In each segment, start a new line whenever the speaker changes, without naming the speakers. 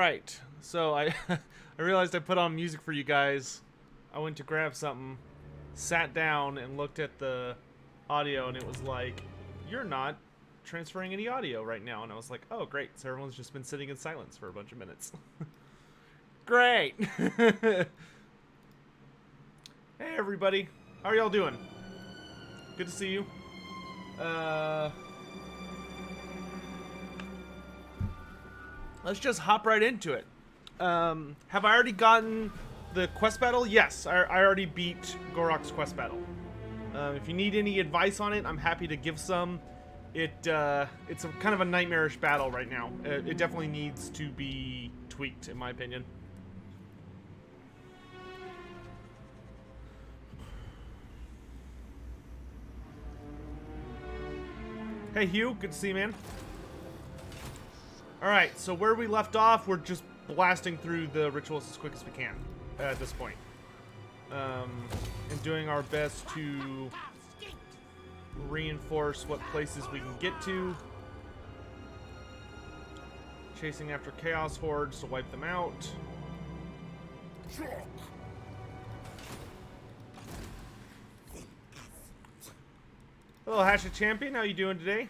right. So I I realized I put on music for you guys. I went to grab something, sat down and looked at the audio, and it was like, you're not transferring any audio right now. And I was like, oh, great. So everyone's just been sitting in silence for a bunch of minutes. Great. Hey, everybody. How are y'all doing? Good to see you. Let's just hop right into it. Have I already gotten the quest battle? Yes, I already beat Gorok's quest battle. If you need any advice on it, I'm happy to give some. It's a kind of a nightmarish battle right now. It definitely needs to be tweaked, in my opinion. Hey, Hugh. Good to see you, man. Alright, so where we left off, we're just blasting through the rituals as quick as we can at this point. And doing our best to reinforce what places we can get to. Chasing after Chaos Hordes to wipe them out. Hello, Hatchet Champion. How you doing today?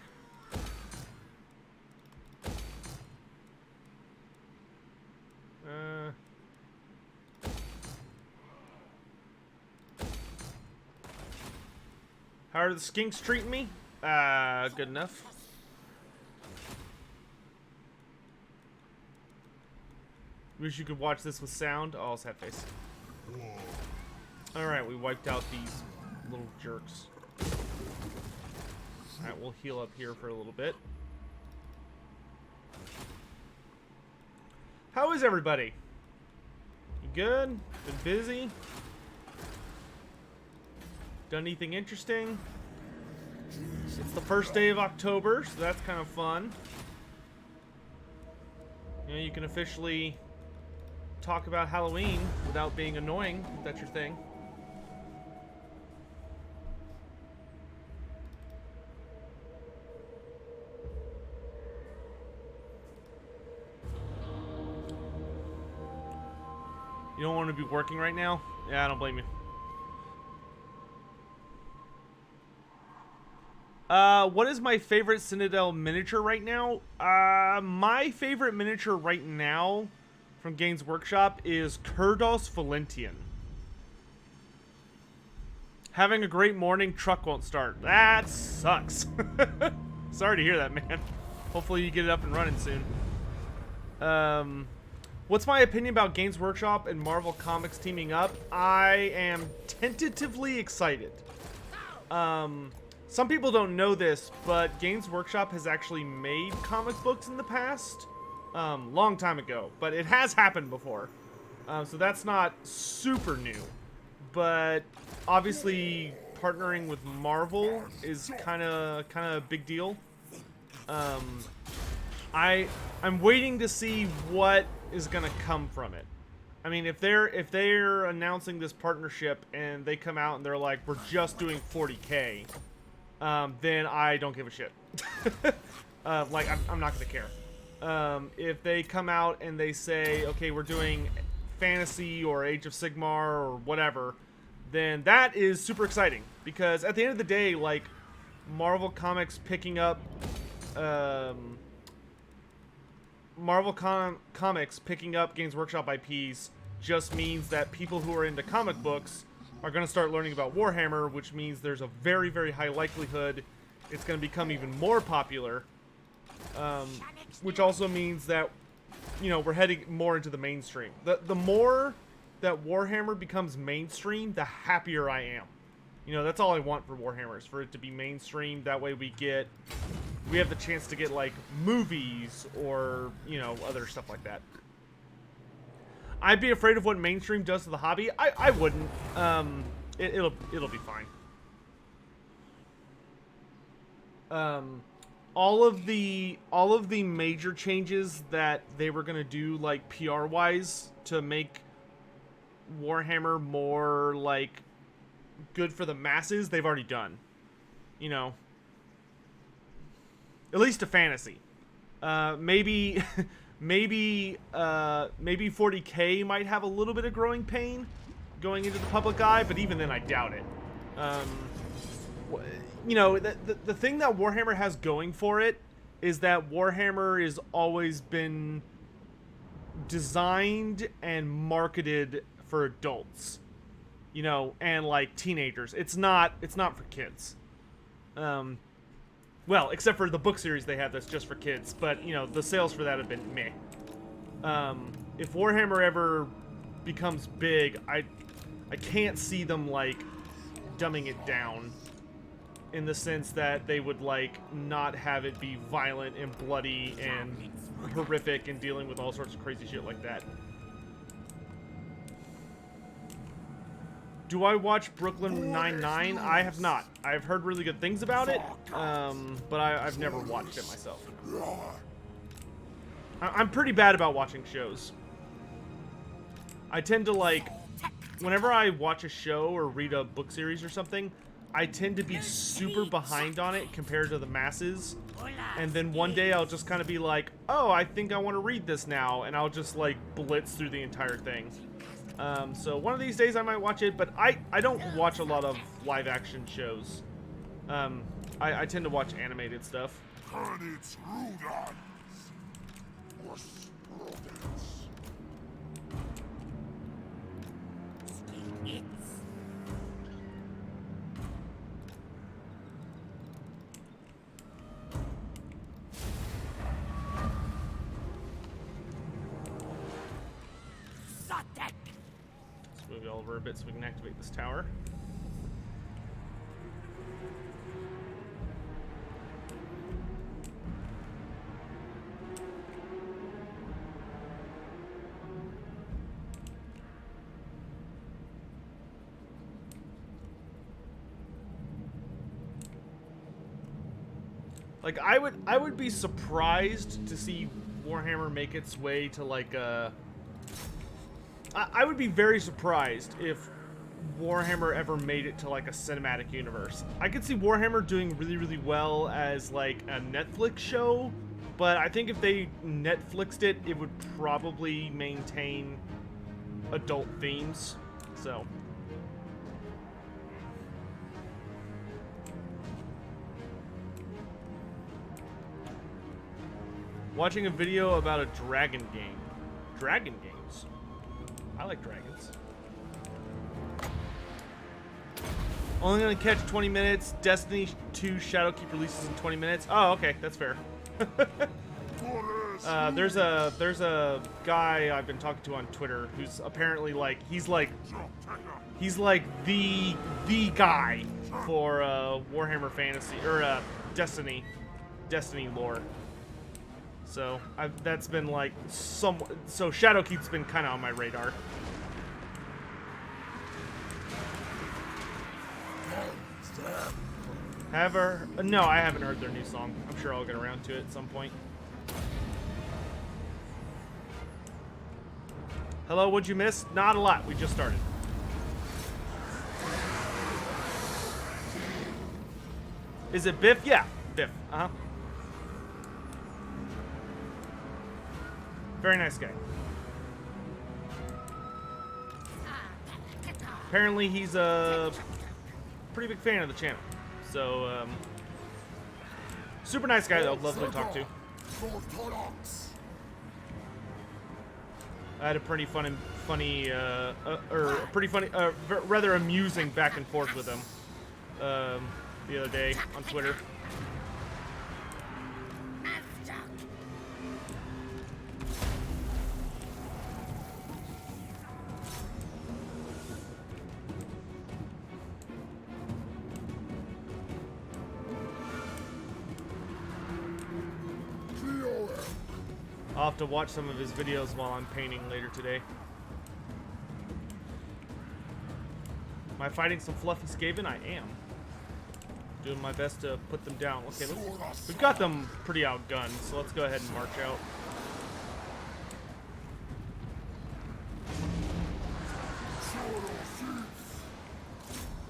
How are the skinks treating me? Good enough. Wish you could watch this with sound. Oh, sad face. Alright, we wiped out these little jerks. Alright, we'll heal up here for a little bit. How is everybody? You good? Been busy? Done anything interesting? It's the first day of October, so that's kind of fun. You know, you can officially talk about Halloween without being annoying, if that's your thing. You don't want to be working right now? Yeah, I don't blame you. What is my favorite Citadel miniature right now? My favorite miniature right now from Games Workshop is Kurdos Valentian. Having a great morning, truck won't start. That sucks. Sorry to hear that, man. Hopefully you get it up and running soon. What's my opinion about Games Workshop and Marvel Comics teaming up? I am tentatively excited. Some people don't know this, but Games Workshop has actually made comic books in the past. Long time ago, but it has happened before. So that's not super new. But obviously partnering with Marvel is kind of a big deal. I'm waiting to see what is gonna come from it. I mean, if they're announcing this partnership and they come out and they're like, we're just doing 40K, then I don't give a shit. Like, I'm not gonna care. If they come out and they say, okay, we're doing Fantasy or Age of Sigmar or whatever, then that is super exciting. Because at the end of the day, like, Marvel Comics picking up, Comics picking up Games Workshop IPs just means that people who are into comic books are going to start learning about Warhammer, which means there's a very, very high likelihood it's going to become even more popular. Which also means that, you know, we're heading more into the mainstream. The more that Warhammer becomes mainstream, the happier I am. You know, that's all I want for Warhammer, is for it to be mainstream. That way we have the chance to get, like, movies or, you know, other stuff like that. I'd be afraid of what mainstream does to the hobby. I wouldn't. It'll be fine. All of the major changes that they were gonna do, like, PR-wise, to make Warhammer more, like, good for the masses, they've already done. You know, at least to fantasy. Maybe maybe 40K might have a little bit of growing pain going into the public eye, but even then I doubt it. You know, the thing that Warhammer has going for it is that Warhammer has always been designed and marketed for adults, you know, and like teenagers. It's not for kids. Well, except for the book series they have that's just for kids, but you know, the sales for that have been meh. If Warhammer ever becomes big, I can't see them like dumbing it down in the sense that they would like not have it be violent and bloody and horrific and dealing with all sorts of crazy shit like that. Do I watch Brooklyn Nine-Nine? I have not. I've heard really good things about it, but I've never watched it myself. I'm pretty bad about watching shows. I tend to like, whenever I watch a show or read a book series or something, I tend to be super behind on it compared to the masses. And then one day I'll just kind of be like, oh, I think I want to read this now. And I'll just like blitz through the entire thing. So one of these days I might watch it, but I don't watch a lot of live action shows. I tend to watch animated stuff. Let's move it over a bit so we can activate this tower. Like I would be surprised to see Warhammer make its way to like I would be very surprised if Warhammer ever made it to like a cinematic universe. I could see Warhammer doing really, really well as like a Netflix show, but I think if they Netflixed it, it would probably maintain adult themes. So. Watching a video about a dragon game. Dragon games? I like dragons. Only gonna catch 20 minutes. Destiny 2 Shadowkeep releases in 20 minutes. Oh, okay, that's fair. There's a guy I've been talking to on Twitter who's apparently like he's like the guy for Warhammer Fantasy or Destiny lore. So that's been like so Shadowkeep's been kind of on my radar. No, I haven't heard their new song. I'm sure I'll get around to it at some point. Hello, what'd you miss? Not a lot. We just started. Is it Biff? Yeah, Biff. Uh-huh. Very nice guy. Apparently he's a pretty big fan of the channel. So, super nice guy though, lovely to talk to. I had a pretty rather amusing back and forth with him the other day on Twitter. I'll have to watch some of his videos while I'm painting later today. Am I fighting some fluffy Skaven? I am. Doing my best to put them down. Okay, we've got them pretty outgunned, so let's go ahead and march out.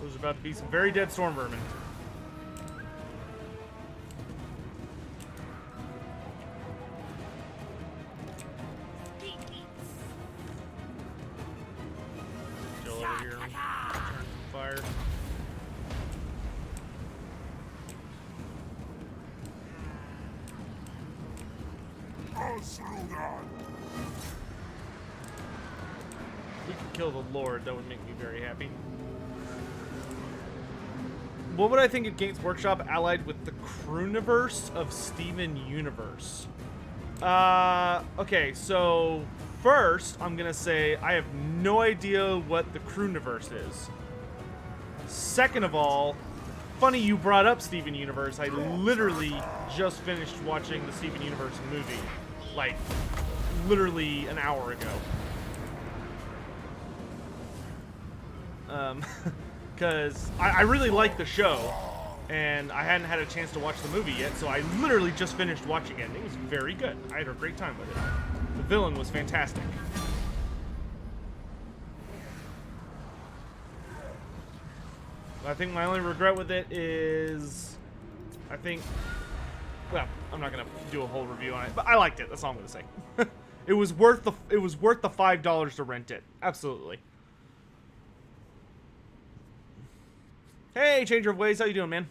There's about to be some very dead storm vermin. here. Turn some fire. We could kill the Lord. That would make me very happy. What would I think of Games Workshop allied with the Crooniverse of Steven Universe? Okay, so first, I'm gonna say I have no idea what the Crooniverse is. Second of all, funny you brought up Steven Universe. I literally just finished watching the Steven Universe movie, like, literally an hour ago. Because I really like the show, and I hadn't had a chance to watch the movie yet, so I literally just finished watching it, and it was very good. I had a great time with it. The villain was fantastic. I think my only regret with it is, well, I'm not gonna do a whole review on it, but I liked it. That's all I'm gonna say. It was worth the $5 to rent it. Absolutely. Hey, Changer of Ways, how you doing, man?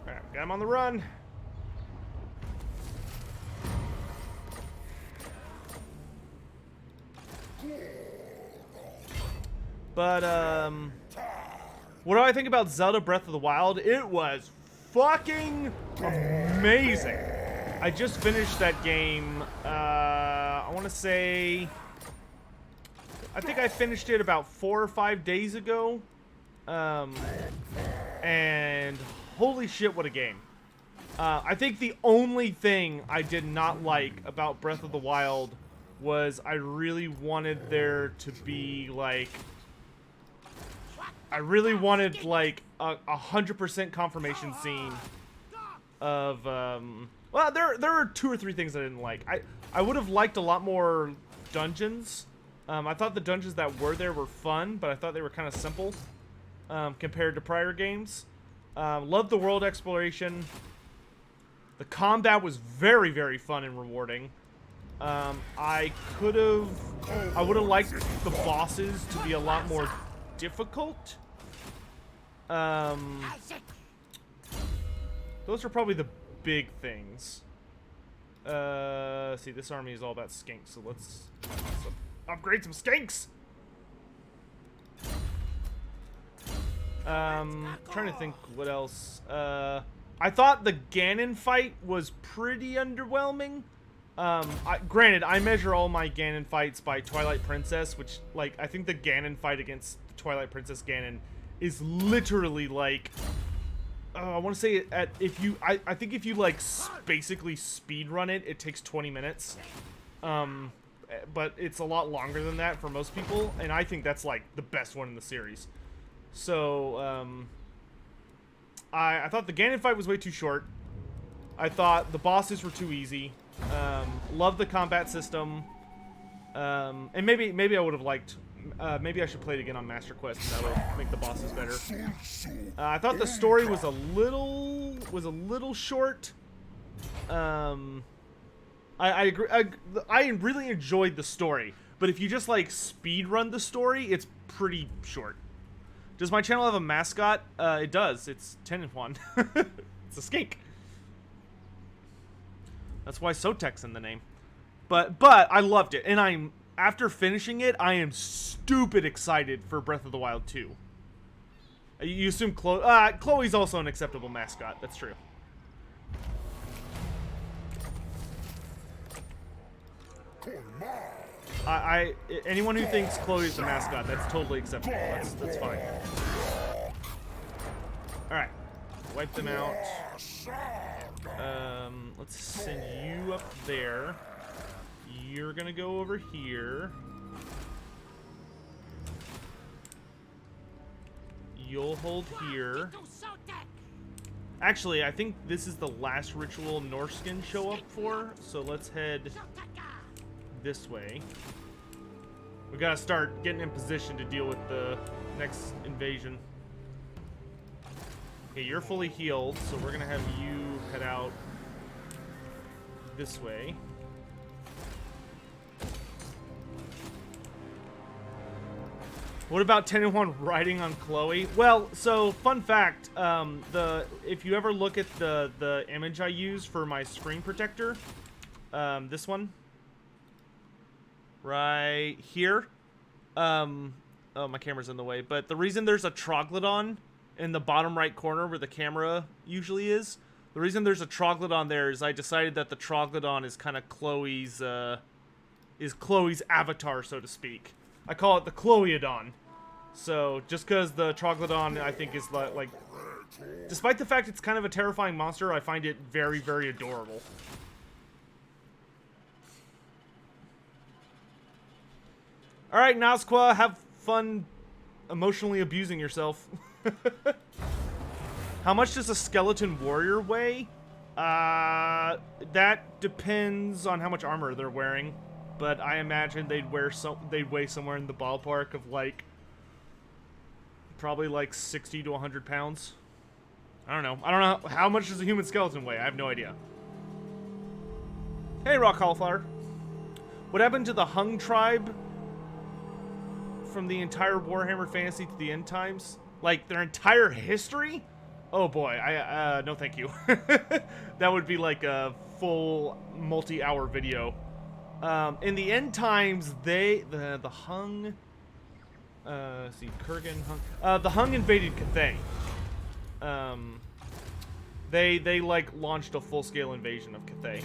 Alright, got him on the run. But, what do I think about Zelda Breath of the Wild? It was fucking amazing. I just finished that game, I want to say, I think I finished it about 4 or 5 days ago, and holy shit, what a game. I think the only thing I did not like about Breath of the Wild was I really wanted there to be, like, I really wanted, like, a 100% confirmation scene of, well, there are 2 or 3 things I didn't like. I would have liked a lot more dungeons. I thought the dungeons that were there were fun, but I thought they were kind of simple, compared to prior games. Loved the world exploration. The combat was very, very fun and rewarding. I would have liked the bosses to be a lot more difficult. Those are probably the big things. See, this army is all about skinks, so let's upgrade some skinks. Trying to think what else. I thought the Ganon fight was pretty underwhelming. Granted, I measure all my Ganon fights by Twilight Princess, which, like, I think the Ganon fight against the Twilight Princess Ganon is literally like, I want to say I think if you like basically speed run it, it takes 20 minutes. But it's a lot longer than that for most people, and I think that's like the best one in the series. So I thought the Ganon fight was way too short. I thought the bosses were too easy. Loved the combat system. And maybe I would have liked. Maybe I should play it again on Master Quest. That would make the bosses better. I thought the story was a little short. I agree. I really enjoyed the story, but if you just like speed run the story, it's pretty short. Does my channel have a mascot? It does. It's 10 and 1. It's a skink. That's why Sotek's in the name. But I loved it, and after finishing it, I am stupid excited for Breath of the Wild 2. You assume Chloe's also an acceptable mascot. That's true. Anyone who thinks Chloe's the mascot, that's totally acceptable. That's fine. All right, wipe them out. Let's send you up there. You're gonna go over here. You'll hold here. Actually, I think this is the last ritual Norskin show up for, so let's head this way. We gotta start getting in position to deal with the next invasion. Okay, you're fully healed, so we're gonna have you head out this way. What about 10-1 riding on Chloe? Well, so fun fact, if you ever look at the image I use for my screen protector, this one, right here. Oh, my camera's in the way, but the reason there's a troglodyte in the bottom right corner where the camera usually is, the reason there's a troglodyte there is I decided that the troglodyte is kind of Chloe's avatar, so to speak. I call it the Chloeodon. So, just because the Troglodon, I think, is like... Despite the fact it's kind of a terrifying monster, I find it very, very adorable. Alright, Nazqua, have fun emotionally abusing yourself. How much does a skeleton warrior weigh? That depends on how much armor they're wearing. But I imagine they'd weigh somewhere in the ballpark of, like... probably like 60 to 100 pounds. I don't know. I don't know how much does a human skeleton weigh. I have no idea. Hey, Rock Cauliflower. What happened to the Hung tribe from the entire Warhammer Fantasy to the end times? Like, their entire history? Oh boy, no thank you. That would be like a full multi-hour video. In the end times, the Hung... see, Kurgan, Hung... the Hung invaded Cathay. They like, launched a full-scale invasion of Cathay.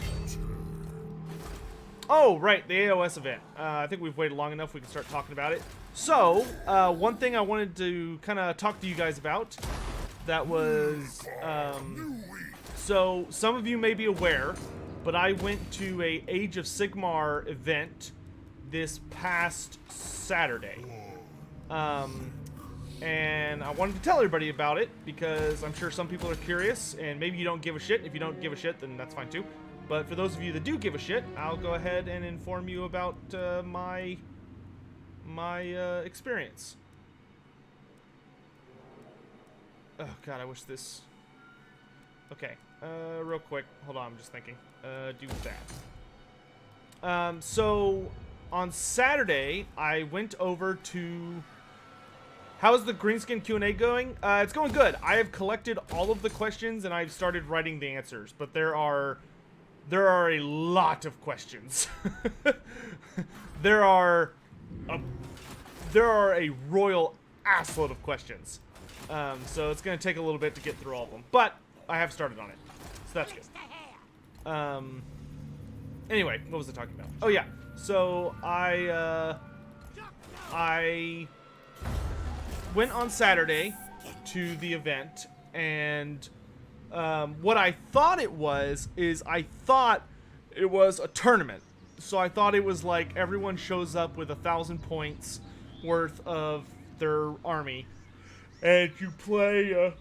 Oh, right, the AoS event. I think we've waited long enough, we can start talking about it. So, one thing I wanted to kind of talk to you guys about, that was, so, some of you may be aware, but I went to a Age of Sigmar event this past Saturday. And I wanted to tell everybody about it, because I'm sure some people are curious, and maybe you don't give a shit. If you don't give a shit, then that's fine too. But for those of you that do give a shit, I'll go ahead and inform you about my experience. Oh god, I wish this... Okay, real quick, hold on, I'm just thinking. Do that. So, on Saturday, I went over to... How's the Greenskin Q&A going? It's going good. I have collected all of the questions, and I've started writing the answers, but there are a lot of questions. There are a royal assload of questions. So it's going to take a little bit to get through all of them. But I have started on it. So that's good. Anyway, what was I talking about? Oh, yeah. So I went on Saturday to the event, and what I thought it was is I thought it was a tournament. So I thought it was like everyone shows up with 1,000 points worth of their army, and you play,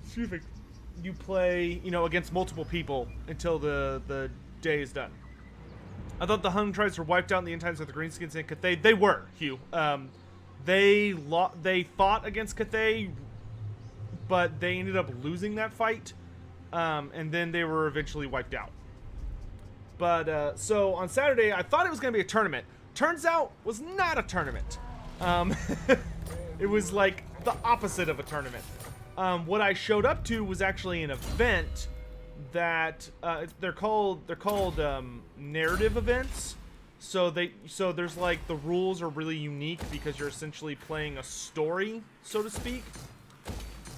excuse me, you play, you know, against multiple people until the day is done. I thought the Hung tribes were wiped out in the end times with the Greenskins and Cathay. They were, Hugh. They fought against Cathay, but they ended up losing that fight, and then they were eventually wiped out. But, so, on Saturday, I thought it was going to be a tournament. Turns out, was not a tournament. It was, like, the opposite of a tournament. What I showed up to was actually an event that, they're called narrative events. So there's, like, the rules are really unique because you're essentially playing a story, so to speak.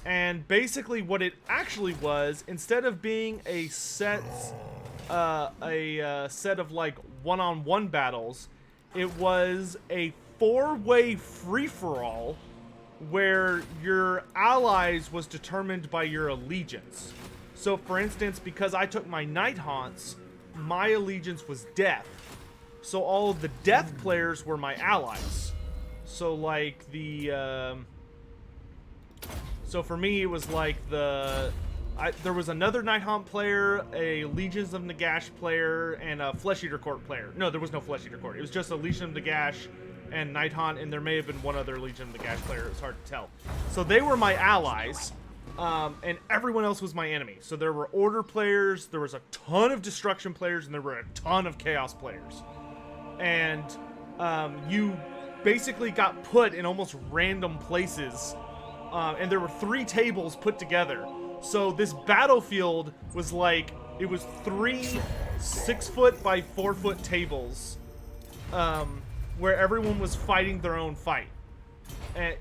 And basically what it actually was, instead of being a set of, like, one-on-one battles, it was a 4-way free-for-all where your allies was determined by your allegiance. So, for instance, because I took my Night Haunts, my allegiance was death. So all of the death players were my allies. So, like, so for me, it was like there was another Night Haunt player, a Legions of Nagash player, and a Flesh Eater Court player. No, there was no Flesh Eater Court. It was just a Legion of Nagash and Night Haunt, and there may have been one other Legion of Nagash player. It was hard to tell. So they were my allies, and everyone else was my enemy. So there were Order players, there was a ton of Destruction players, and there were a ton of Chaos players. And you basically got put in almost random places, and there were 3 tables put together. So this battlefield was like, it was 3 6-foot by 4-foot tables, where everyone was fighting their own fight. And,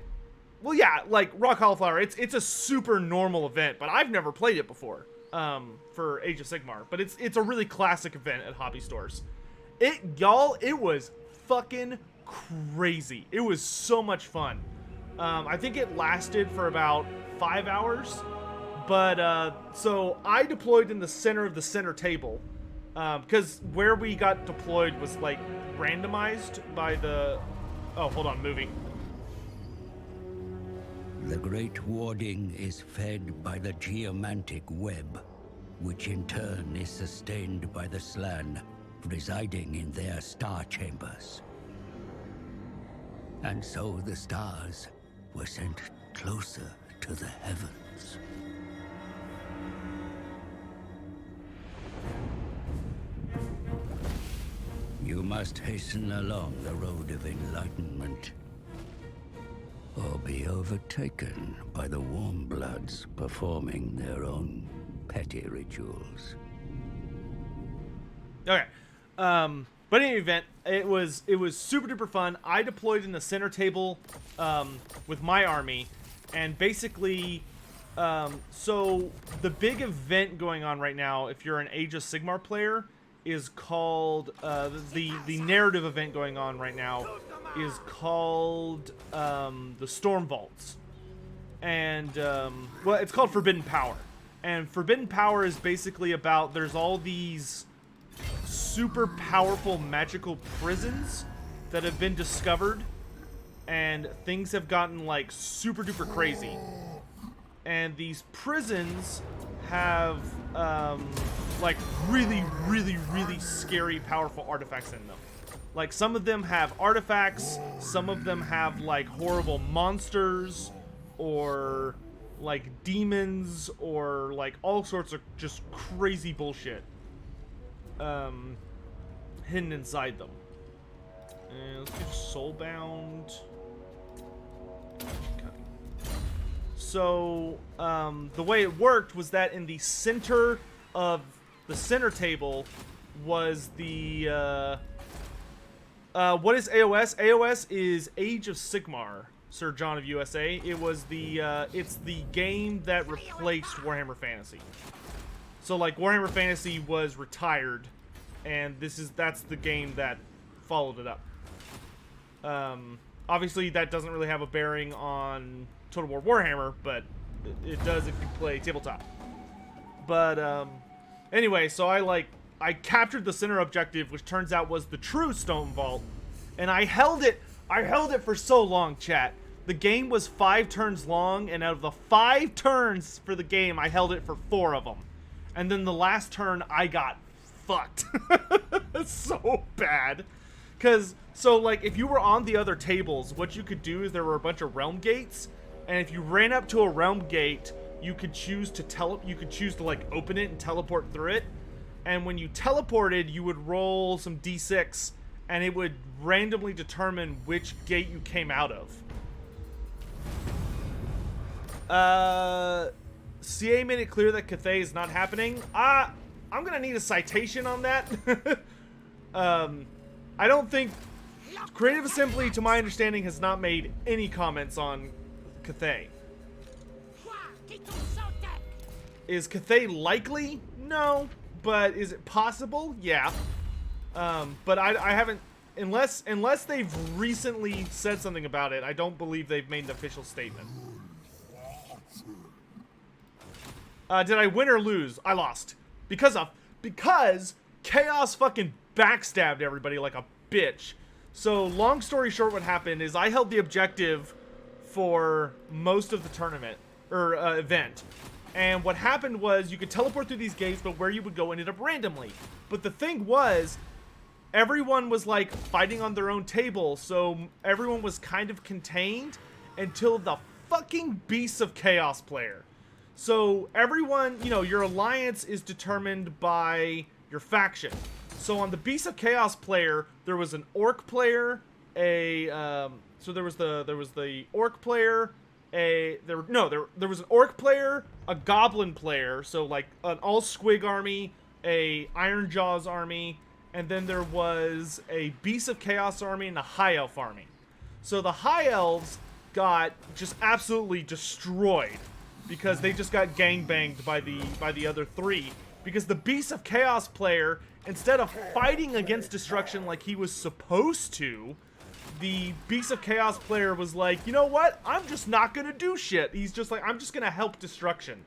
well, yeah, like Raw Cauliflower, it's a super normal event, but I've never played it before for Age of Sigmar. But it's a really classic event at hobby stores. It was fucking crazy. It was so much fun. I think it lasted for about 5 hours. But, so I deployed in the center of the center table. Because where we got deployed was, like, randomized by the... Oh, hold on, movie.
The great warding is fed by the geomantic web, which in turn is sustained by the Slann, residing in their star chambers. And so the stars were sent closer to the heavens. You must hasten along the road of enlightenment, or be overtaken by the warm bloods performing their own petty rituals.
Okay. But in any event, it was super duper fun. I deployed in the center table with my army, and basically, so the big event going on right now, if you're an Age of Sigmar player, is called the narrative event going on right now is called the Storm Vaults, and well, it's called Forbidden Power. And Forbidden Power is basically about, there's all these super powerful magical prisons that have been discovered, and things have gotten like super duper crazy. And these prisons have like really scary powerful artifacts in them. Like, some of them have artifacts, some of them have like horrible monsters, or like demons, or like all sorts of just crazy bullshit hidden inside them. And let's get Soulbound. So the way it worked was that in the center of the center table was the what is AoS? AoS is Age of Sigmar, Sir John of USA. It was the it's the game that replaced Warhammer Fantasy. So like Warhammer Fantasy was retired, and that's the game that followed it up. Obviously that doesn't really have a bearing on Total War Warhammer, but it does if you play tabletop. But anyway, so I captured the center objective, which turns out was the true Stone Vault, and I held it for so long, chat. The game was 5 turns long, and out of the 5 turns for the game, I held it for 4 of them. And then the last turn, I got fucked. So bad. So like, if you were on the other tables, what you could do is there were a bunch of realm gates, and if you ran up to a realm gate, you could choose to like open it and teleport through it. And when you teleported, you would roll some d6, and it would randomly determine which gate you came out of. CA made it clear that Cathay is not happening. I'm gonna need a citation on that. I don't think Creative Assembly, to my understanding, has not made any comments on Cathay. Is Cathay likely? No. But is it possible? Yeah. But I haven't, unless they've recently said something about it, I don't believe they've made an official statement. Did I win or lose? I lost. Because Chaos fucking backstabbed everybody like a bitch. So, long story short, what happened is I held the objective for most of the tournament, or event. And what happened was you could teleport through these gates, but where you would go ended up randomly. But the thing was, everyone was like fighting on their own table, so everyone was kind of contained until the fucking Beasts of Chaos player. So everyone, you know, your alliance is determined by your faction. So on the Beast of Chaos player, there was an orc player, so there was the orc player, there was an orc player, a goblin player, so like an all squig army, a Iron Jaws army, and then there was a Beast of Chaos army and a High Elf army. So the High Elves got just absolutely destroyed because they just got gangbanged by the other three. Because the Beast of Chaos player, instead of fighting against destruction like he was supposed to, the Beast of Chaos player was like, you know what? I'm just not gonna do shit. He's just like, I'm just gonna help destruction.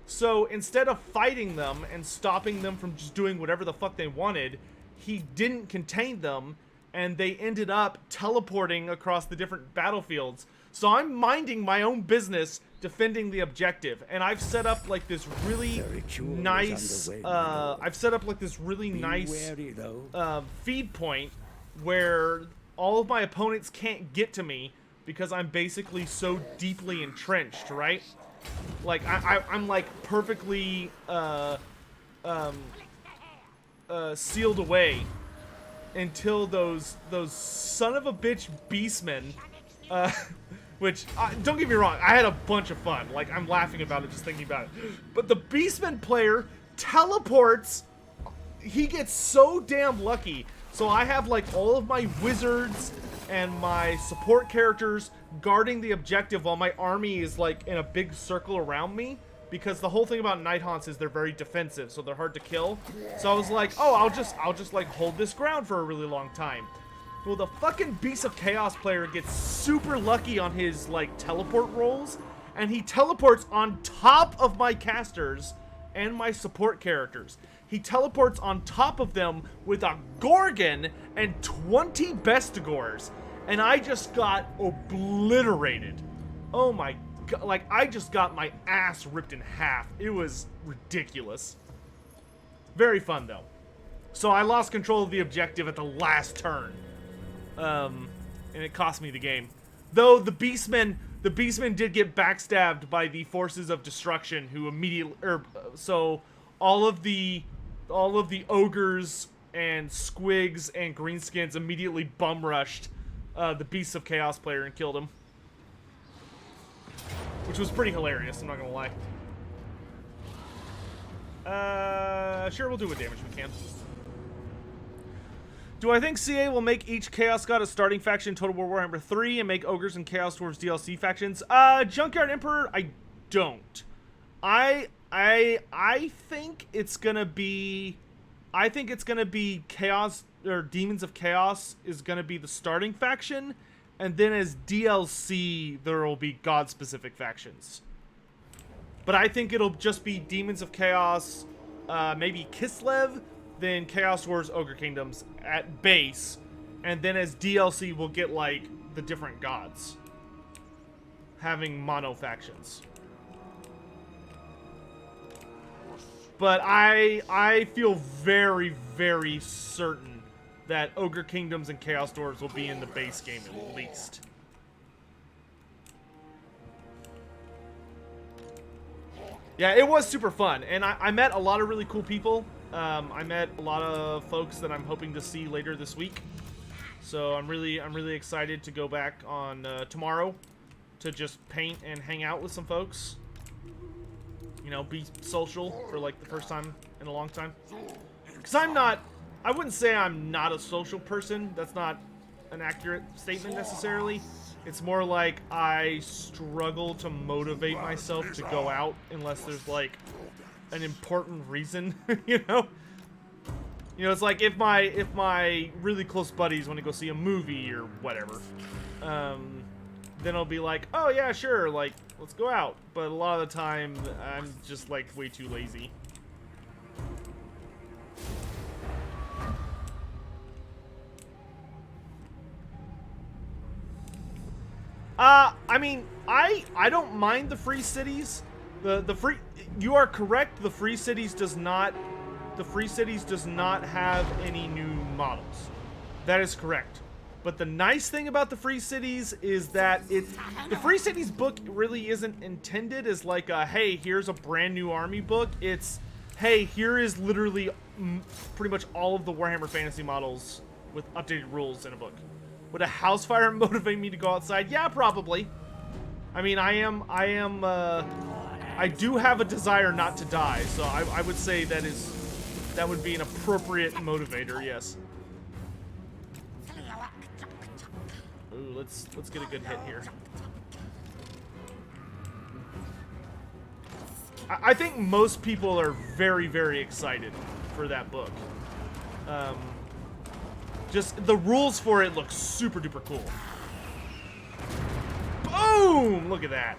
So instead of fighting them and stopping them from just doing whatever the fuck they wanted, he didn't contain them, and they ended up teleporting across the different battlefields. So I'm minding my own business, defending the objective, and I've set up like this really nice, feed point where all of my opponents can't get to me because I'm basically so deeply entrenched, right? Like I'm like perfectly sealed away until those son of a bitch beastmen, which, don't get me wrong, I had a bunch of fun. Like, I'm laughing about it just thinking about it. But the beastman player teleports. He gets so damn lucky. So I have like all of my wizards and my support characters guarding the objective while my army is like in a big circle around me. Because the whole thing about Night Haunts is they're very defensive, so they're hard to kill. So I was like, oh, I'll just like hold this ground for a really long time. Well, the fucking Beast of Chaos player gets super lucky on his like teleport rolls, and he teleports on top of my casters and my support characters. He teleports on top of them with a Gorgon and 20 Bestigors, and I just got obliterated. Oh my god, like I just got my ass ripped in half. It was ridiculous. Very fun though. So I lost control of the objective at the last turn. And it cost me the game. Though the beastmen did get backstabbed by the forces of destruction, who immediately, so all of the ogres and squigs and greenskins immediately bum rushed the Beasts of Chaos player and killed him, which was pretty hilarious. I'm not gonna lie. Sure, we'll do what damage we can. Do I think CA will make each Chaos God a starting faction in Total War Warhammer 3 and make Ogres and Chaos Dwarves DLC factions? Junkyard Emperor, I don't. I think it's gonna be... I think it's gonna be Chaos, or Demons of Chaos is gonna be the starting faction, and then as DLC, there will be God-specific factions. But I think it'll just be Demons of Chaos, maybe Kislev, then Chaos Dwarves, Ogre Kingdoms at base, and then as DLC we'll get like the different gods having mono factions. But I feel very, very certain that Ogre Kingdoms and Chaos Dwarves will be in the base game at least. Yeah, it was super fun, and I met a lot of really cool people. I met a lot of folks that I'm hoping to see later this week. So I'm really excited to go back on tomorrow to just paint and hang out with some folks. You know, be social for like the first time in a long time. Because I wouldn't say I'm not a social person. That's not an accurate statement necessarily. It's more like I struggle to motivate myself to go out unless there's like an important reason, you know? You know, it's like if my really close buddies want to go see a movie or whatever, then I'll be like, oh yeah, sure, like, let's go out. But a lot of the time, I'm just like way too lazy. I mean, I don't mind the free cities. You are correct. The free cities does not have any new models. That is correct. But the nice thing about the Free Cities is that the Free Cities book really isn't intended as like a, hey, here's a brand new army book. It's, hey, here is literally pretty much all of the Warhammer Fantasy models with updated rules in a book. Would a house fire motivate me to go outside? Yeah, probably. I mean, I do have a desire not to die, so I would say that would be an appropriate motivator, yes. Ooh, let's get a good hit here. I think most people are very, very excited for that book. Just the rules for it look super duper cool. Boom! Look at that.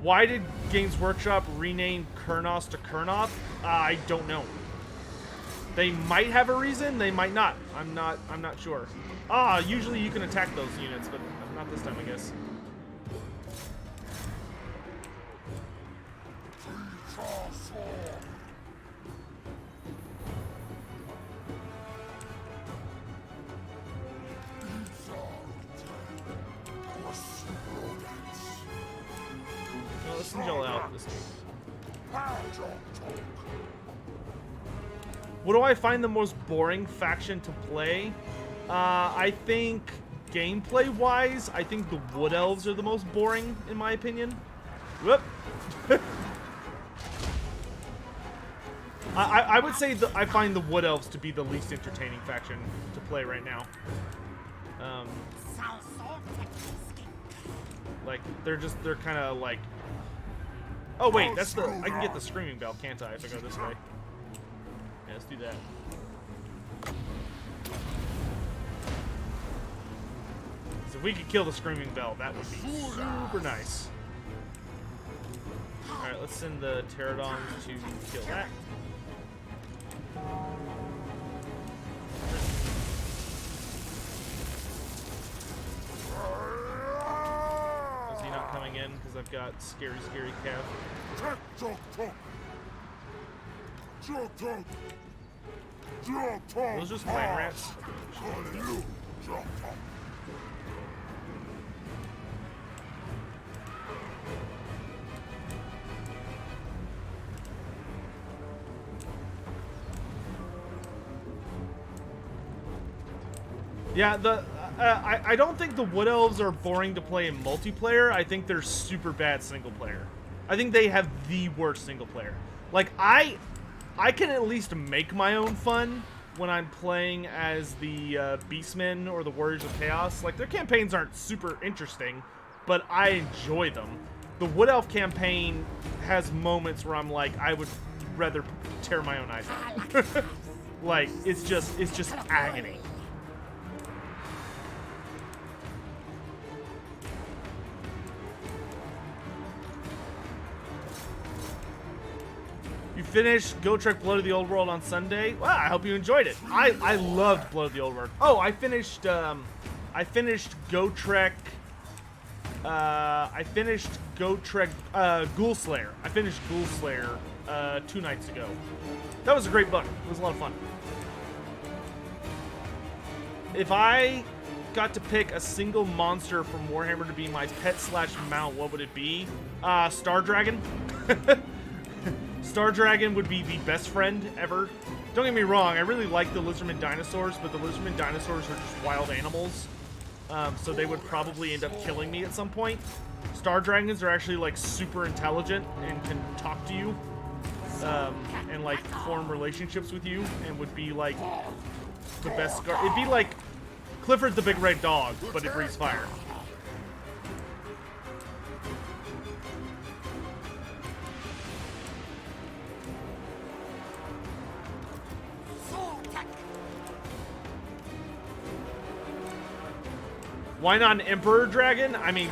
Why did Games Workshop rename Kurnos to Kurnoth? I don't know. They might have a reason, they might not. I'm not sure. Usually you can attack those units, but not this time, I guess. No, let's send y'all out this time. What do I find the most boring faction to play? I think gameplay-wise, I think the Wood Elves are the most boring, in my opinion. Whoop. I would say that I find the Wood Elves to be the least entertaining faction to play right now. Like, they're kind of like... Oh, wait, that's the... I can get the Screaming Bell, can't I, if I go this way? Yeah, let's do that. So if we could kill the Screaming Bell, that would be super nice. Alright, let's send the Pterodons to kill that. Is he not coming in? Because I've got scary, scary Cav. Those just clan rats. Yeah, I don't think the Wood Elves are boring to play in multiplayer. I think they're super bad single player. I think they have the worst single player. Like, I can at least make my own fun when I'm playing as the Beastmen or the Warriors of Chaos. Like, their campaigns aren't super interesting, but I enjoy them. The Wood Elf campaign has moments where I'm like, I would rather tear my own eyes out. Like, it's just agony. You finished Go Trek Blood of the Old World on Sunday. Well, I hope you enjoyed it. I loved Blood of the Old World. Oh, I finished Go Trek. I finished Go Trek Ghoul Slayer. I finished Ghoul Slayer 2 nights ago. That was a great book. It was a lot of fun. If I got to pick a single monster from Warhammer to be my pet / mount, what would it be? Star Dragon. Star Dragon would be the best friend ever. Don't get me wrong, I really like the Lizardman dinosaurs, but the Lizardman dinosaurs are just wild animals. So they would probably end up killing me at some point. Star Dragons are actually like super intelligent and can talk to you. And like form relationships with you and would be like the best. It'd be like Clifford the Big Red Dog, but it breathes fire. Why not an Emperor Dragon? I mean,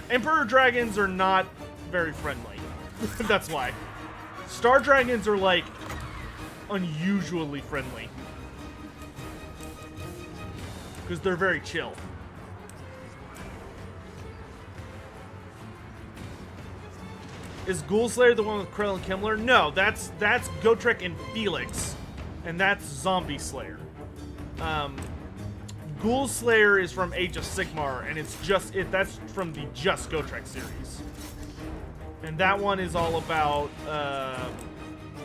Emperor Dragons are not very friendly. That's why. Star Dragons are, like, unusually friendly. Because they're very chill. Is Ghoulslayer the one with Krell and Kimmler? No, that's Gotrek and Felix, and that's Zombie Slayer. Ghoulslayer is from Age of Sigmar, and that's from the Just Gotrek series. And that one is all about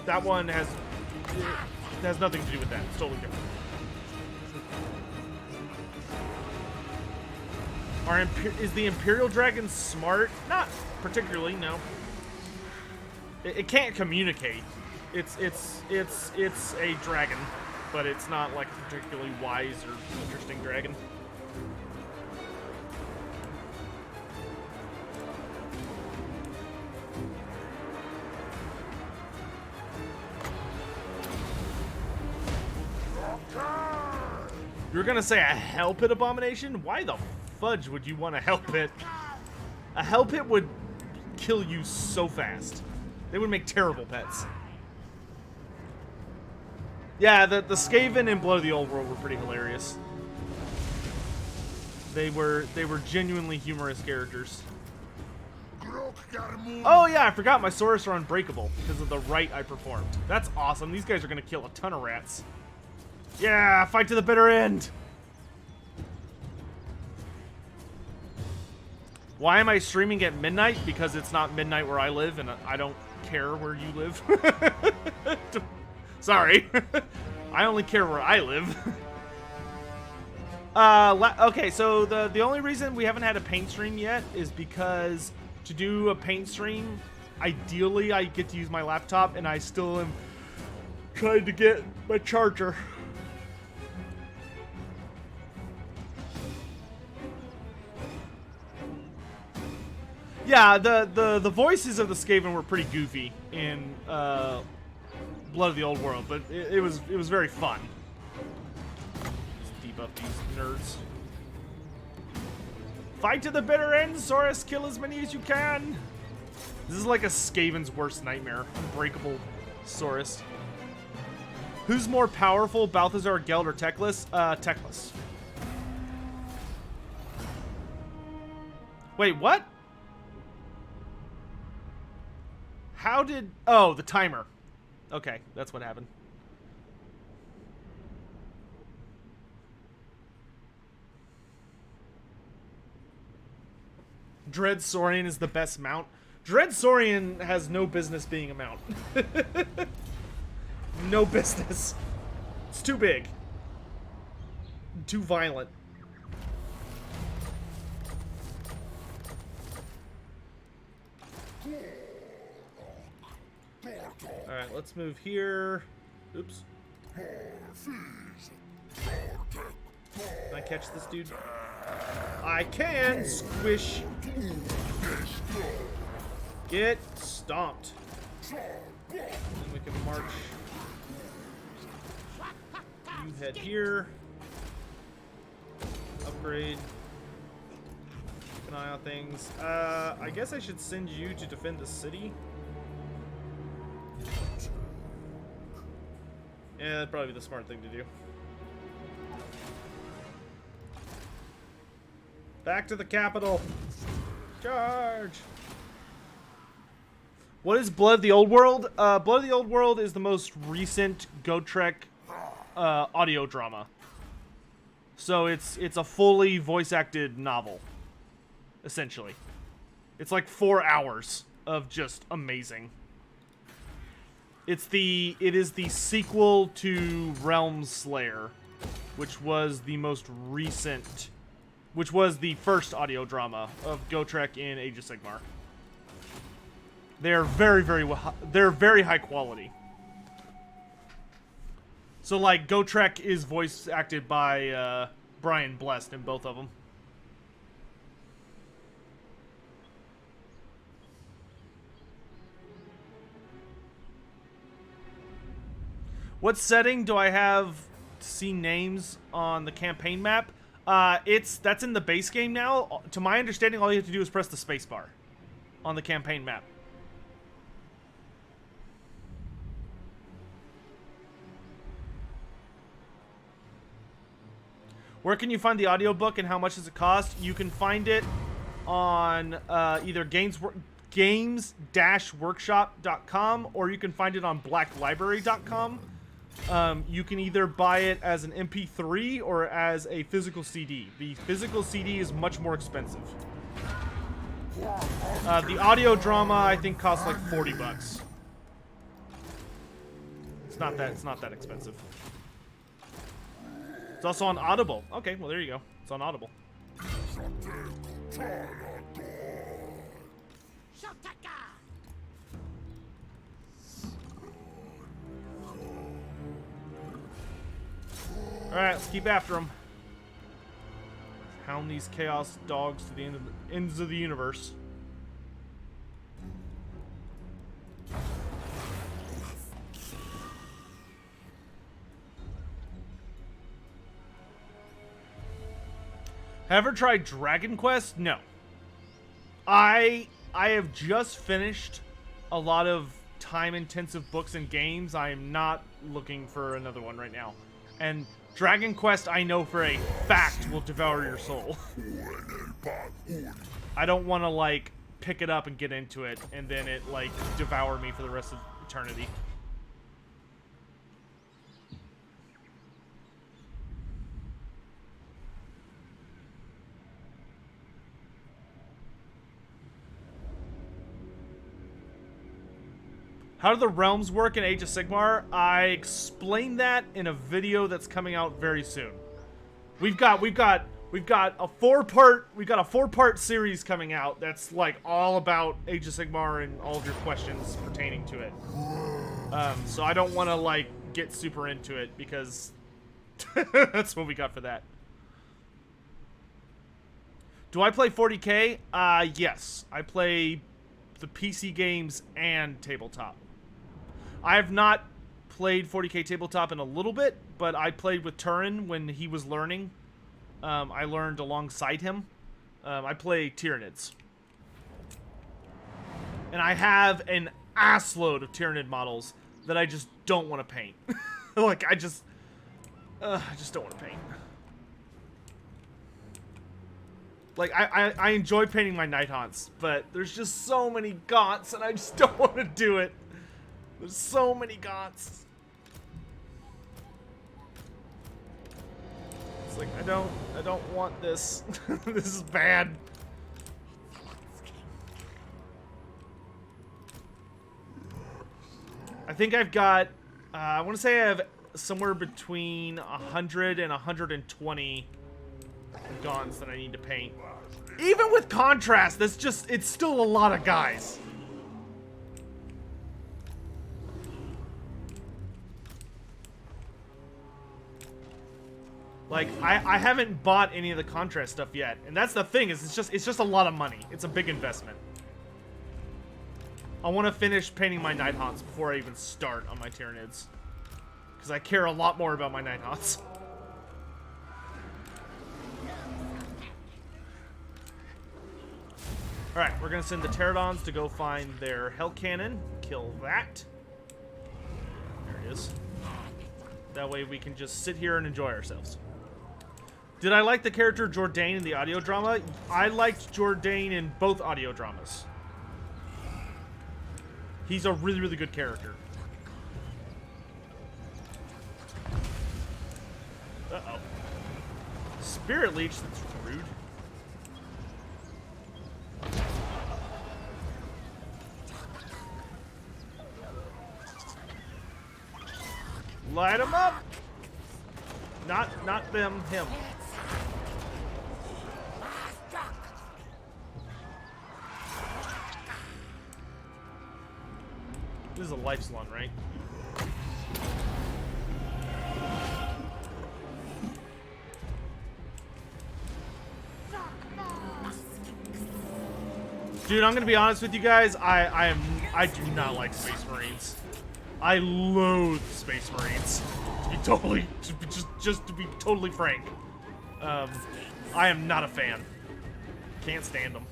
that one has nothing to do with that. It's totally different. Is the Imperial Dragon smart? Not particularly, no. It can't communicate. It's a dragon, but it's not like a particularly wise or interesting dragon. You're gonna say a Hell Pit abomination? Why the fudge would you want a Hell Pit? A Hell Pit would kill you so fast. They would make terrible pets. Yeah, the Skaven in Blood of the Old World were pretty hilarious. They were genuinely humorous characters. Oh yeah, I forgot my Saurus are unbreakable because of the rite I performed. That's awesome. These guys are gonna kill a ton of rats. Yeah, fight to the bitter end. Why am I streaming at midnight? Because it's not midnight where I live, and I don't care where you live. Sorry. I only care where I live. Okay, so the only reason we haven't had a paint stream yet is because to do a paint stream, ideally I get to use my laptop, and I still am trying to get my charger. Yeah, the voices of the Skaven were pretty goofy in Blood of the Old World, but it was very fun. Let's debuff these nerds. Fight to the bitter end, Saurus. Kill as many as you can. This is like a Skaven's worst nightmare. Unbreakable Saurus. Who's more powerful, Balthazar, Geld, or Teclis? Teclis. Wait, what? How did... Oh, the timer. Okay, that's what happened. Dread Saurian is the best mount. Dread Saurian has no business being a mount. No business. It's too big. Too violent. Alright, let's move here. Oops. Can I catch this dude? I can! Squish! Get stomped. And we can march. You head here. Upgrade. Keep an eye on things. I guess I should send you to defend the city. Yeah, that'd probably be the smart thing to do. Back to the capital. Charge. What is Blood of the Old World? Blood of the Old World is the most recent Gotrek audio drama. So it's a fully voice-acted novel, essentially. It's like 4 hours of just amazing. It is the sequel to Realm Slayer, which was the most recent, which was the first audio drama of Gotrek in Age of Sigmar. They're they're very high quality. So like Gotrek is voice acted by Brian Blessed in both of them. What setting do I have to see names on the campaign map? That's in the base game now. To my understanding, all you have to do is press the spacebar on the campaign map. Where can you find the audiobook and how much does it cost? You can find it on either Games games-workshop.com, or you can find it on blacklibrary.com. You can either buy it as an MP3 or as a physical CD. The physical CD is much more expensive. The audio drama, I think, costs like $40. It's not that expensive. It's also on Audible. Okay, well there you go. It's on Audible. Alright, let's keep after him. Hound these chaos dogs to the ends of the universe. Ever tried Dragon Quest? No. I have just finished a lot of time-intensive books and games. I am not looking for another one right now. And Dragon Quest, I know for a fact, will devour your soul. I don't want to, like, pick it up and get into it, and then it, like, devour me for the rest of eternity. How do the realms work in Age of Sigmar? I explained that in a video that's coming out very soon. We've got a four-part series coming out that's like all about Age of Sigmar and all of your questions pertaining to it. So I don't want to like get super into it because that's what we got for that. Do I play 40K? Yes. I play the PC games and tabletop. I have not played 40K tabletop in a little bit, but I played with Turin when he was learning. I learned alongside him. I play Tyranids. And I have an assload of Tyranid models that I just don't want to paint. Like, I just don't want to paint. Like, I enjoy painting my Night Haunts, but there's just so many gaunts, and I just don't want to do it. There's so many gaunts. It's like, I don't want this. This is bad. I think I've got, I want to say I have somewhere between 100 and 120 gaunts that I need to paint. Even with contrast, that's just, it's still a lot of guys. Like, I haven't bought any of the contrast stuff yet, and that's the thing, is it's just a lot of money. It's a big investment. I want to finish painting my Night Haunts before I even start on my Tyranids, because I care a lot more about my Night Haunts. Alright, we're gonna send the Pterodons to go find their Hell Cannon. Kill that. There it is. That way we can just sit here and enjoy ourselves. Did I like the character Jourdain in the audio drama? I liked Jourdain in both audio dramas. He's a really, really good character. Uh-oh. Spirit Leech, that's rude. Light him up! Not them, him. This is a life slun, right? Dude, I'm gonna be honest with you guys. I do not like Space Marines. I loathe Space Marines. To be totally, just to be totally frank. I am not a fan. Can't stand them.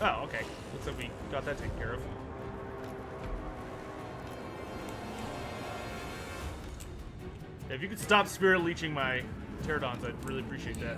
Oh, okay. Looks like we got that taken care of. If you could stop spirit leeching my pterodons, I'd really appreciate that.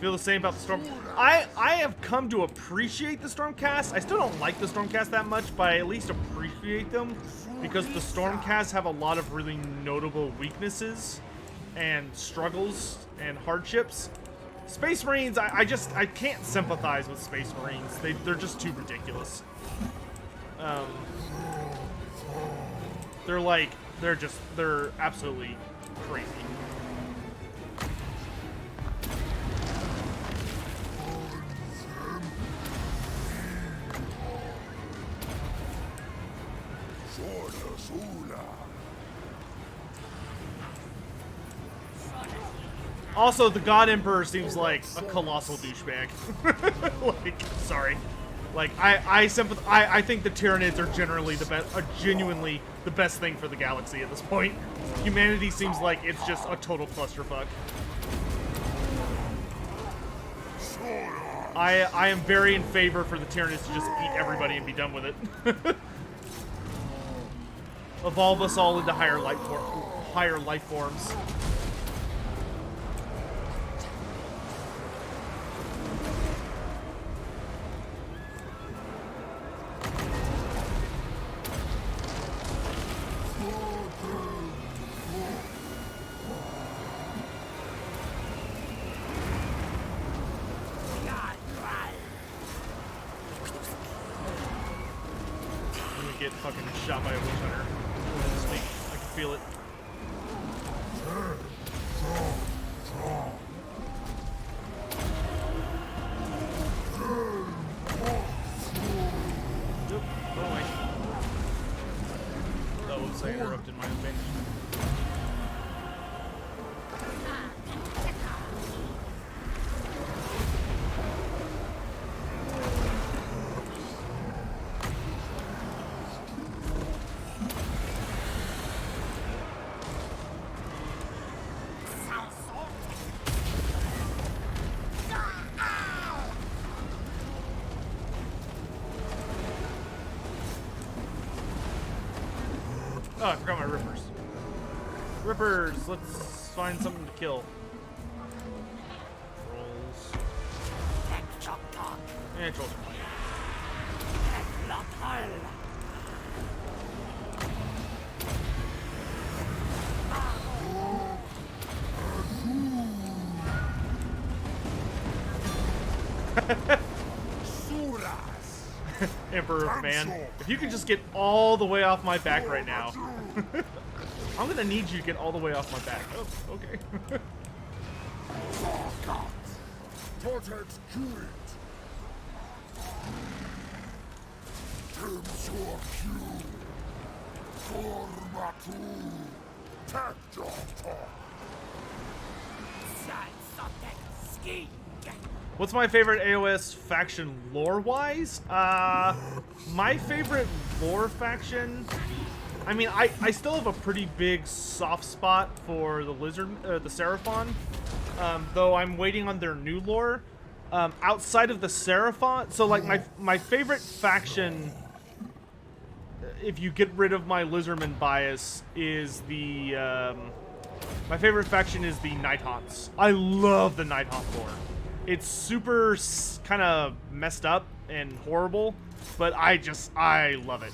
Feel the same about the storm. I have come to appreciate the stormcast. I still don't like the stormcast that much, but I at least appreciate them because the stormcasts have a lot of really notable weaknesses and struggles and hardships. Space Marines, I can't sympathize with Space Marines. They're just too ridiculous. They're absolutely crazy. Also, the God Emperor seems like a colossal douchebag. Like, sorry. Like, I think the Tyranids are generally genuinely the best thing for the galaxy at this point. Humanity seems like it's just a total clusterfuck. I am very in favor for the Tyranids to just eat everybody and be done with it. Evolve us all into higher life forms. Get fucking shot by a witch hunter. I can feel it. Nope, go away. Oh, oops, I interrupted my own banishment. Oh, I forgot my rippers. Rippers! Let's find something to kill. Trolls. Yeah, trolls are fine. Emperor of Man. If you could just get all the way off my back right now. I'm gonna need you to get all the way off my back. Oh, okay.
Vortex
What's my favorite AoS faction lore-wise? My favorite lore faction... I mean, I still have a pretty big soft spot for the the Seraphon, though I'm waiting on their new lore. Outside of the Seraphon, so like my favorite faction, if you get rid of my Lizardman bias, is the my favorite faction is the Nighthaunts. I love the Nighthaunt lore. It's super kind of messed up and horrible, but I love it.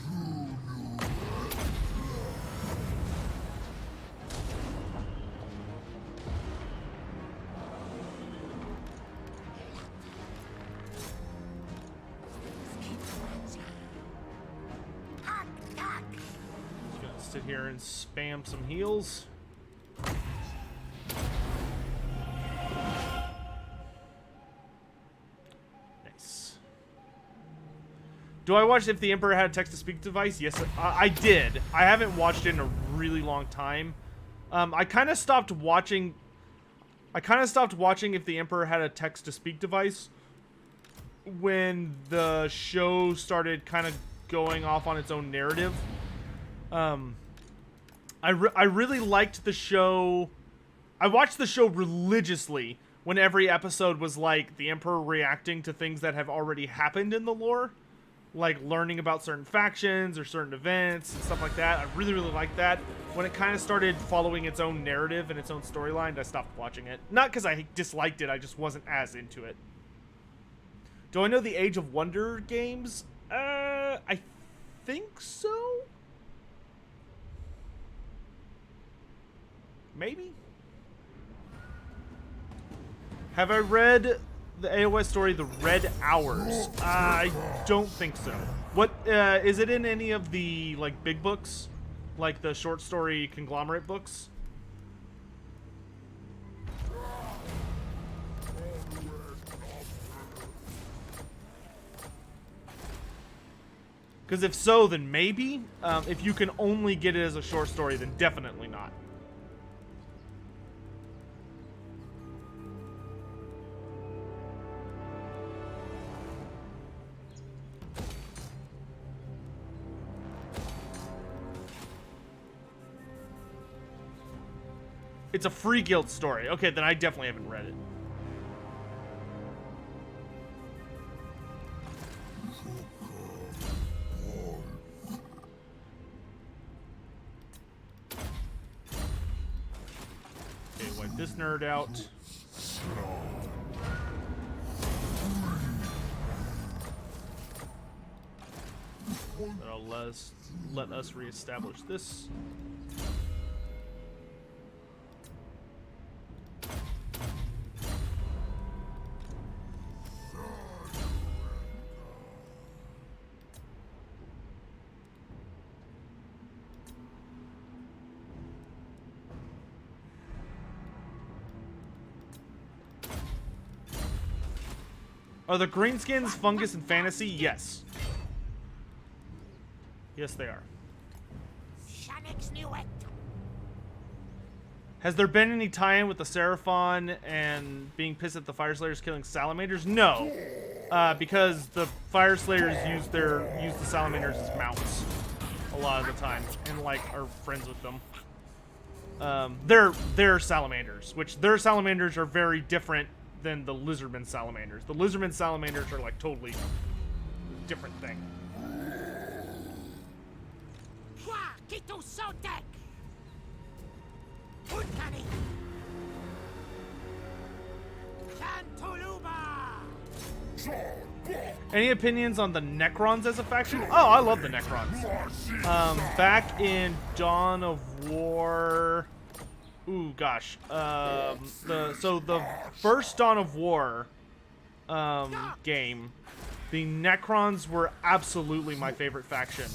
Just gonna sit here and spam some heals. Do I watch if the Emperor had a text-to-speak device? Yes, I did. I haven't watched it in a really long time. I kind of stopped watching if the Emperor had a text-to-speak device when the show started kind of going off on its own narrative. I really liked the show. I watched the show religiously when every episode was like the Emperor reacting to things that have already happened in the lore, like learning about certain factions or certain events and stuff like that. I really, really liked that. When it kind of started following its own narrative and its own storyline, I stopped watching it. Not because I disliked it, I just wasn't as into it. Do I know the Age of Wonder games? I think so? Maybe? Have I read the AoS story, The Red Hours? I don't think so. What, is it in any of the, like, big books? Like the short story conglomerate books? Because if so, then maybe. If you can only get it as a short story, then definitely not. It's a free guild story. Okay, then I definitely haven't read it. Okay, wipe this nerd out. That'll let us reestablish this. Are the greenskins fungus in fantasy? Yes. Yes, they are. Has there been any tie-in with the Seraphon and being pissed at the Fire Slayers killing salamanders? No, because the Fire Slayers use the salamanders as mounts a lot of the time, and like are friends with them. They're salamanders, which their salamanders are very different than the lizardman salamanders. The lizardman salamanders are like totally different thing. Any opinions on the Necrons as a faction? Oh, I love the Necrons. Back in Dawn of War. Ooh, gosh. The first Dawn of War game, the Necrons were absolutely my favorite faction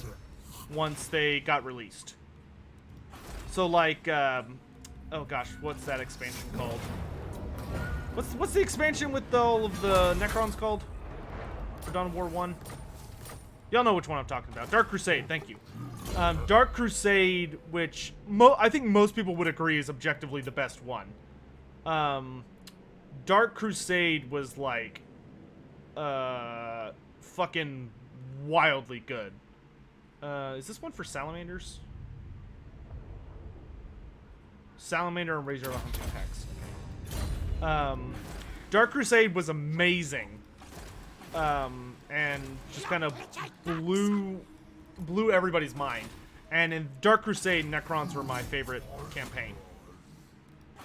once they got released. So like, oh gosh, what's that expansion called? What's the expansion with all of the Necrons called? For Dawn of War 1? Y'all know which one I'm talking about. Dark Crusade, thank you. Dark Crusade, which I think most people would agree is objectively the best one. Dark Crusade was like, fucking wildly good. Is this one for salamanders? Salamander and Razor hunting packs. Okay. Dark Crusade was amazing. And just kind of blew everybody's mind. And in Dark Crusade, Necrons were my favorite campaign.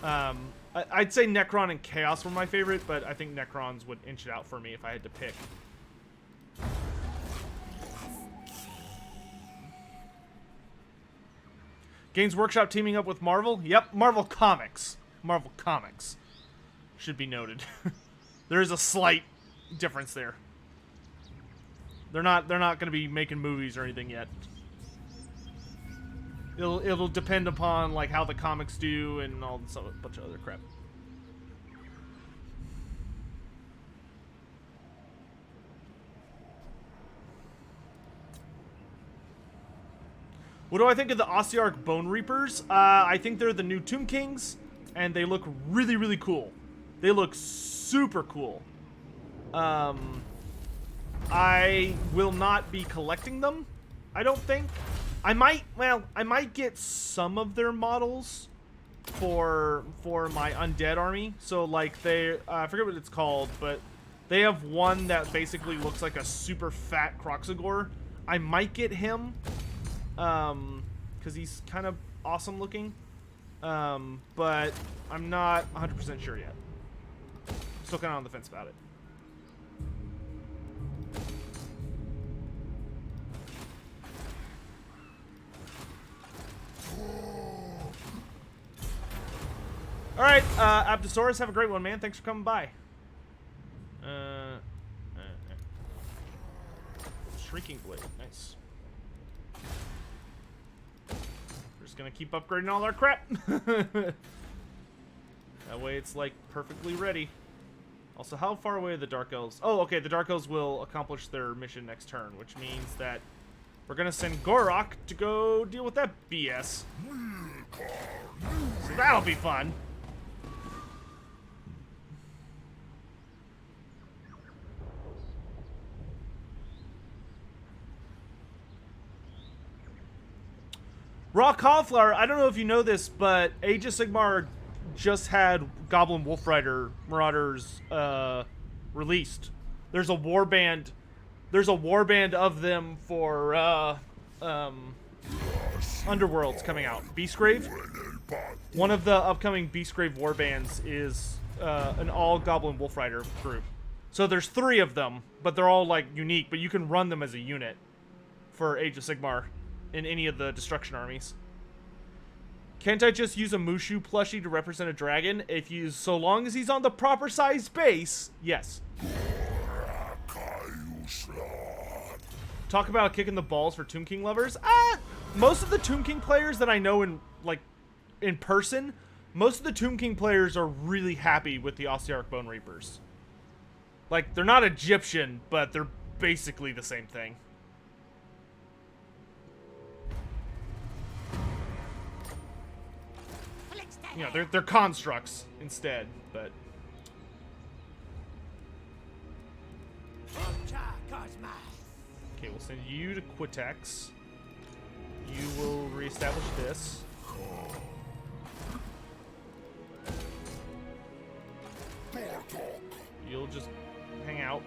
I'd say Necron and Chaos were my favorite, but I think Necrons would inch it out for me if I had to pick. Games Workshop teaming up with Marvel? Yep, Marvel Comics. Marvel Comics. Should be noted. There is a slight difference there. They're not going to be making movies or anything yet. It'll depend upon like how the comics do and all this other bunch of other crap. What do I think of the Ossiarch Bone Reapers? I think they're the new Tomb Kings, and they look really, really cool. They look super cool. I will not be collecting them, I don't think. I might get some of their models for my undead army. So like I forget what it's called, but they have one that basically looks like a super fat Kroxigor. I might get him, because he's kind of awesome looking. But I'm not 100% sure yet. Still kind of on the fence about it. All right, Aptosaurus, have a great one, man. Thanks for coming by. Shrieking Blade, nice. We're just gonna keep upgrading all our crap. That way it's like perfectly ready. Also, how far away are the Dark Elves? Oh, okay, the Dark Elves will accomplish their mission next turn, which means that we're gonna send Gorok to go deal with that BS. So that'll be fun. Raw Cauliflower, I don't know if you know this, but Age of Sigmar just had Goblin Wolf Rider Marauders released. There's a warband. There's a warband of them for Underworlds coming out. Beastgrave. One of the upcoming Beastgrave warbands is an all Goblin Wolf Rider group. So there's 3 of them, but they're all like unique. But you can run them as a unit for Age of Sigmar in any of the destruction armies. Can't I just use a Mushu plushie to represent a dragon? If you, so long as he's on the proper size base, yes. Talk about kicking the balls for Tomb King lovers. Most of the Tomb King players that I know in person, most of the Tomb King players are really happy with the Ossiarch Bone Reapers. Like, they're not Egyptian, but they're basically the same thing. You know, they're constructs instead, but... Okay, we'll send you to Quitex. You will reestablish this. You'll just hang out.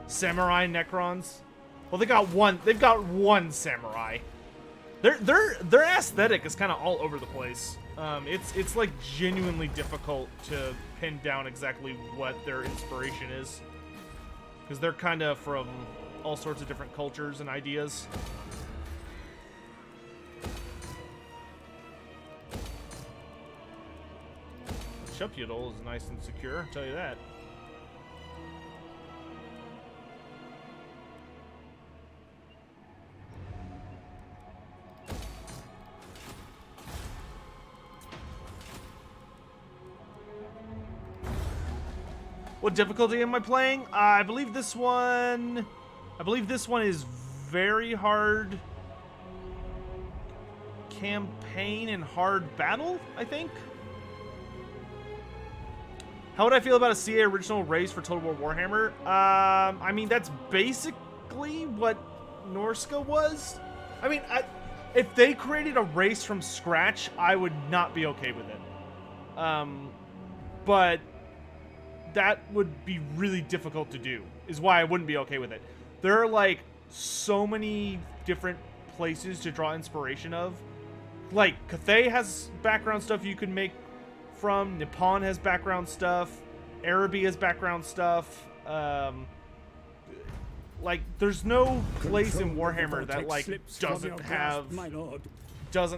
Samurai Necrons. Well, they've got one samurai. Their aesthetic is kind of all over the place. It's like genuinely difficult to pin down exactly what their inspiration is, because they're kind of from all sorts of different cultures and ideas. Shupyadol is nice and secure, I'll tell you that. What difficulty am I playing? I believe this one is very hard campaign and hard battle, I think. How would I feel about a CA original race for Total War Warhammer? I mean, that's basically what Norska was. I mean, if they created a race from scratch, I would not be okay with it. But that would be really difficult to do, is why I wouldn't be okay with it. There are like so many different places to draw inspiration of. Like, Cathay has background stuff you can make from, Nippon has background stuff, Araby has background stuff. Like, there's no place in Warhammer that like doesn't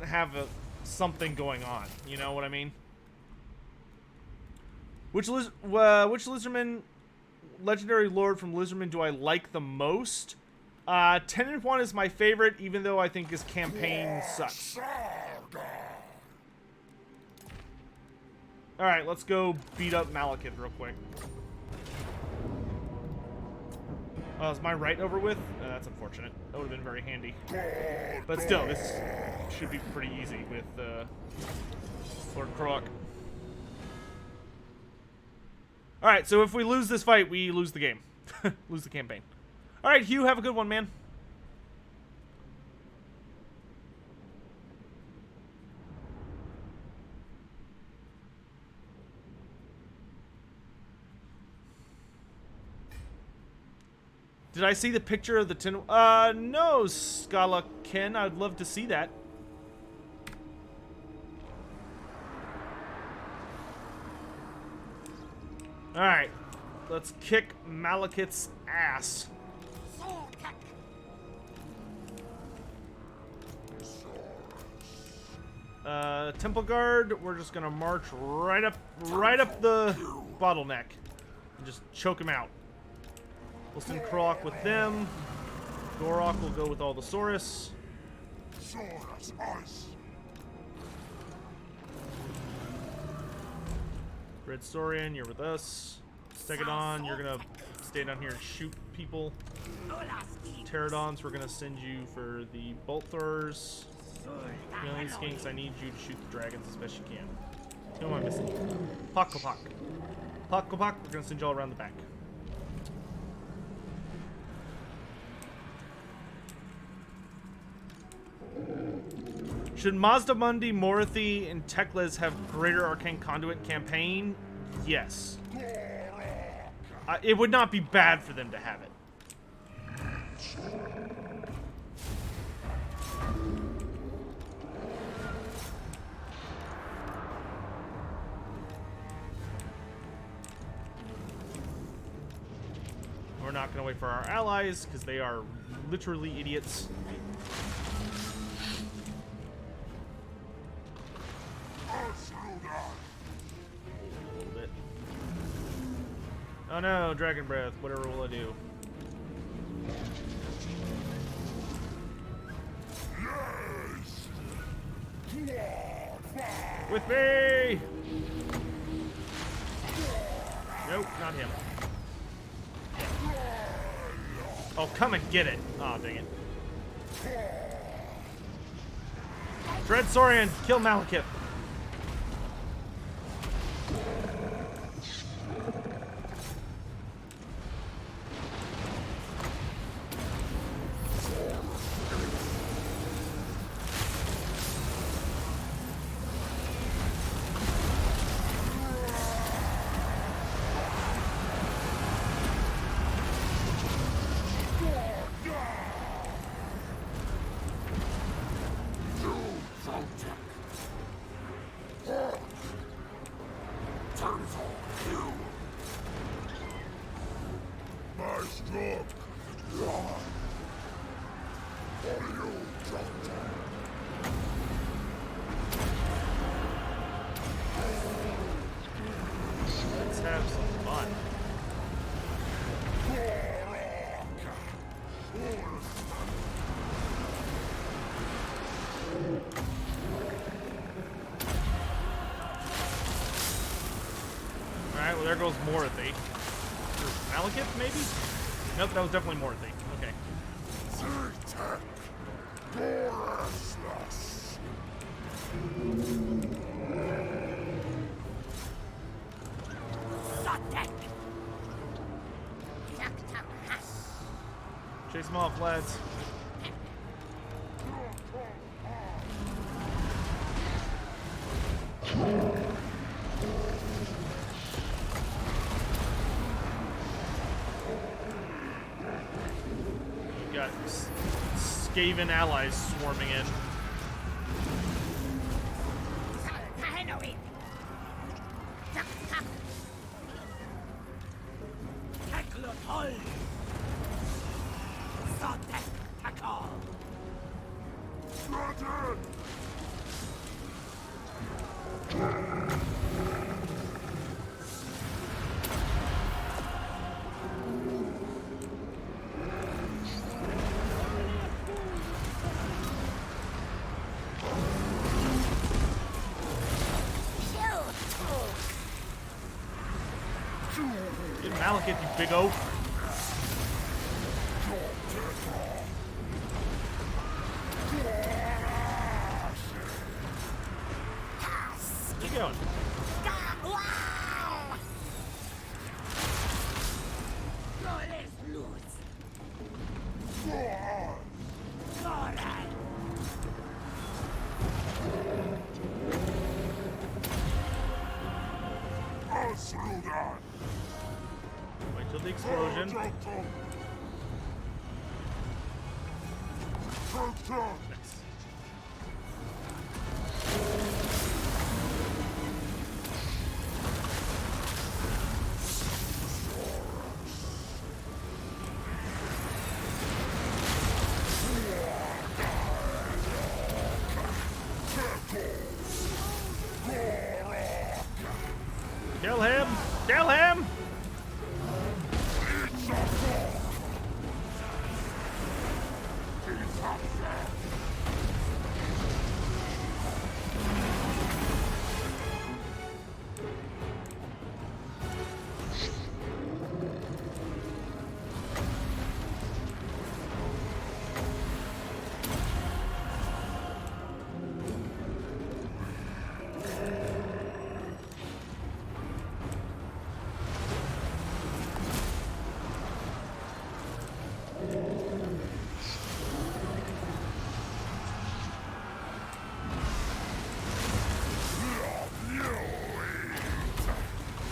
have something going on. You know what I mean? Which Lizardman, legendary lord from Lizardman do I like the most? Tenant One is my favorite, even though I think his campaign sucks. Alright, let's go beat up Malekith real quick. Oh, is my right over with? That's unfortunate. That would have been very handy. But still, this should be pretty easy with Lord Croc. Alright, so if we lose this fight, we lose the game. Lose the campaign. Alright, Hugh, have a good one, man. Did I see the picture of the tin? No, Scala Ken. I'd love to see that. All right, let's kick Malekith's ass. Temple Guard, we're just gonna march right up the bottleneck and just choke him out. We'll send Croc with them. Gorok will go with all the Saurus. Red Saurian, you're with us. Stegodon, you're gonna stay down here and shoot people. Pterodons, we're gonna send you for the bolt throwers. Million Skinks, I need you to shoot the dragons as best you can. Who am I missing? Pock. We're gonna send you all around the back. Should Mazda Mundi, Morathi, and Teklas have greater arcane conduit campaign? Yes. It would not be bad for them to have it. We're not going to wait for our allies because they are literally idiots. A little bit. Oh no, Dragon Breath. Whatever will I do? With me! Nope, not him. Oh, come and get it. Aw, oh, dang it. Dread Saurian, kill Malekith. Let's have some fun. Alright, well there goes Morathi. Malekith, maybe? Nope, that was definitely Morathi. Okay. Chase them off, lads. We've got Skaven allies swarming in. Get Malekith, you big oaf. Where you going? Wait till the explosion. Nice. Kill him! Kill him!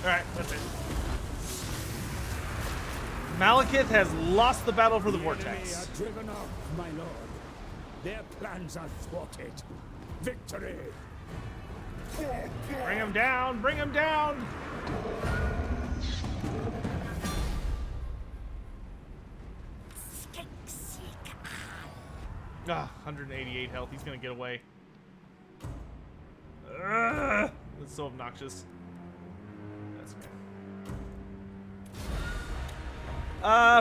Alright, that's it. Malekith has lost the battle for the
They
Vortex.
are driven off, my lord. Their plans are thwarted. Victory!
Bring him down! Bring him down! Ah, 188 health. He's gonna get away. Ugh, that's so obnoxious. That's okay.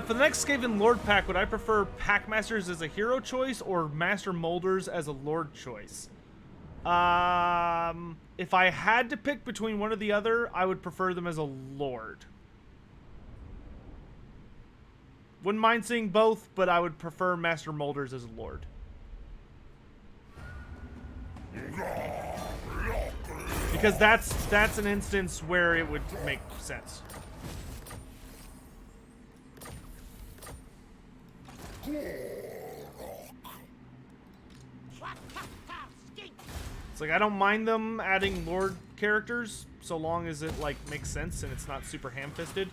For the next Skaven Lord pack, would I prefer Pack Masters as a hero choice or Master Molders as a Lord choice? If I had to pick between one or the other, I would prefer them as a Lord. Wouldn't mind seeing both, but I would prefer Master Molders as a Lord. Because that's an instance where it would make sense. It's like I don't mind them adding Lord characters so long as it like makes sense and it's not super ham-fisted.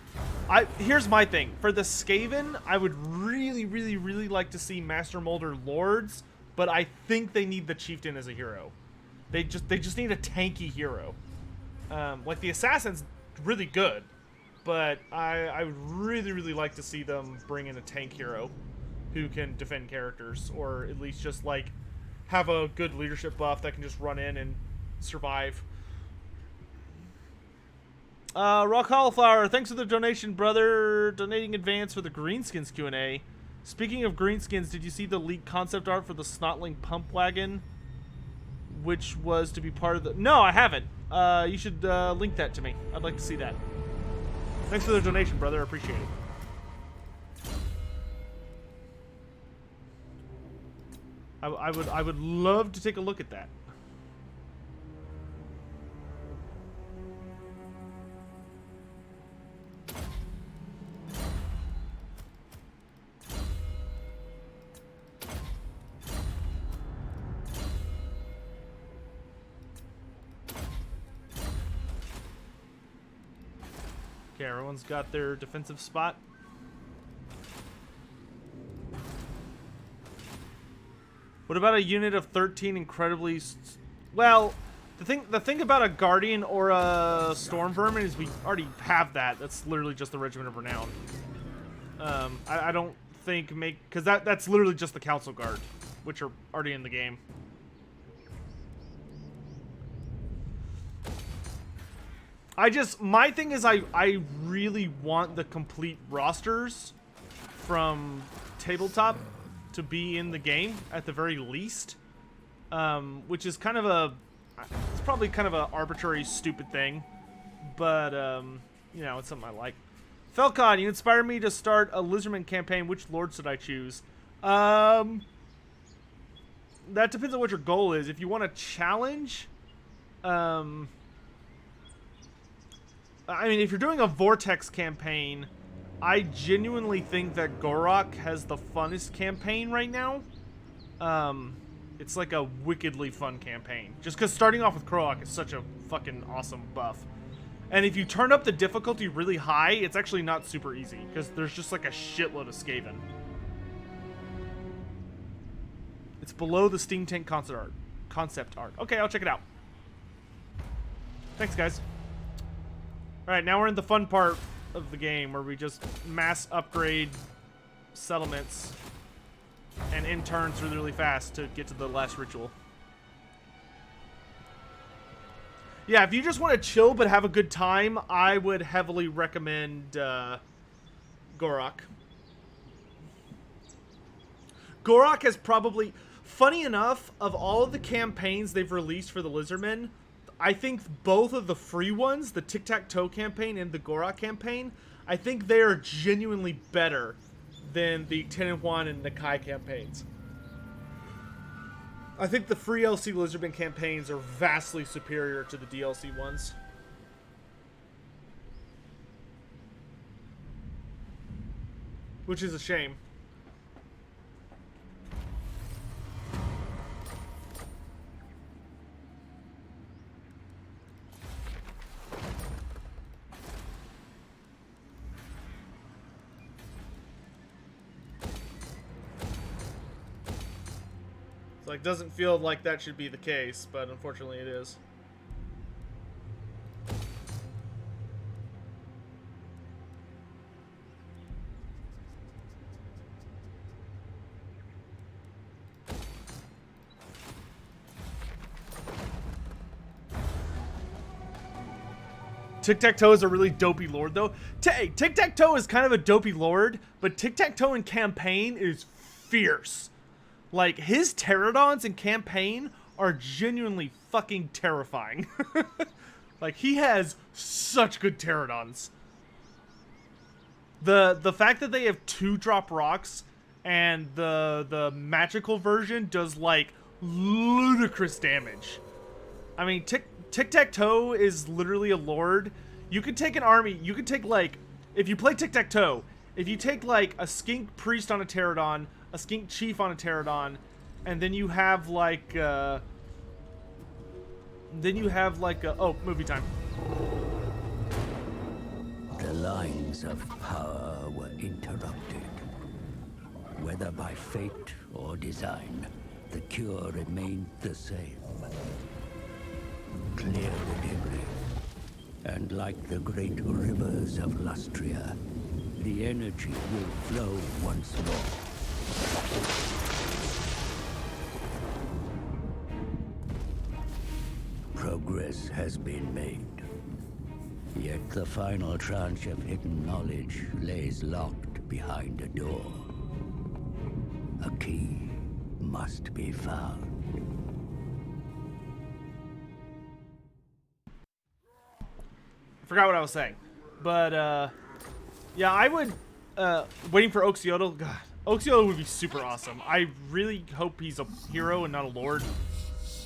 Here's my thing. For the Skaven, I would really like to see Master Molder Lords, but I think they need the Chieftain as a hero. They just need a tanky hero. Like the Assassin's really good, but I would really like to see them bring in a tank hero who can defend characters, or at least just like have a good leadership buff that can just run in and survive. Raw Cauliflower, thanks for the donation, brother. Donating advance for the Greenskins Q&A. Speaking of Greenskins, did you see the leaked concept art for the Snotling Pump Wagon, which was to be part of the... No, I haven't. You should link that to me. I'd like to see that. Thanks for the donation, brother. I appreciate it. I would love to take a look at that. Okay, everyone's got their defensive spot. What about a unit of 13 incredibly... Well, the thing about a Guardian or a Storm Vermin is we already have that. That's literally just the Regiment of Renown. I don't think because that's literally just the Council Guard, which are already in the game. My thing is I really want the complete rosters from Tabletop to be in the game at the very least, which is kind of it's probably kind of an arbitrary, stupid thing, but you know, it's something I like. Felcon, you inspired me to start a Lizardman campaign. Which Lord should I choose? That depends on what your goal is. If you want a challenge, I mean, if you're doing a Vortex campaign, I genuinely think that Gorok has the funnest campaign right now. It's like a wickedly fun campaign. Just because starting off with Kroak is such a fucking awesome buff. And if you turn up the difficulty really high, it's actually not super easy, because there's just like a shitload of Skaven. It's below the Steam Tank concept art. Okay, I'll check it out. Thanks, guys. Alright, now we're in the fun part of the game where we just mass upgrade settlements and end turns really, really fast to get to the last ritual. Yeah, if you just want to chill but have a good time, I would heavily recommend Gorok. Gorok has probably... Funny enough, of all of the campaigns they've released for the Lizardmen, I think both of the free ones, the Tic-Tac-Toe campaign and the Gorok campaign, I think they are genuinely better than the Tenenhuan and Nakai campaigns. I think the free LC Lizardman campaigns are vastly superior to the DLC ones. Which is a shame. Like, doesn't feel like that should be the case, but unfortunately it is. Tic-Tac-Toe is a really dopey lord, though. Tic-Tac-Toe is kind of a dopey lord, but Tic-Tac-Toe in campaign is fierce. Like, his pterodons in campaign are genuinely fucking terrifying. Like, he has such good pterodons. The fact that they have 2-drop rocks and the magical version does, like, ludicrous damage. I mean, Tic-Tac-Toe is literally a lord. You could take an army, you could take, like, if you play Tic-Tac-Toe, if you take, like, a skink priest on a pterodon, a skink chief on a pterodon, and then you have like oh, movie time.
The lines of power were interrupted. Whether by fate or design, the cure remained the same. Clear the debris, and like the great rivers of Lustria, the energy will flow once more. Progress has been made. Yet the final tranche of hidden knowledge lays locked behind a door. A key must be found.
I forgot what I was saying. But, yeah, I would, waiting for Oxiodal, God. Oxiodal would be super awesome. I really hope he's a hero and not a lord.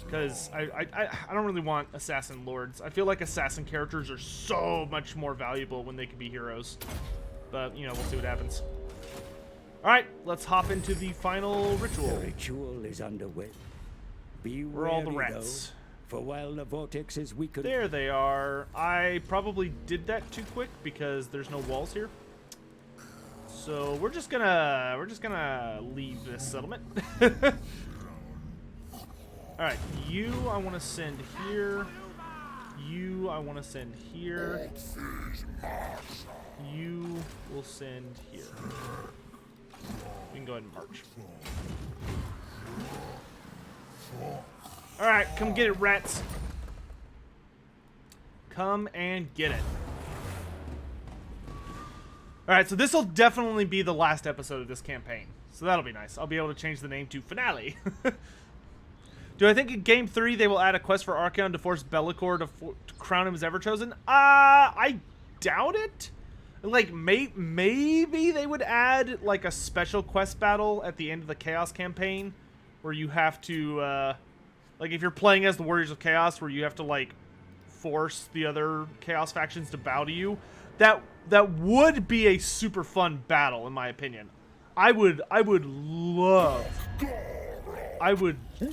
Because I don't really want assassin lords. I feel like assassin characters are so much more valuable when they can be heroes. But, you know, we'll see what happens. Alright, let's hop into the final ritual.
The ritual is underway. Be
Where are all the
wary,
rats?
though, for while the vortex is weakened...
There they are. I probably did that too quick because there's no walls here. So we're just gonna leave this settlement. All right, you I want to send here. You I want to send here. You will send here. We can go ahead and march. All right, come get it, rats. Come and get it. Alright, so this will definitely be the last episode of this campaign. So that'll be nice. I'll be able to change the name to Finale. Do I think in Game 3 they will add a quest for Archeon to force Bellicor to crown him as Everchosen? I doubt it. Like, maybe they would add, like, a special quest battle at the end of the Chaos campaign. Where you have to, like, if you're playing as the Warriors of Chaos, where you have to, like, force the other Chaos factions to bow to you. That would be a super fun battle, in my opinion. I would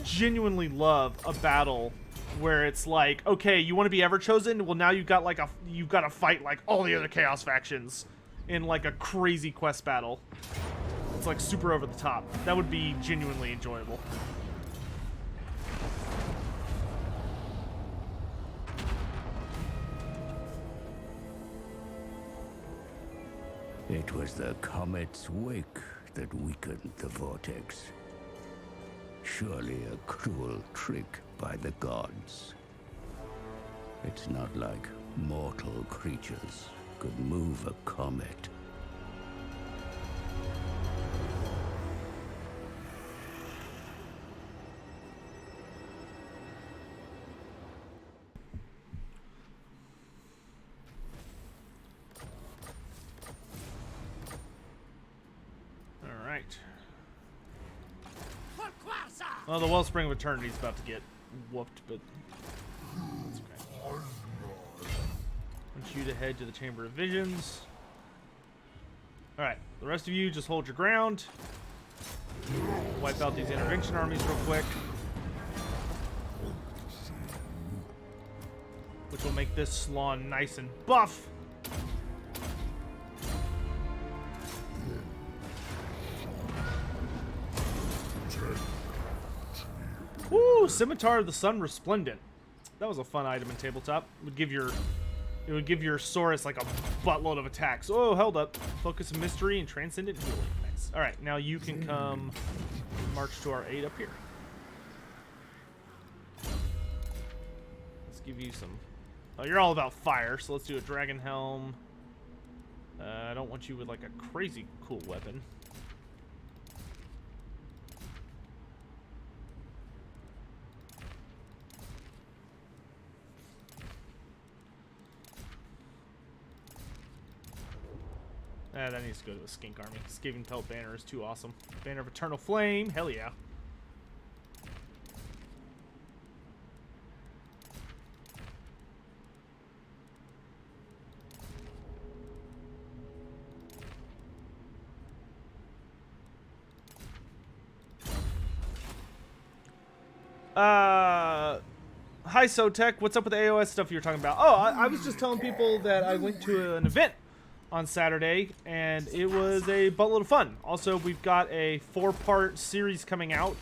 genuinely love a battle where it's like, okay, you want to be Everchosen? Well, now you've got to fight like all the other Chaos factions in like a crazy quest battle. It's like super over the top. That would be genuinely enjoyable.
It was the comet's wake that weakened the Vortex. Surely a cruel trick by the gods. It's not like mortal creatures could move a comet.
All right. Well, the Wellspring of Eternity is about to get whooped, but that's okay. I want you to head to the Chamber of Visions. Alright, the rest of you just hold your ground. Wipe out these intervention armies real quick. Which will make this Slawn nice and buff. Woo! Scimitar of the Sun Resplendent. That was a fun item in tabletop. It would give your Saurus like a buttload of attacks. Oh, held up. Focus of Mystery and Transcendent Healing. Nice. Alright, now you can come march to our aid up here. Let's give you some... Oh, you're all about fire, so let's do a Dragon Helm. I don't want you with like a crazy cool weapon. That needs to go to the Skink Army. Skaven Pelt Banner is too awesome. Banner of Eternal Flame, hell yeah. Hi Sotek, what's up with the AoS stuff you were talking about? Oh, I was just telling people that I went to an event on Saturday, and it was a buttload of fun. Also, we've got a 4-part series coming out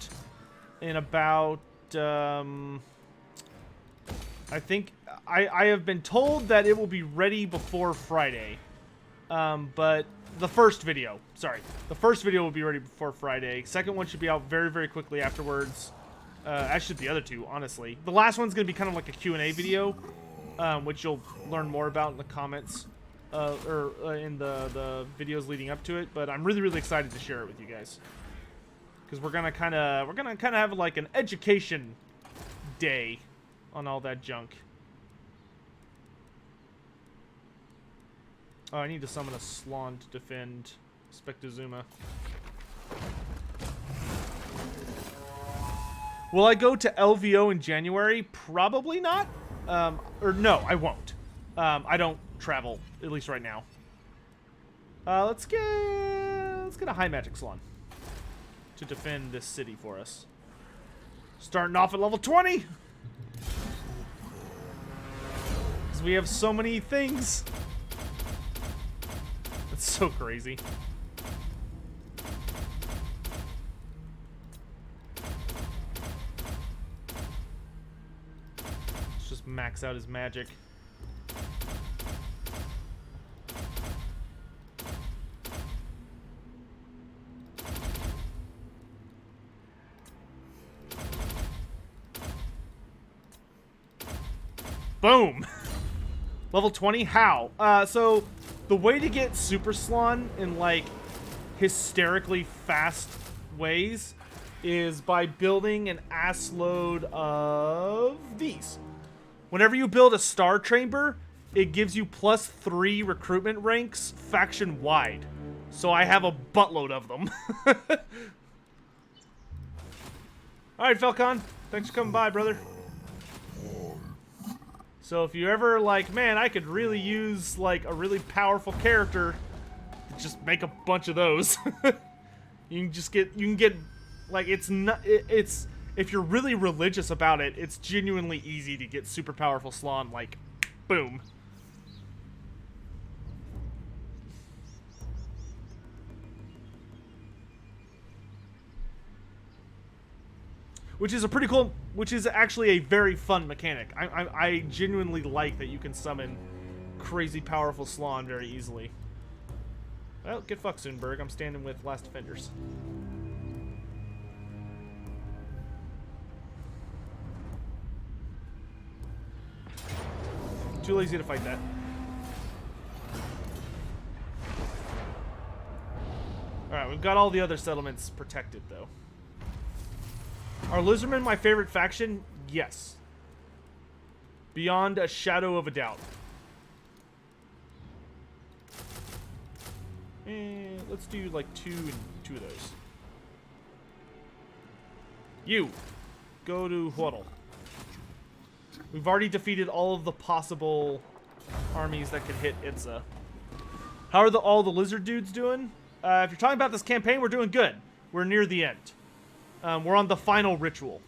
in about, I think, I have been told that it will be ready before Friday. But the first video will be ready before Friday. Second one should be out very, very quickly afterwards. Actually, the other two, honestly. The last one's going to be kind of like a Q&A video, which you'll learn more about in the comments. Or in the videos leading up to it, but I'm really, really excited to share it with you guys, because we're gonna kind of have like an education day on all that junk. Oh, I need to summon a Slawn to defend Spectazuma. Will I go to LVO in January? Probably not. Or no, I won't. I don't travel, at least right now. Let's get a high magic Slawn to defend this city for us. Starting off at level 20, because we have so many things. It's so crazy. Let's just max out his magic. Boom! Level 20? How? So, the way to get Super Slawn in, like, hysterically fast ways is by building an assload of these. Whenever you build a Star Chamber, it gives you +3 recruitment ranks faction-wide. So I have a buttload of them. Alright, Falcon. Thanks for coming by, brother. So if you ever like, man, I could really use like a really powerful character, just make a bunch of those. You can get like, it's if you're really religious about it, it's genuinely easy to get super powerful Slawn, like, boom. Which is a pretty cool, which is actually a very fun mechanic. I genuinely like that you can summon crazy powerful Slawn very easily. Well, get fucked, Soonberg. I'm standing with Last Defenders. Too lazy to fight that. Alright, we've got all the other settlements protected, though. Are Lizardmen my favorite faction? Yes. Beyond a shadow of a doubt. Let's do like two of those. You, go to Huddle. We've already defeated all of the possible armies that could hit Itza. How are all the lizard dudes doing? If you're talking about this campaign, we're doing good. We're near the end. We're on the final ritual.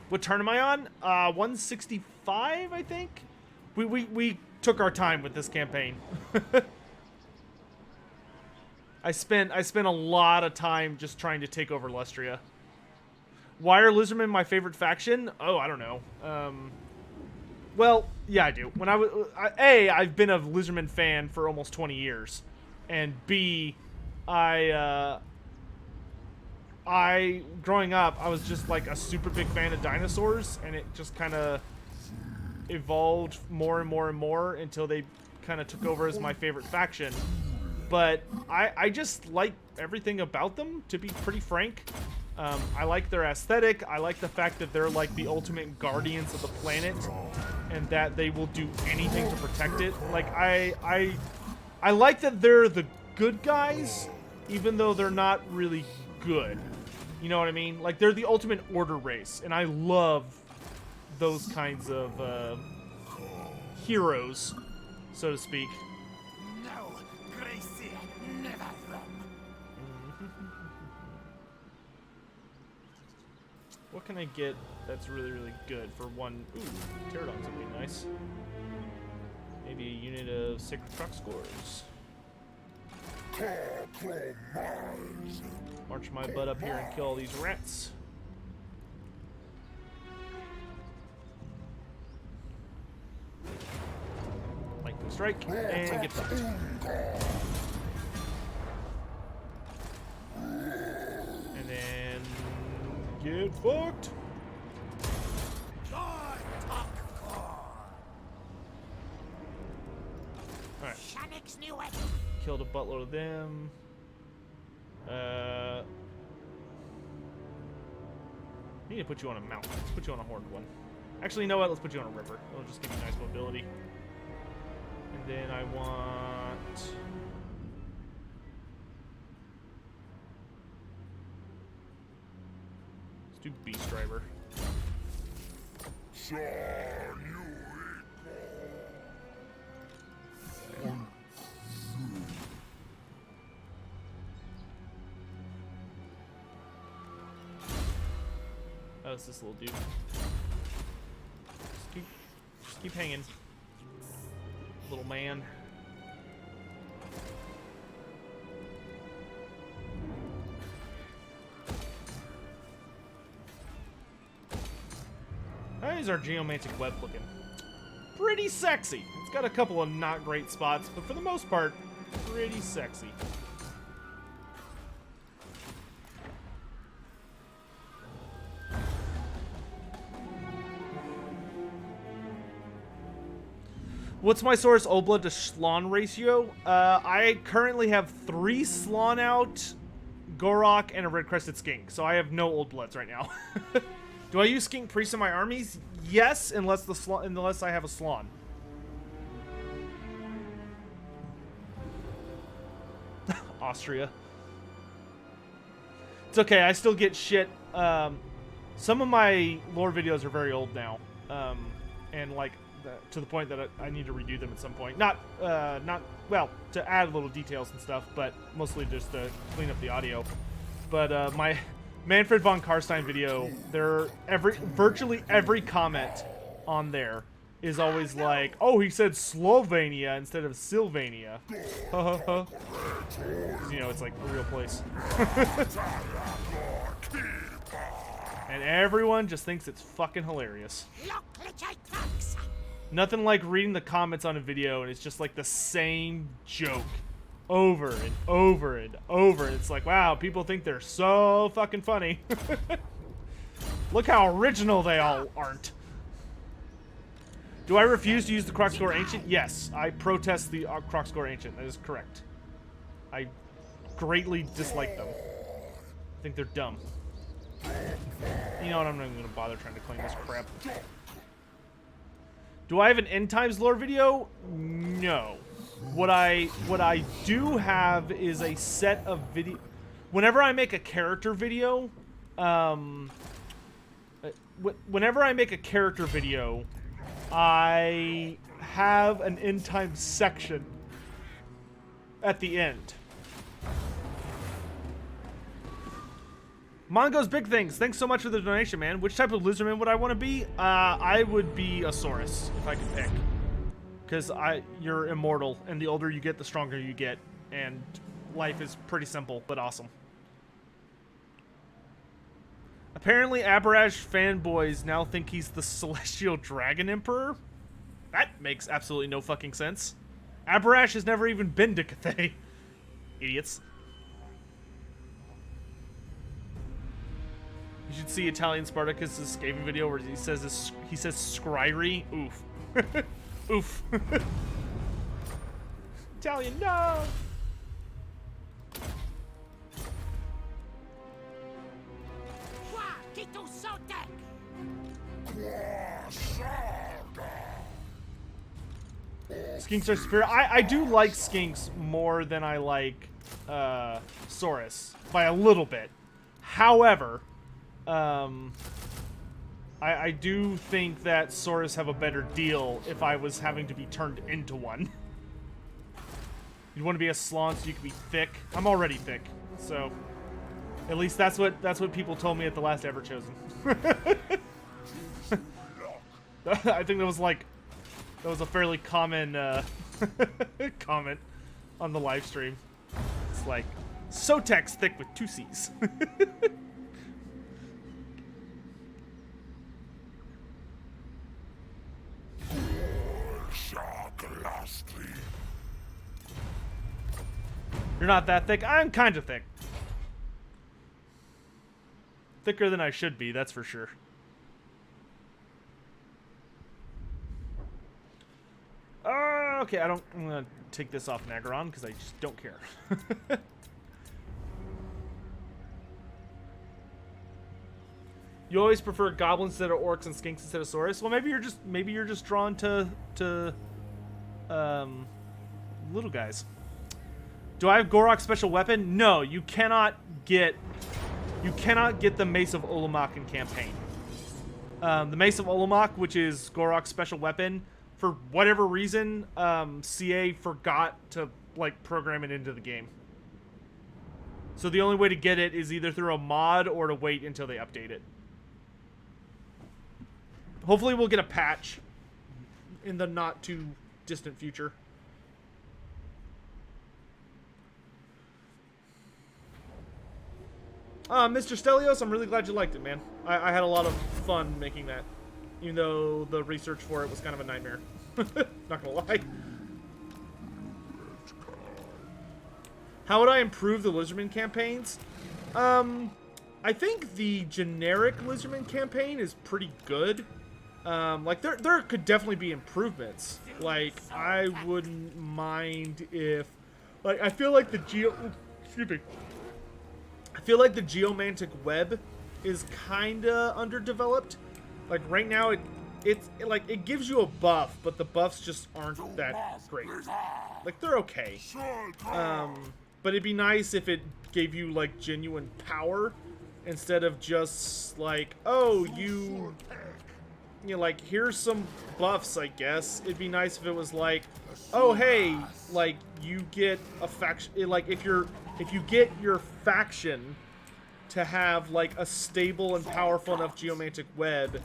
What turn am I on? 165, I think? We took our time with this campaign. I spent a lot of time just trying to take over Lustria. Why are Lizardmen my favorite faction? Oh, I don't know. Well, yeah, I do. When I've been a Lizardmen fan for almost 20 years, and B, growing up, I was just like a super big fan of dinosaurs, and it just kind of evolved more and more and more until they kind of took over as my favorite faction. But I just like everything about them, to be pretty frank. I like their aesthetic. I like the fact that they're like the ultimate guardians of the planet, and that they will do anything to protect it. Like I like that they're the good guys, even though they're not really good. You know what I mean? Like, they're the ultimate order race, and I love those kinds of heroes, so to speak.
No, Gracie, never wrong.
What can I get that's really, really good for one? Ooh, Pterodons would be nice. Maybe a unit of Sacred Truck Scores. March my butt up here and kill all these rats. Lightning strike and get fucked. And then get fucked. Alright. Killed a buttload of them. Need to put you on a mount. Let's put you on a horned one. Actually, you know what? Let's put you on a river. It'll just give you nice mobility. And then I want... Let's do Beast Driver. Oh, it's this little dude. Just keep hanging, little man. How is our geomantic web looking? Pretty sexy. It's got a couple of not great spots, but for the most part, pretty sexy. What's my source Old Blood to Schlon ratio? I currently have 3 Schlon out, Gorok, and a Red Crested Skink, so I have no Old Bloods right now. Do I use Skink Priests in my armies? Yes, unless I have a Schlon. Austria. It's okay, I still get shit. Some of my lore videos are very old now, and like, to the point that I need to redo them at some point. Not well, to add little details and stuff, but mostly just to clean up the audio. But my Manfred von Karstein video, virtually every comment on there is always like, oh, he said Slovenia instead of Sylvania. Because, you know, it's like a real place. And everyone just thinks it's fucking hilarious. Nothing like reading the comments on a video and it's just like the same joke over and over and over. It's like, wow, people think they're so fucking funny. Look how original they all aren't. Do I refuse to use the Crocscore Ancient? Yes, I protest the Crocscore Ancient. That is correct. I greatly dislike them. I think they're dumb. You know what? I'm not even going to bother trying to claim this crap. Do I have an end times lore video? No. What I do have is a set of video. Whenever I make a character video, I have an end times section at the end. Mongo's Big Things, thanks so much for the donation, man. Which type of lizardman would I want to be? I would be a Saurus, if I could pick. Because you're immortal, and the older you get, the stronger you get. And life is pretty simple, but awesome. Apparently, Abarash fanboys now think he's the Celestial Dragon Emperor. That makes absolutely no fucking sense. Abarash has never even been to Cathay. Idiots. You should see Italian Spartacus' Skaven video where he says scryry. Oof. Oof. Italian, no! Skinks are superior. I do like skinks more than I like Saurus by a little bit. However, I do think that Saurus have a better deal if I was having to be turned into one. You'd want to be a Slon so you could be thick. I'm already thick, so at least that's what people told me at the last Ever Chosen. I think that was a fairly common comment on the live stream. It's like Sotex thick with 2 C's. You're not that thick. I'm kind of thick. Thicker than I should be, that's for sure. Okay, I'm gonna take this off Nagaron because I just don't care. You always prefer goblins instead of orcs and skinks instead of Saurus. Well, maybe you're just drawn to little guys. Do I have Gorok's special weapon? No, you cannot get the Mace of Olomouc in campaign. The Mace of Olomouc, which is Gorok's special weapon, for whatever reason, CA forgot to program it into the game. So the only way to get it is either through a mod or to wait until they update it. Hopefully we'll get a patch in the not too distant future. Mr. Stelios, I'm really glad you liked it, man. I had a lot of fun making that, even though the research for it was kind of a nightmare. Not gonna lie. How would I improve the Lizardman campaigns? I think the generic Lizardman campaign is pretty good. There could definitely be improvements. I wouldn't mind if, I feel like the geomantic web is kinda underdeveloped. Right now it gives you a buff, but the buffs just aren't that great. They're okay. But it'd be nice if it gave you genuine power instead of just oh, here's some buffs, I guess. It'd be nice if it was oh, hey, you get a faction, if you get your faction to have a stable and powerful enough geomantic web,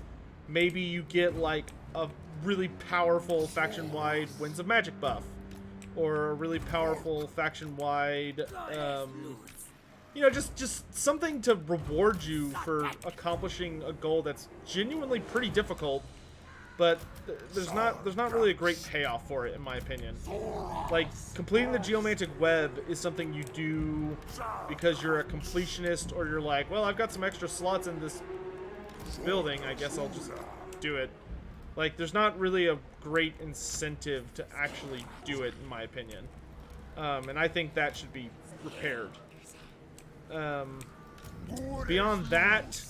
maybe you get a really powerful faction-wide Winds of Magic buff, or a really powerful faction-wide, just something to reward you for accomplishing a goal that's genuinely pretty difficult, but there's not really a great payoff for it, in my opinion. Like, completing the geomantic web is something you do because you're a completionist, or you're like, well, I've got some extra slots in this building, I guess I'll just do it. Like, there's not really a great incentive to actually do it, in my opinion. And I think that should be repaired. Beyond that,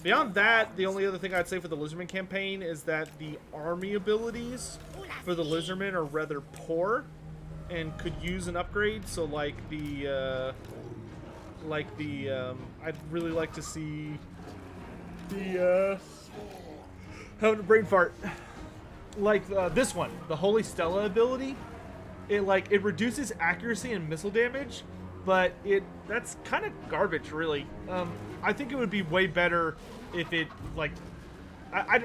the only other thing I'd say for the Lizardman campaign is that the army abilities for the Lizardmen are rather poor and could use an upgrade. So, like I'd really like to see having a brain fart. Like this one, the Holy Stella ability. It reduces accuracy and missile damage, but that's kind of garbage, really. I think it would be way better if it, like, I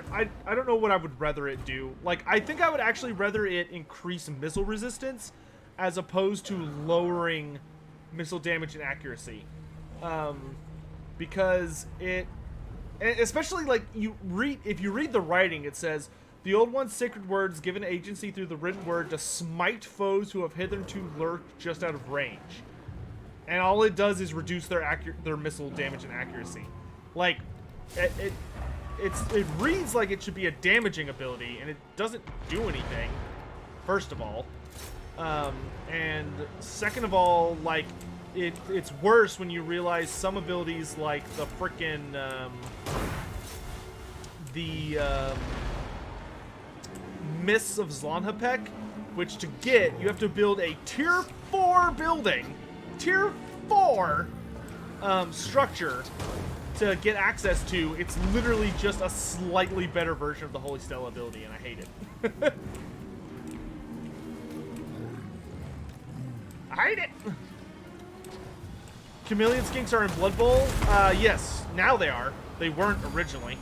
don't know what I would rather it do. Like, I think I would actually rather it increase missile resistance as opposed to lowering missile damage and accuracy. Because especially, like, if you read the writing, it says, the Old One's sacred words given agency through the written word to smite foes who have hitherto lurked just out of range. And all it does is reduce their missile damage and accuracy. Like, it reads like it should be a damaging ability, and it doesn't do anything, first of all. And second of all, like, it's worse when you realize some abilities, like the frickin' Mists of Zlonhapek, which to get, you have to build a tier 4 building, tier 4 structure to get access to. It's literally just a slightly better version of the Holy Stella ability, and I hate it. I hate it! Chameleon skinks are in Blood Bowl? Yes, now they are. They weren't originally,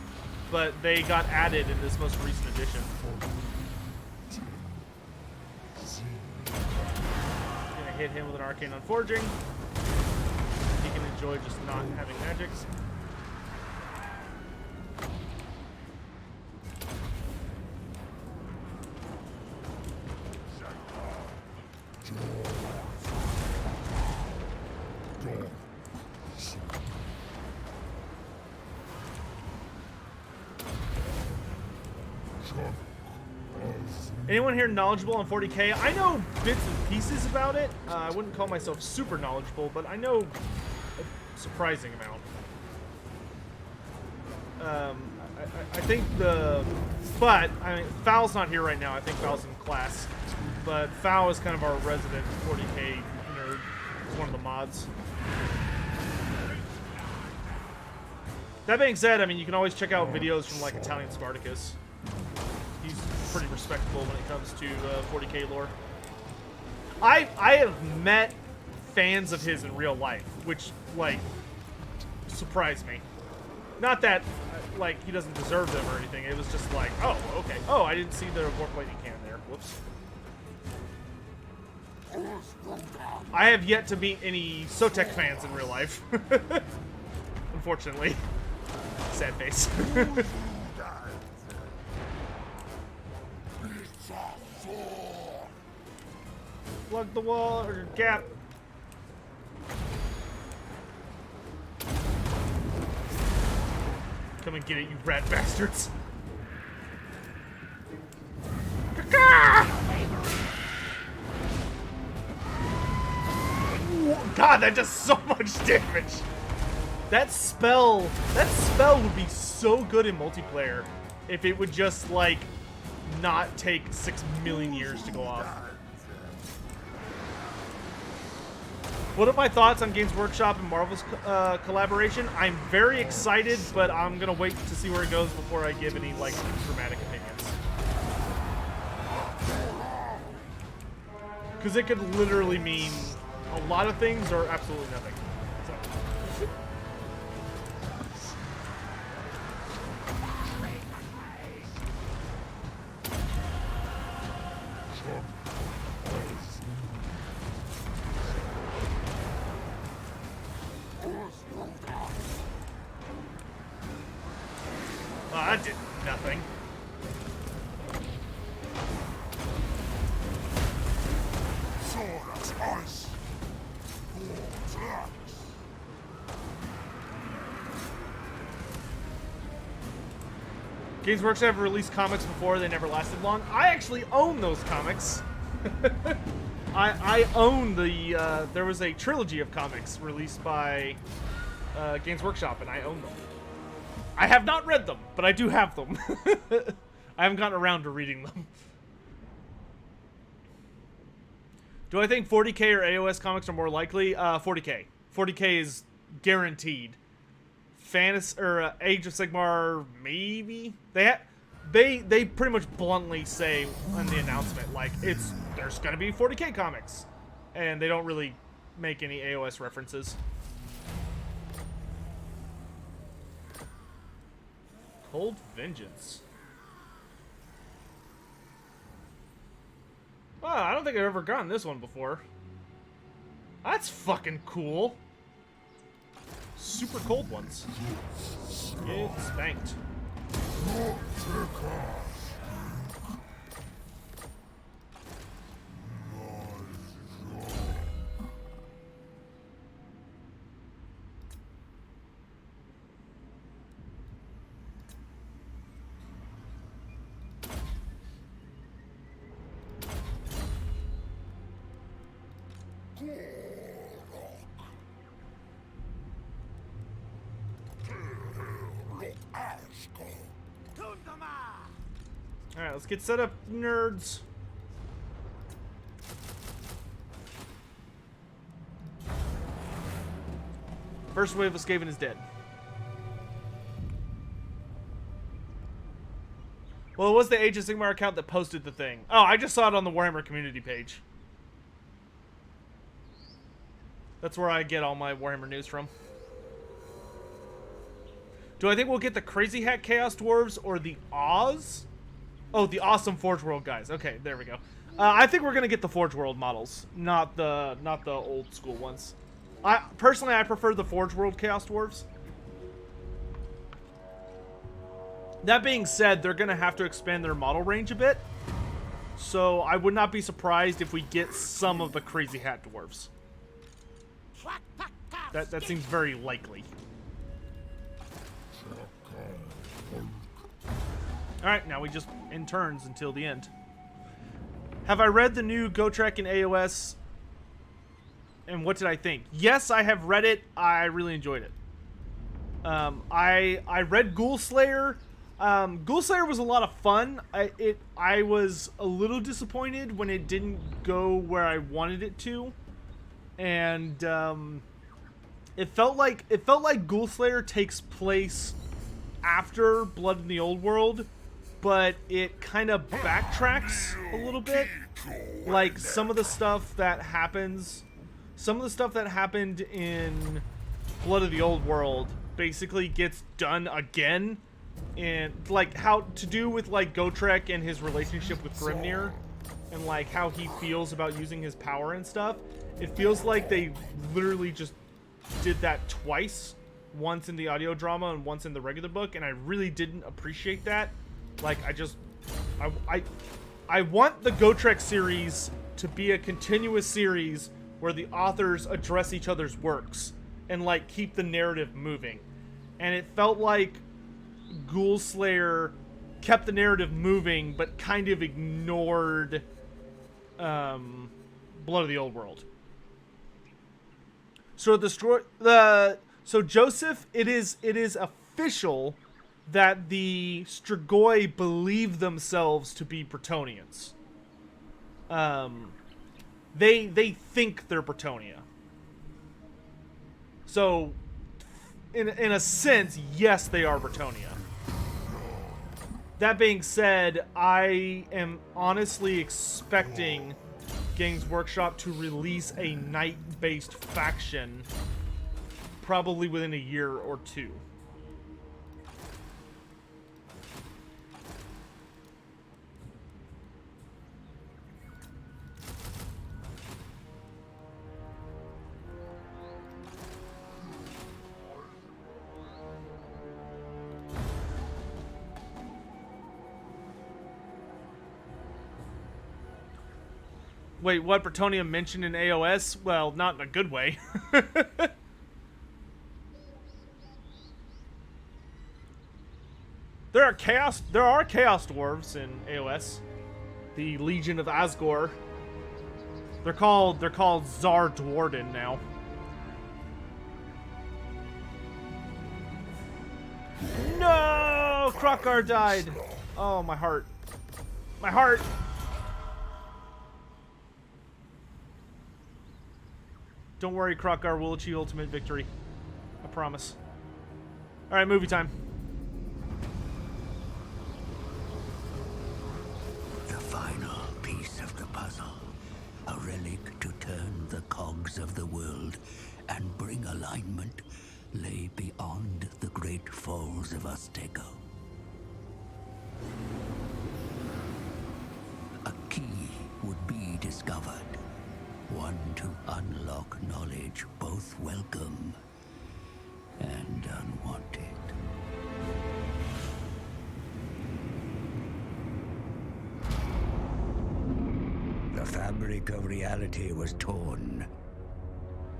but they got added in this most recent edition. Gonna hit him with an Arcane Unforging. He can enjoy just not having magic. Anyone here knowledgeable on 40k? I know bits and pieces about it. I wouldn't call myself super knowledgeable, but I know a surprising amount. I think but I mean, Foul's not here right now. I think Foul's in class, but Foul is kind of our resident 40k nerd. He's one of the mods. That being said, I mean, you can always check out videos from like Italian Spartacus. He's pretty respectable when it comes to 40k lore. I have met fans of his in real life, which, like, surprised me. Not that, like, he doesn't deserve them or anything. It was just like, oh, okay. Oh, I didn't see the warp lightning cannon there. Whoops. I have yet to meet any Sotek fans in real life. Unfortunately. Sad face. Plug the wall or gap. Come and get it, you rat bastards. God, that does so much damage. That spell would be so good in multiplayer if it would just, like, not take 6 million years to go off. What are my thoughts on Games Workshop and Marvel's collaboration? I'm very excited, but I'm gonna wait to see where it goes before I give any, like, dramatic opinions. Because it could literally mean a lot of things or absolutely nothing. So. That did nothing. Games Workshop have released comics before, they never lasted long. I actually own those comics. I own the, there was a trilogy of comics released by Games Workshop, and I own them. I have not read them, but I do have them. I haven't gotten around to reading them. Do I think 40k or AoS comics are more likely? 40k. 40k is guaranteed. Fantasy or Age of Sigmar, maybe. They pretty much bluntly say on the announcement, like, there's gonna be 40k comics, and they don't really make any AoS references. Cold Vengeance. Oh, I don't think I've ever gotten this one before. That's fucking cool. Super cold ones. Get spanked. Alright, let's get set up, nerds. First wave of Skaven is dead. Well, it was the Age of Sigmar account that posted the thing. Oh, I just saw it on the Warhammer community page. That's where I get all my Warhammer news from. Do I think we'll get the Crazy Hat Chaos Dwarves or the Oz? Oh, the awesome Forge World guys. Okay, there we go. I think we're gonna get the Forge World models, not the old school ones. Personally, I prefer the Forge World Chaos Dwarves. That being said, they're gonna have to expand their model range a bit, so I would not be surprised if we get some of the Crazy Hat Dwarves. That seems very likely. Alright, now we just in turns until the end. Have I read the new Gotrek in AoS? And what did I think? Yes, I have read it. I really enjoyed it. I read Ghoul Slayer. Ghoul Slayer was a lot of fun. I was a little disappointed when it didn't go where I wanted it to. And it felt like Ghoul Slayer takes place after Blood in the Old World, but it kind of backtracks a little bit. Like some of the stuff that happened in Blood of the Old World basically gets done again, and like how to do with like Gotrek and his relationship with Grimnir, and like how he feels about using his power and stuff. It feels like they literally just did that twice, once in the audio drama and once in the regular book, and I really didn't appreciate that. Like, I want the Gotrek series to be a continuous series where the authors address each other's works and like keep the narrative moving. And it felt like Ghoul Slayer kept the narrative moving but kind of ignored Blood of the Old World. So so Joseph, it is official that the Strigoi believe themselves to be Bretonnians. They think they're Bretonnia. So, in a sense, yes, they are Bretonnia. That being said, I am honestly expecting Games Workshop to release a knight-based faction probably within a year or two. Wait, what? Bretonnia mentioned in AoS? Well, not in a good way. There are chaos dwarves in AoS. The Legion of Asgore. They're called Zar Dwarden now. No! Krokgar died. Oh, my heart. My heart. Don't worry, Krokgar will achieve ultimate victory. I promise. All right, movie time.
The final piece of the puzzle. A relic to turn the cogs of the world and bring alignment lay beyond the great falls of Azteco. A key would be discovered. One to unlock knowledge both welcome and unwanted. The fabric of reality was torn.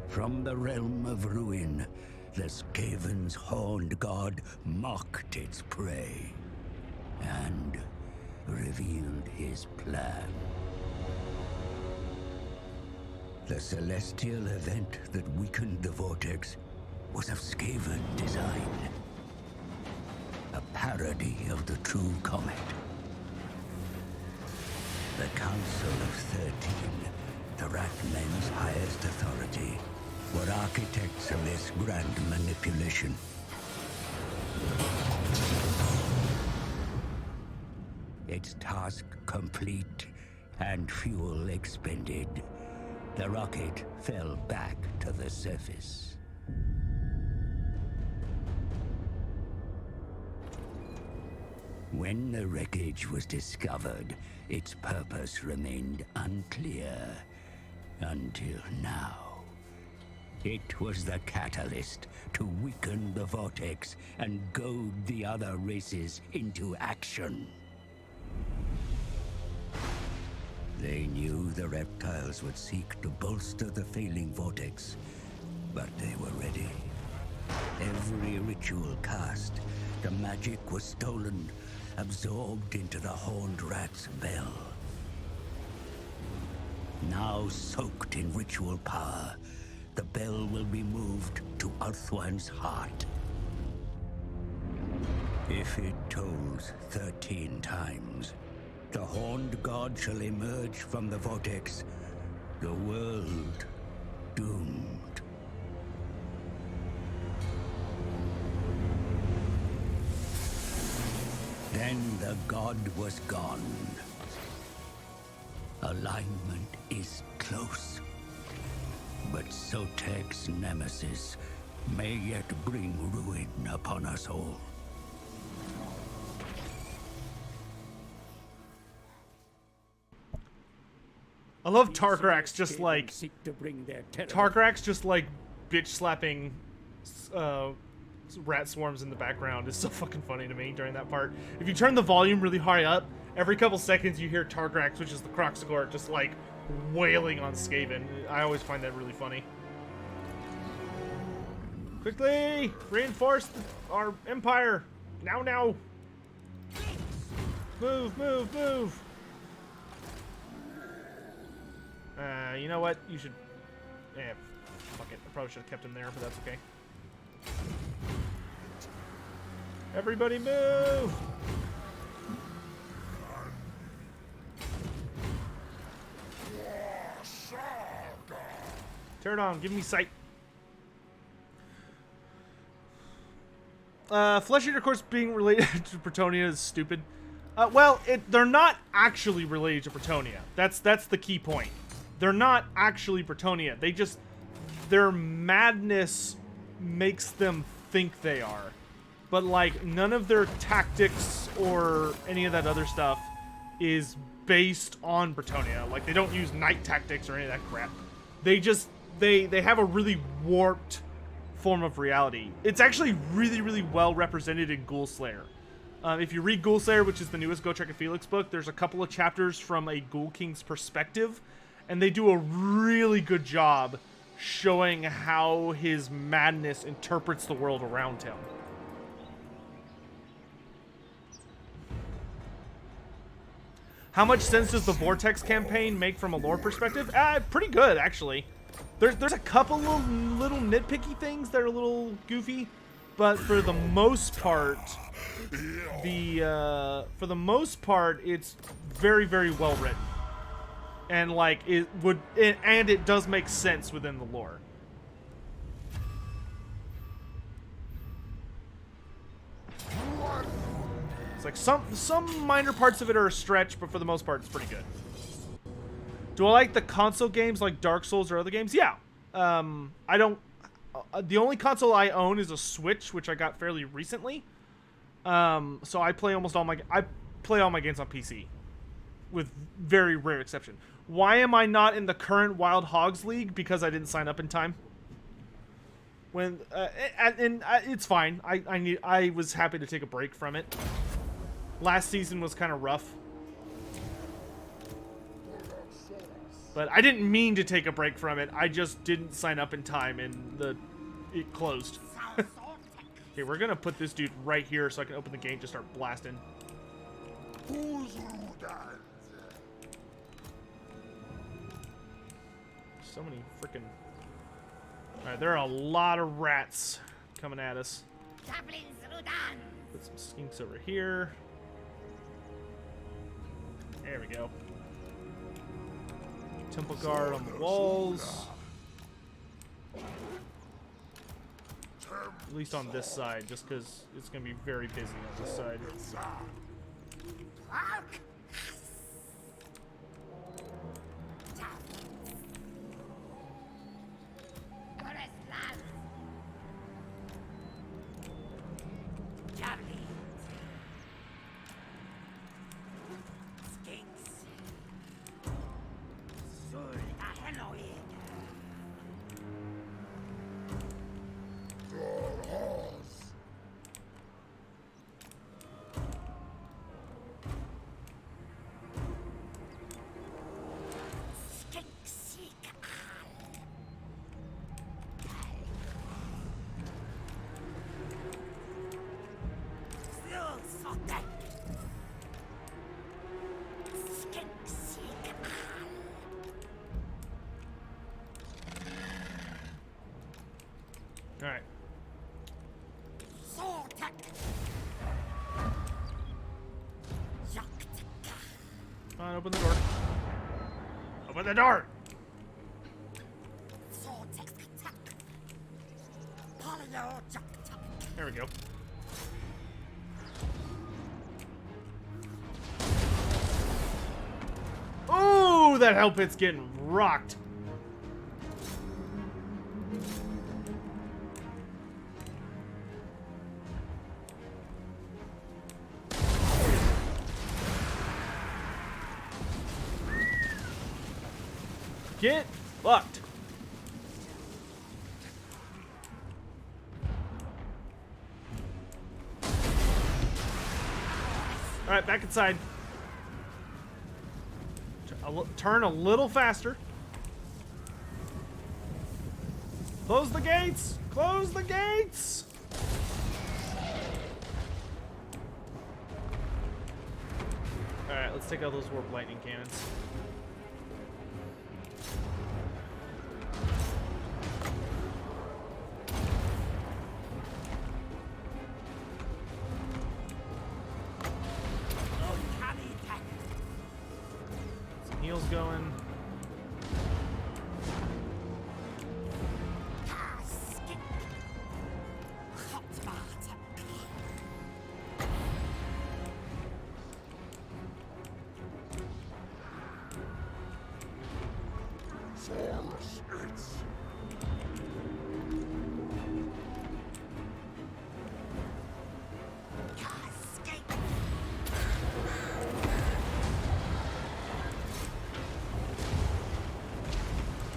From the realm of ruin, the Skaven's horned god mocked its prey and revealed his plan. The celestial event that weakened the Vortex was of Skaven design. A parody of the true comet. The Council of 13, the Ratmen's highest authority, were architects of this grand manipulation. Its task complete and fuel expended, the rocket fell back to the surface. When the wreckage was discovered, its purpose remained unclear until now. It was the catalyst to weaken the Vortex and goad the other races into action. They knew the reptiles would seek to bolster the failing Vortex, but they were ready. Every ritual cast, the magic was stolen, absorbed into the Horned Rat's bell. Now soaked in ritual power, the bell will be moved to Ulthuan's heart. If it tolls 13 times, the Horned God shall emerge from the Vortex, the world doomed. Then the god was gone. Alignment is close. But Sotek's nemesis may yet bring ruin upon us all.
I love Targrax just like
Seek to bring their terror.
Targrax just like bitch slapping rat swarms in the background is so fucking funny to me during that part. If you turn the volume really high up, every couple seconds you hear Targrax, which is the Kroxigor, just like wailing on Skaven. I always find that really funny. Quickly! Reinforce our empire! Now, now! Move, move, move! You know what? You should... fuck it. I probably should have kept him there, but that's okay. Everybody move! Turn it on. Give me sight. Flesh Eater Course being related to Bretonnia is stupid. Well, they're not actually related to Bretonnia. That's the key point. They're not actually Bretonnia. They just... Their madness makes them think they are. But, like, none of their tactics or any of that other stuff is based on Bretonnia. Like, they don't use night tactics or any of that crap. They just... They have a really warped form of reality. It's actually really, really well represented in Ghoulslayer. If you read Ghoulslayer, which is the newest Gotrek and Felix book, there's a couple of chapters from a Ghoul King's perspective, and they do a really good job showing how his madness interprets the world around him. How much sense does the Vortex campaign make from a lore perspective? Pretty good, actually. There's a couple little nitpicky things that are a little goofy, but for the most part, it's very, very well written, and like it does make sense within the lore. It's like some minor parts of it are a stretch, but for the most part, it's pretty good. Do I like the console games like Dark Souls or other games? Yeah. I don't. The only console I own is a Switch, which I got fairly recently. So I play all my games on PC, with very rare exception. Why am I not in the current Wild Hogs League? Because I didn't sign up in time. It's fine. I was happy to take a break from it. Last season was kind of rough. But I didn't mean to take a break from it. I just didn't sign up in time, and it closed. Okay, we're gonna put this dude right here so I can open the gate and just start blasting. So many freaking. All right, there are a lot of rats coming at us. Put some skinks over here. There we go. Temple guard on the walls. At least on this side, just because it's going to be very busy on this side. Alright. Come on, open the door. Open the door! There we go. Oh, that hell pit's getting rocked. Get fucked. Alright, back inside. Turn a little faster. Close the gates! Close the gates! Alright, let's take out those warp lightning cannons. Heals going.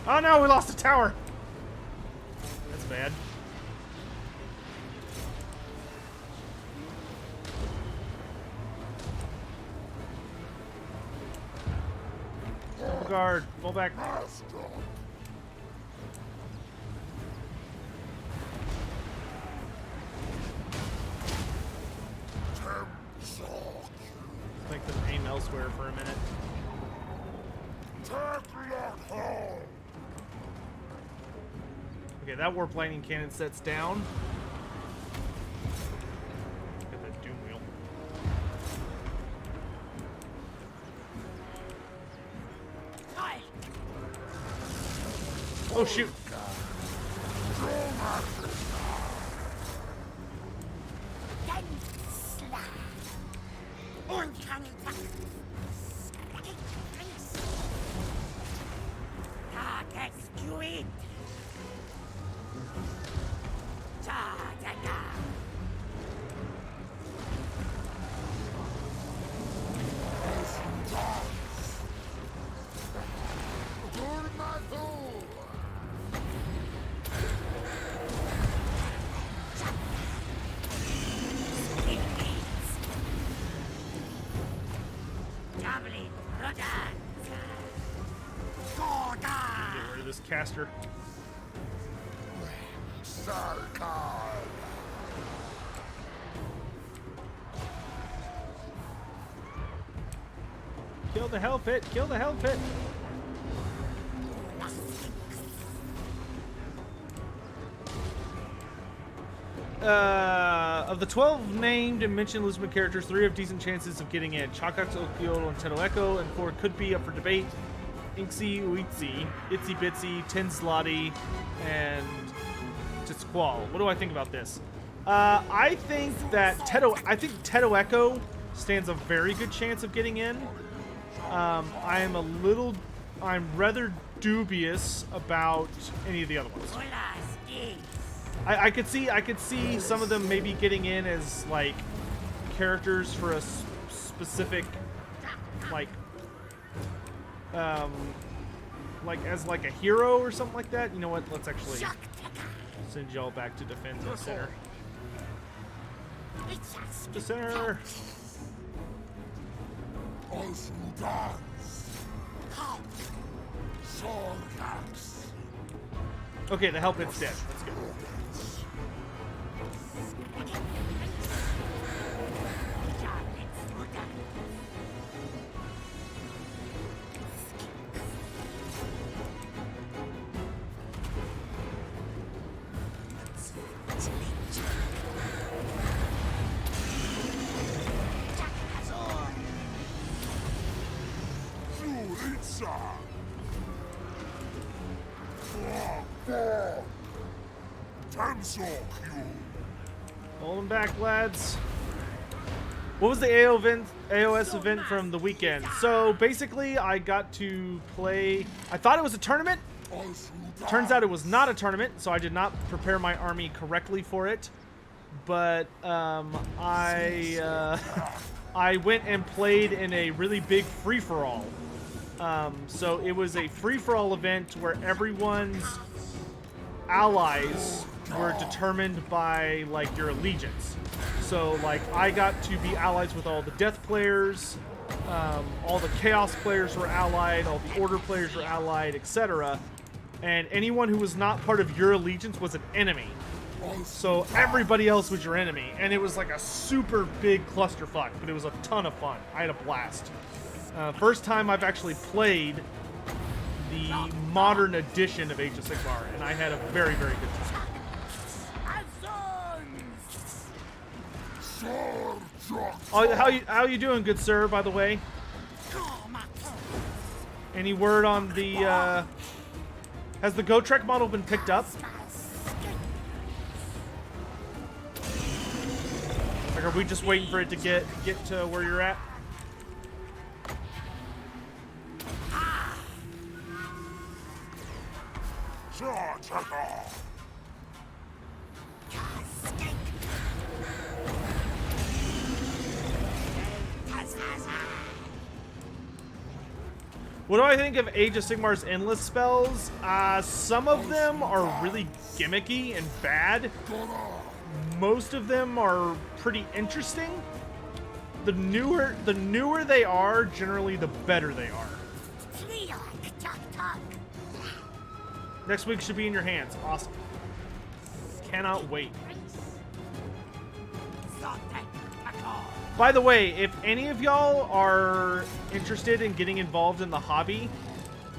Oh no, we lost a tower. That's bad. Temple guard, pull back. Make them aim elsewhere. square for a minute. Okay, that warp lightning cannon sets down. Look at that doom wheel. Oh shoot! Get rid of this caster. Kill the hell pit! Kill the hell pit! Of the 12 named and mentioned Lisbon characters, 3 have decent chances of getting in. Chakax, Okiol, and Teto Echo, and 4 could be up for debate. Inksy, Uitzi, Itsy Bitsy, Tinslotty, and Tisqual. What do I think about this? I think Teto Echo stands a very good chance of getting in. I'm rather dubious about any of the other ones. I could see some of them maybe getting in as like characters for a specific like as like a hero or something like that. You know what? Let's actually send y'all back to defend the center. The center. Okay, the help pit's dead. Let's go. Hold them back, lads. What was the AoS event from the weekend? So basically, I got to play. I thought it was a tournament. Turns out it was not a tournament, so I did not prepare my army correctly for it. But I went and played in a really big free-for-all. So it was a free-for-all event where everyone's allies were determined by like your allegiance. So like I got to be allies with all the death players, all the chaos players were allied, all the order players were allied, etc. And anyone who was not part of your allegiance was an enemy. So everybody else was your enemy, and it was like a super big clusterfuck, but it was a ton of fun. I had a blast. First time I've actually played the modern edition of Age of Sigmar, and I had a very, very good time. How you doing, good sir, by the way? Any word on the, has the Gotrek model been picked up? Like, are we just waiting for it to get to where you're at? What do I think of Age of Sigmar's endless spells? Some of them are really gimmicky and bad. Most of them are pretty interesting. The newer they are, generally the better they are. Next week should be in your hands. Awesome. Cannot wait. By the way, if any of y'all are interested in getting involved in the hobby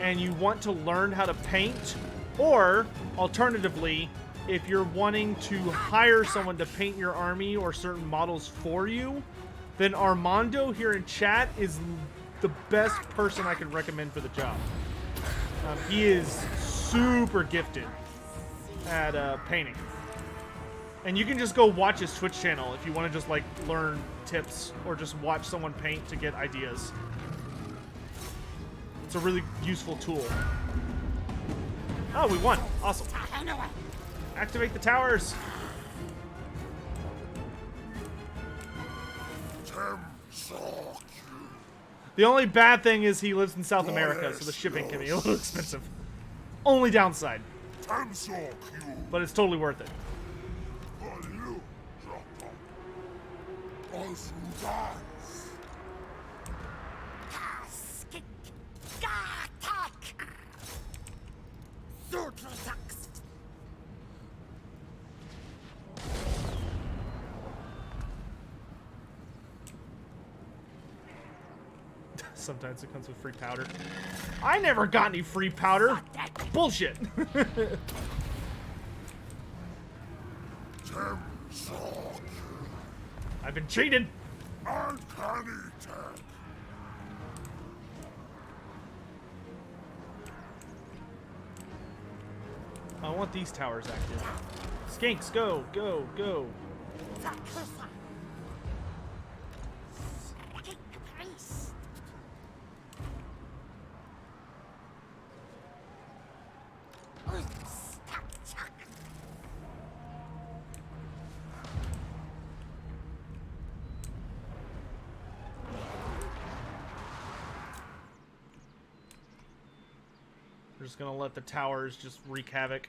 and you want to learn how to paint, or alternatively, if you're wanting to hire someone to paint your army or certain models for you, then Armando here in chat is the best person I could recommend for the job. He is super gifted at painting. And you can just go watch his Twitch channel if you want to just like learn tips or just watch someone paint to get ideas. It's a really useful tool. Oh, we won. Awesome. Activate the towers. The only bad thing is he lives in South America, so the shipping can be a little expensive. Only downside. But it's totally worth it. Sometimes it comes with free powder. I never got any free powder. Bullshit. I've been cheated. I want these towers active. Skinks, go, go, go. We're just gonna let the towers just wreak havoc.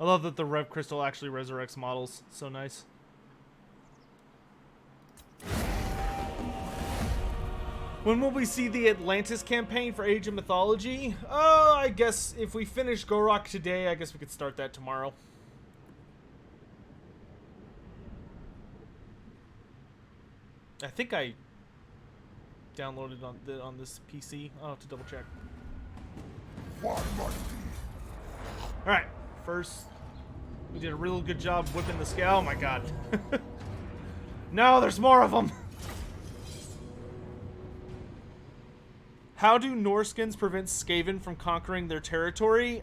I love that the Rev Crystal actually resurrects models. So nice. When will we see the Atlantis campaign for Age of Mythology? Oh, I guess if we finish Gorok today, I guess we could start that tomorrow. I think I downloaded on this PC. I'll have to double check. Alright, first, we did a real good job whipping the scale. Oh my god. No, there's more of them! How do Norskins prevent Skaven from conquering their territory?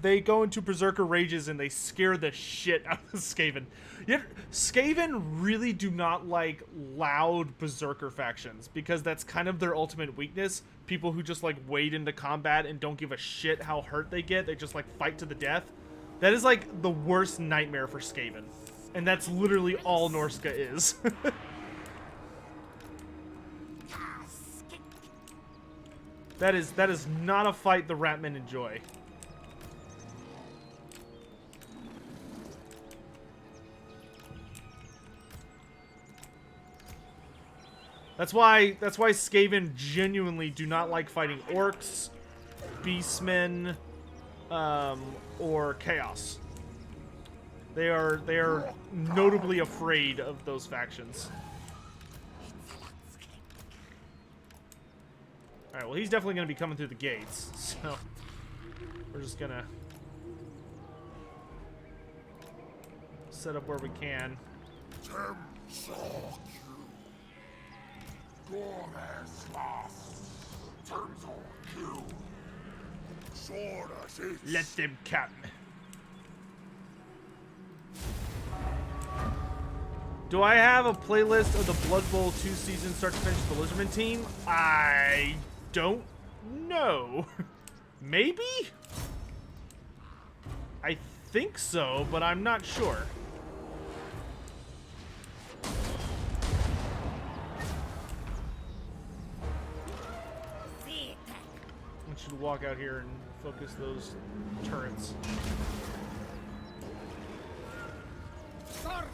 They go into Berserker rages and they scare the shit out of Skaven. Yet, Skaven really do not like loud Berserker factions because that's kind of their ultimate weakness. People who just like wade into combat and don't give a shit how hurt they get. They just like fight to the death. That is like the worst nightmare for Skaven. And that's literally all Norska is. That is not a fight the Ratmen enjoy. That's why Skaven genuinely do not like fighting orcs, beastmen, or chaos. They are notably afraid of those factions. Alright, well, he's definitely going to be coming through the gates, so we're just going to set up where we can. Let them come. Do I have a playlist of the Blood Bowl 2 season start to finish the Lizardman team? I don't know. Maybe? I think so, but I'm not sure. I want you to walk out here and focus those turrets.
Vortex.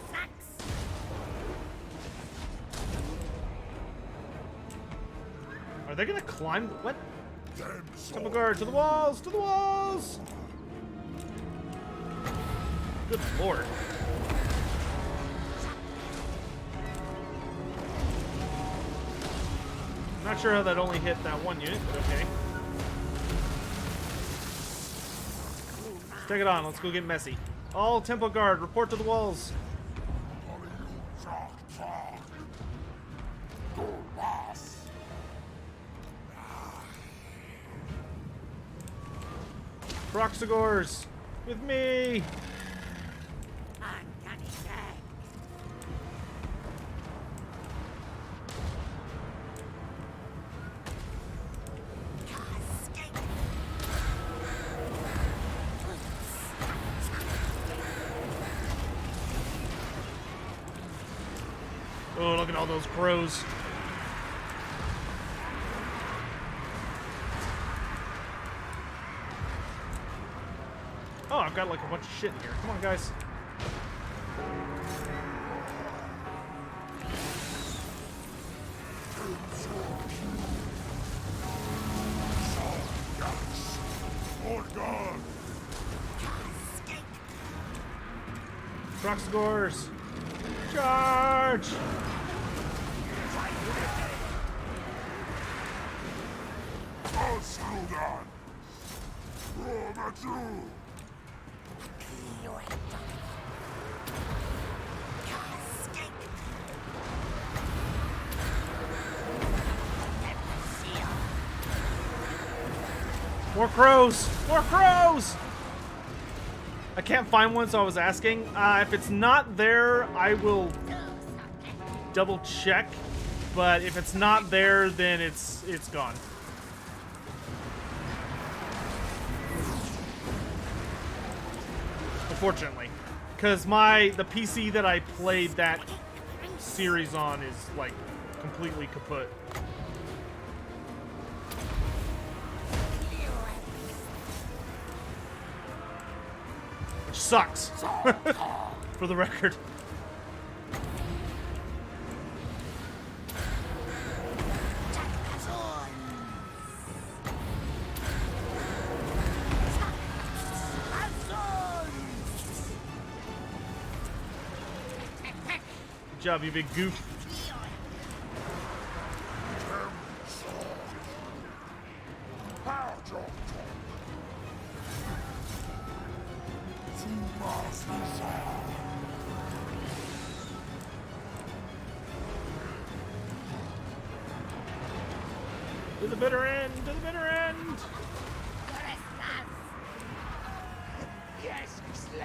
Are they gonna climb? What? Temple guard, to the walls! To the walls! Good lord. Not sure how that only hit that one unit, but okay. Let's take it on. Let's go get messy. All Temple Guard, report to the walls. Proxigors, with me!
Uncanny Jack.
Oh, look at all those crows. Oh, I've got like a bunch of shit in here. Come on, guys. Proxigors! Charge! More crows! More crows! I can't find one, so I was asking. If it's not there, I will double check. But if it's not there, then it's gone. Unfortunately, because the PC that I played that series on is like completely kaput. Which sucks, for the record. Good job, you big goof. To the bitter end! To the bitter end!
Yes, slay.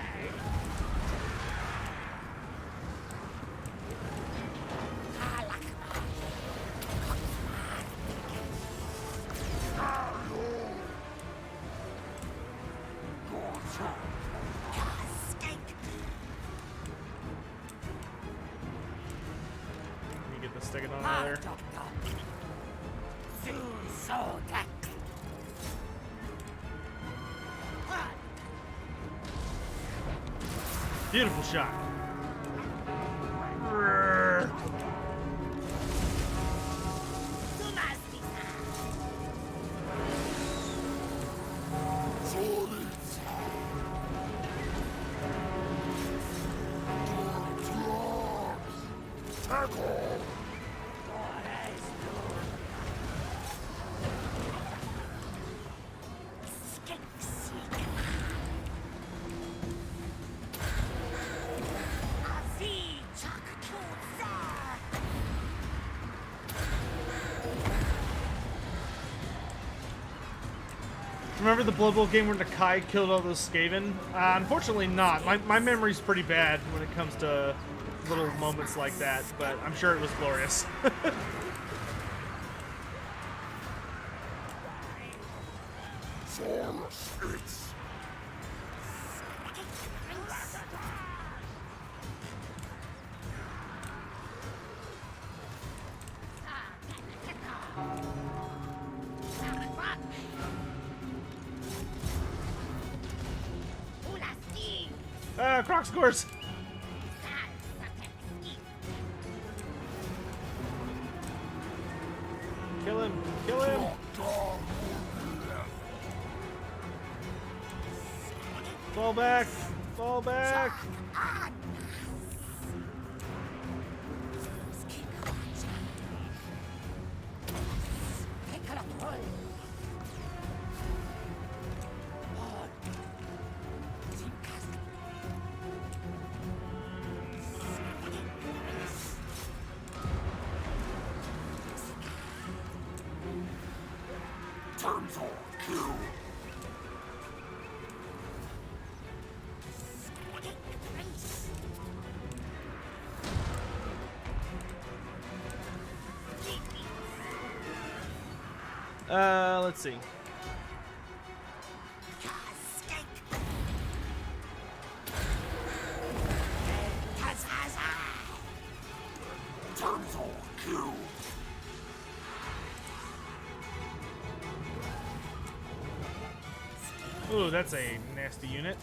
Let me get this sticking on there. Beautiful shot. Remember the Blood Bowl game where Nakai killed all those Skaven? Unfortunately not. My memory's pretty bad when it comes to little moments like that, but I'm sure it was glorious. Croc scores! Kill him! Kill him! Fall back! Fall back! Let's see. Ooh, that's a nasty unit.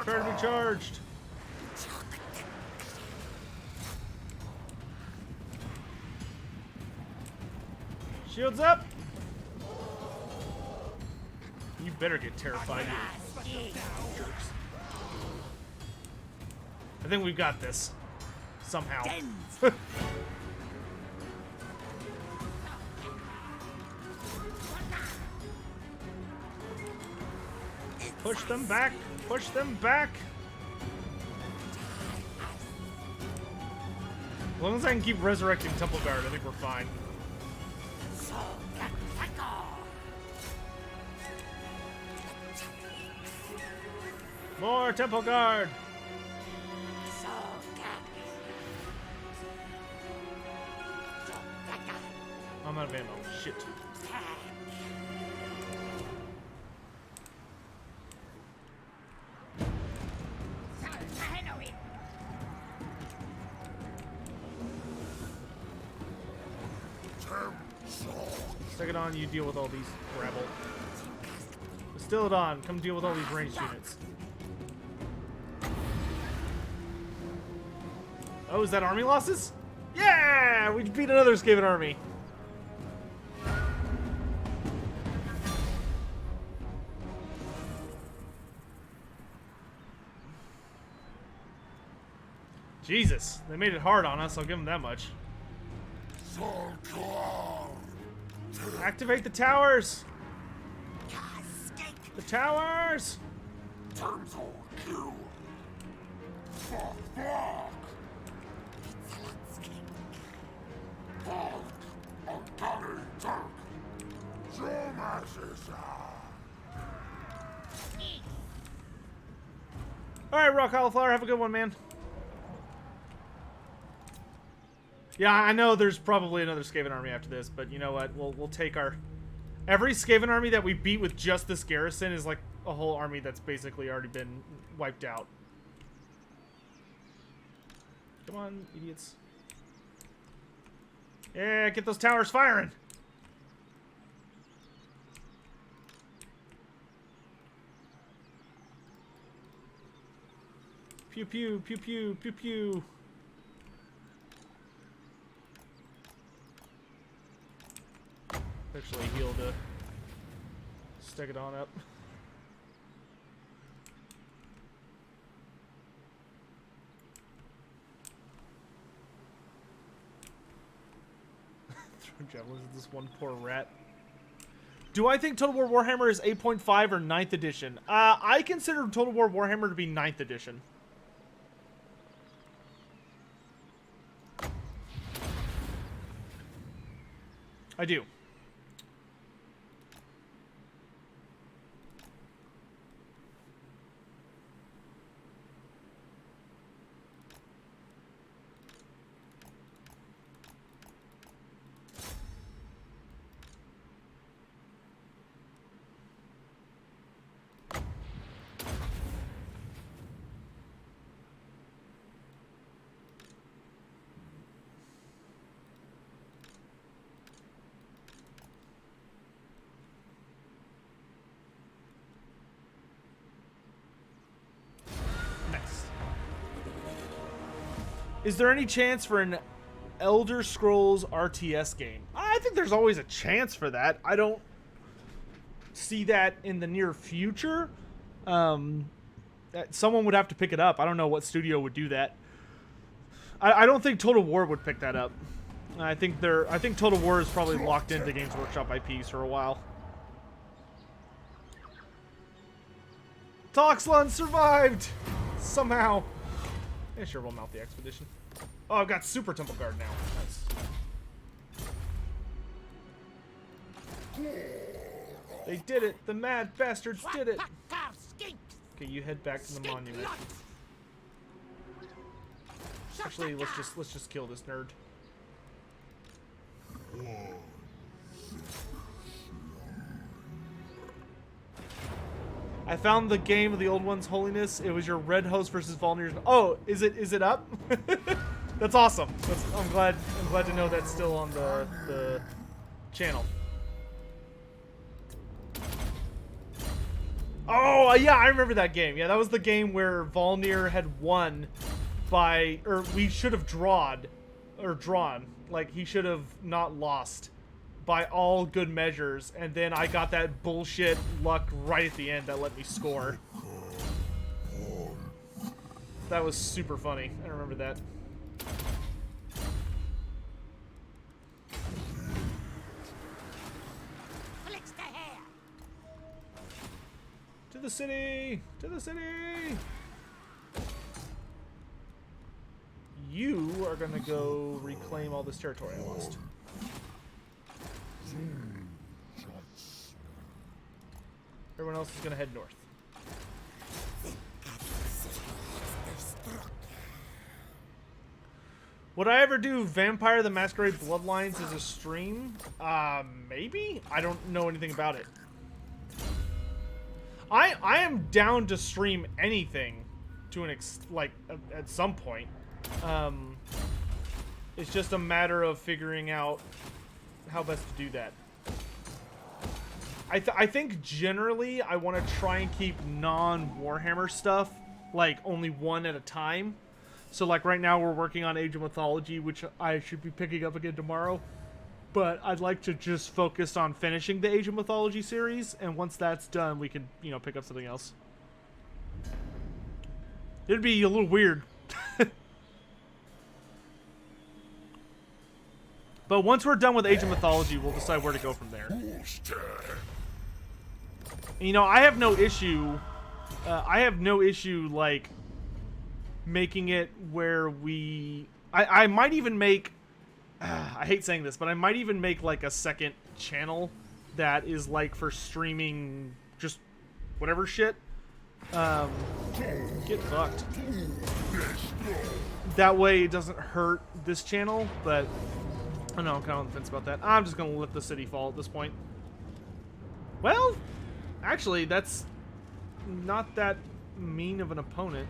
Prepare to be charged. Shields up! You better get terrified, you jerks. I think we've got this. Somehow. Push them back! Push them back! As long as I can keep resurrecting Temple Guard, I think we're fine. More Temple Guard! I'm out of ammo. Shit. Stick it on, you deal with all these rabble. Still it on, come deal with all these ranged units. Oh, is that army losses? Yeah! We beat another Skaven army. Jesus, they made it hard on us, I'll give them that much. Activate the towers! The towers! Alright, Raw Cauliflower, have a good one, man. Yeah, I know there's probably another Skaven army after this, but you know what? We'll take our... Every Skaven army that we beat with just this garrison is like a whole army that's basically already been wiped out. Come on, idiots. Yeah, get those towers firing! Pew pew, pew pew, pew pew. Actually heal to stick it on up. Throw javelins at this one poor rat. Do I think Total War Warhammer is 8.5 or 9th edition? I consider Total War Warhammer to be 9th edition. I do. Is there any chance for an Elder Scrolls RTS game? I think there's always a chance for that. I don't see that in the near future. Someone would have to pick it up. I don't know what studio would do that. I don't think Total War would pick that up. I think Total War is probably locked into Games Workshop IPs for a while. Toxlon survived! Somehow. Yeah, sure, we'll mount the expedition. Oh, I've got Super Temple Guard now. Nice. They did it! The mad bastards did it! Okay, you head back to the monument. Actually, let's just kill this nerd. I found the game of the old one's holiness. It was your red host versus Volnir's. Oh, is it up? That's awesome. I'm glad to know that's still on the channel. Oh yeah, I remember that game. Yeah, that was the game where Volnir had won by, or we should have drawn. Like he should have not lost by all good measures, and then I got that bullshit luck right at the end that let me score. That was super funny. I remember that. To the city! To the city! You are gonna go reclaim all this territory I lost. Everyone else is gonna head north. Would I ever do Vampire the Masquerade Bloodlines as a stream? Maybe? I don't know anything about it. I am down to stream anything to an at some point. It's just a matter of figuring out how best to do that. I think generally I want to try and keep non-Warhammer stuff like only one at a time. So like right now we're working on Age of Mythology, which I should be picking up again tomorrow. But I'd like to just focus on finishing the Age of Mythology series, and once that's done, we can, you know, pick up something else. It'd be a little weird. But once we're done with Age of Mythology, we'll decide where to go from there. And, you know, I have no issue. Like making it where we. I might even make. I hate saying this, but I might even make like a second channel that is like for streaming just whatever shit. Get fucked. That way it doesn't hurt this channel, but I don't know, I'm kind of on the fence about that. I'm just gonna let the city fall at this point. Well, actually, that's not that mean of an opponent.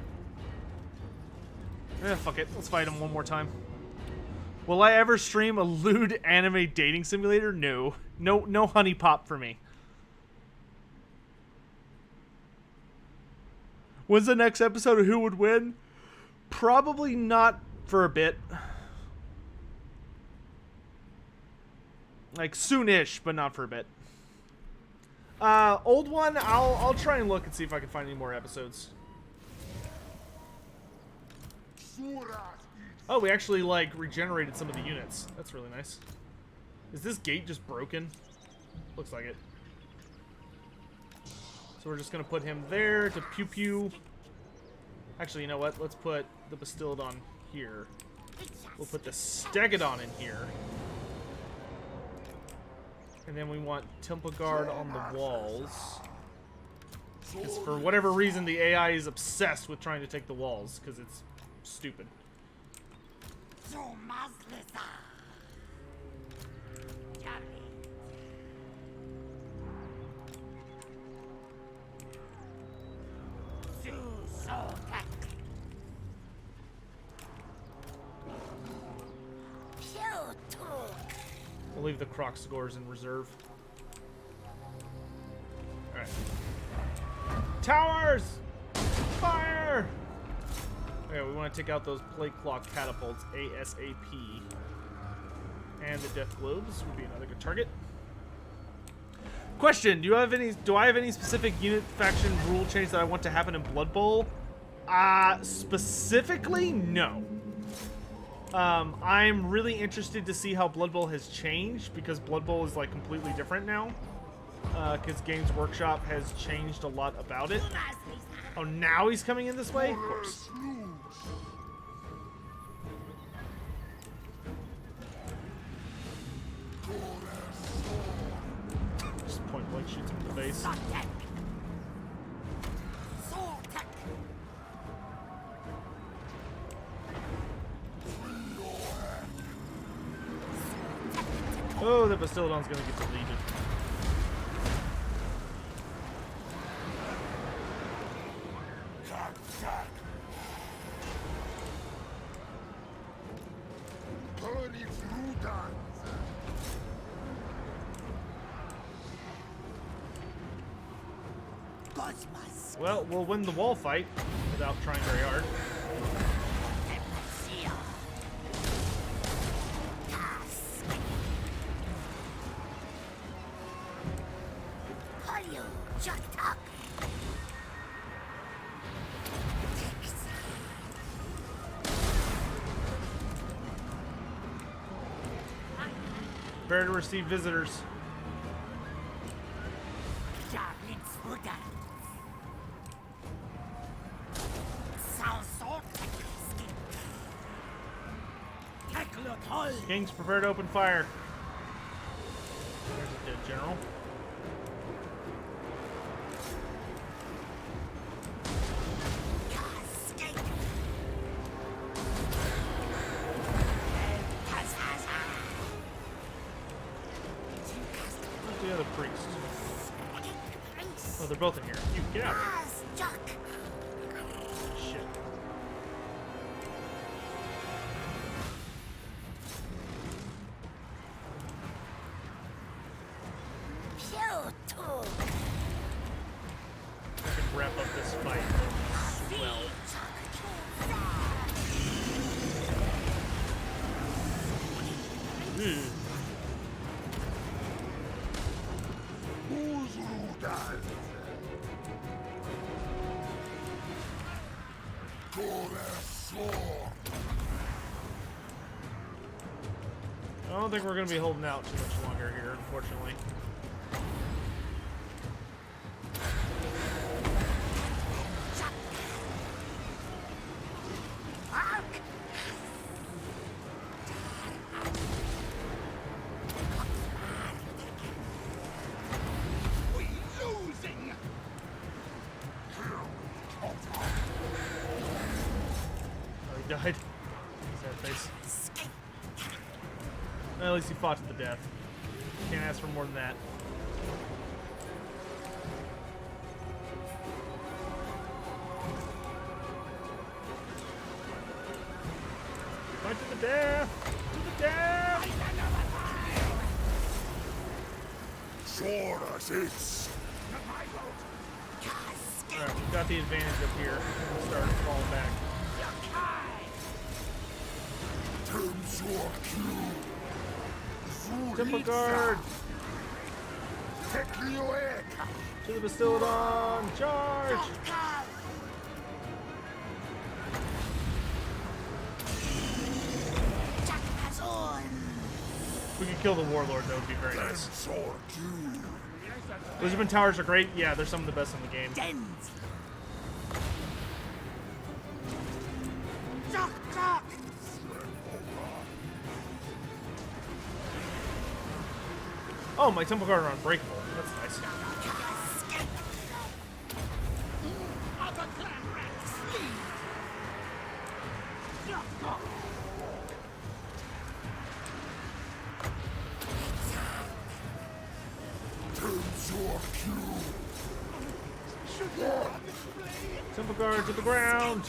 Fuck it. Let's fight him one more time. Will I ever stream a lewd anime dating simulator? No. No honey pop for me. When's the next episode of Who Would Win? Probably not for a bit. Like soon-ish, but not for a bit. Old one, I'll try and look and see if I can find any more episodes. Oh, we actually, like, regenerated some of the units. That's really nice. Is this gate just broken? Looks like it. So we're just gonna put him there to pew-pew. Actually, you know what? Let's put the Bastildon here. We'll put the Stegodon in here. And then we want Temple Guard on the walls. Because for whatever reason, the AI is obsessed with trying to take the walls, because it's stupid. We'll leave the Croc scores in reserve. Alright. Towers! Fire! Okay, we want to take out those plate clock catapults ASAP. And the death globes would be another good target. Question: Do I have any specific unit faction rule change that I want to happen in Blood Bowl? Specifically, no. I'm really interested to see how Blood Bowl has changed, because Blood Bowl is like completely different now. Because Games Workshop has changed a lot about it. Oh, now he's coming in this way? Of course. Just point blank shoots him in the face. Oh, the Bastillodon's gonna get deleted. Well, we'll win the wall fight without trying very hard. Prepare to receive visitors. Kings, prepare to open fire. There's a dead general. Where's the other priest? Oh, they're both in here. You, get out. Shit. I can wrap up this fight well. I don't think we're going to be holding out too much longer here, unfortunately. Oh, he died. Sad face. Well, at least he fought to the death. Can't ask for more than that. Fight to the death! To the death! Alright, we've got the advantage up here. We'll start falling back. Temple Guard! To the Bastillodon! Charge! If we could kill the Warlord, that would be very nice. Lizardman Towers are great. Yeah, they're some of the best in the game. Oh, my Temple Guard are unbreakable. That's nice. Temple Guard to the ground!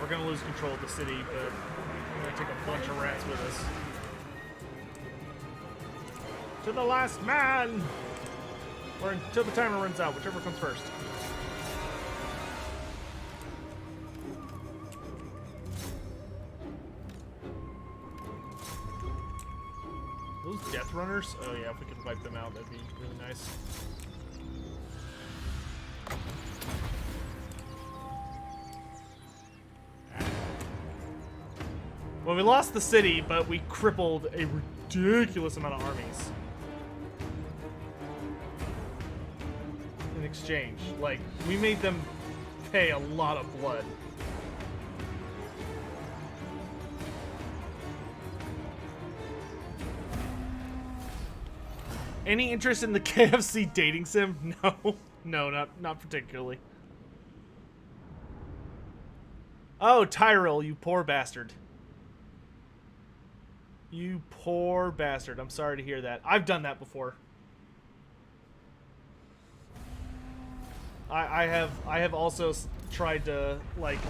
We're gonna lose control of the city, but we're gonna take a bunch of rats with us. To the last man! Or until the timer runs out, whichever comes first. Those death runners? Oh yeah, if we could wipe them out, that'd be really nice. Well, we lost the city, but we crippled a ridiculous amount of armies. In exchange. Like, we made them pay a lot of blood. Any interest in the KFC dating sim? No. No, not particularly. Oh, Tyrell, you poor bastard. You poor bastard. I'm sorry to hear that. I've done that before. I have also tried to, like,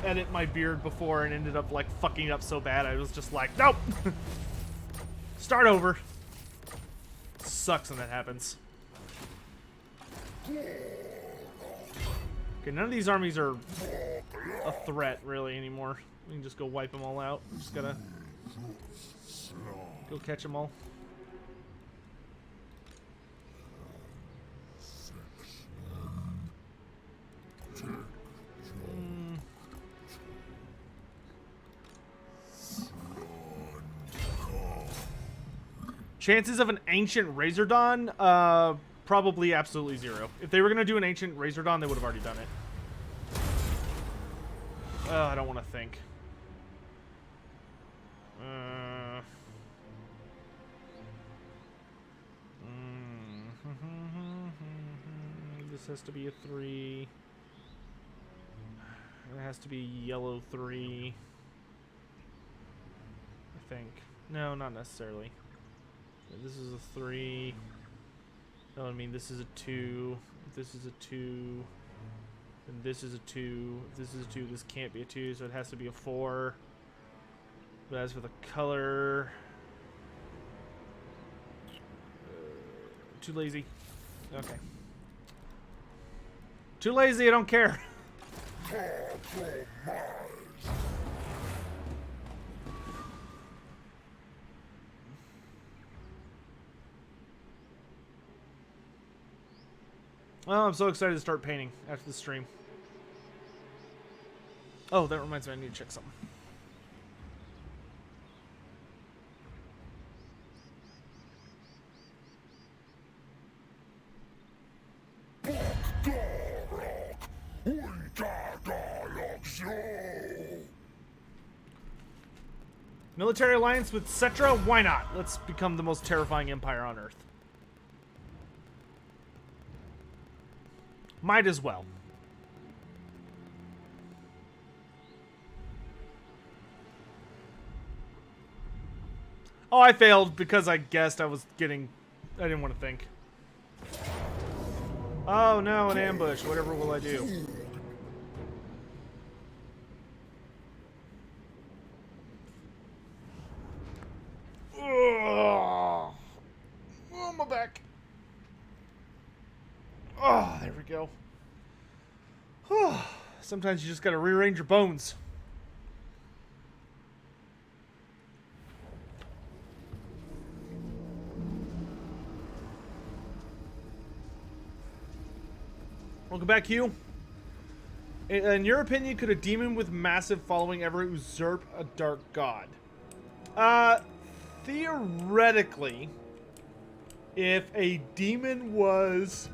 edit my beard before and ended up, like, fucking up so bad I was just like, nope! Start over. Sucks when that happens. Okay, none of these armies are a threat, really, anymore. We can just go wipe them all out. We just gotta go catch them all. Chances of an ancient Razor Dawn? Probably absolutely zero. If they were gonna do an ancient Razor Dawn, they would have already done it. I don't want to think. This has to be a 3. It has to be yellow 3. I think. No, not necessarily. This is a 3. No, I mean this is a 2. If this is a 2. And this is a 2. If this is a 2, this can't be a 2, so it has to be a 4. But as for the color, too lazy. Okay. Too lazy, I don't care. Oh, I'm so excited to start painting after the stream. Oh, that reminds me, I need to check something. Military alliance with Cetra? Why not? Let's become the most terrifying empire on Earth. Might as well. Oh, I failed because I guessed I was getting... I didn't want to think. Oh no, an ambush. Whatever will I do? Oh, my back. Oh, there we go. Sometimes you just gotta rearrange your bones. Welcome back, Hugh. In your opinion, could a demon with massive following ever usurp a dark god? Theoretically, if a demon was...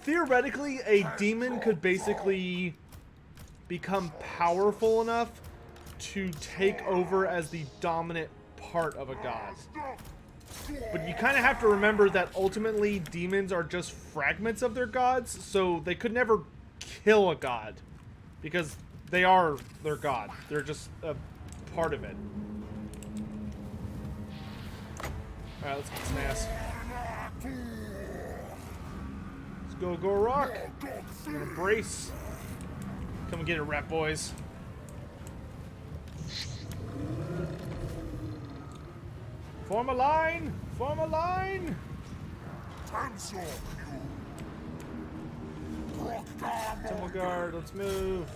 theoretically, a demon could basically become powerful enough to take over as the dominant part of a god. But you kind of have to remember that ultimately demons are just fragments of their gods, so they could never kill a god because they are their god. They're just a part of it. Alright, let's get some ass. Let's go, Rock. I'm gonna brace. Come and get it, rat boys. Form a line! Form a line! Temple guard, let's move.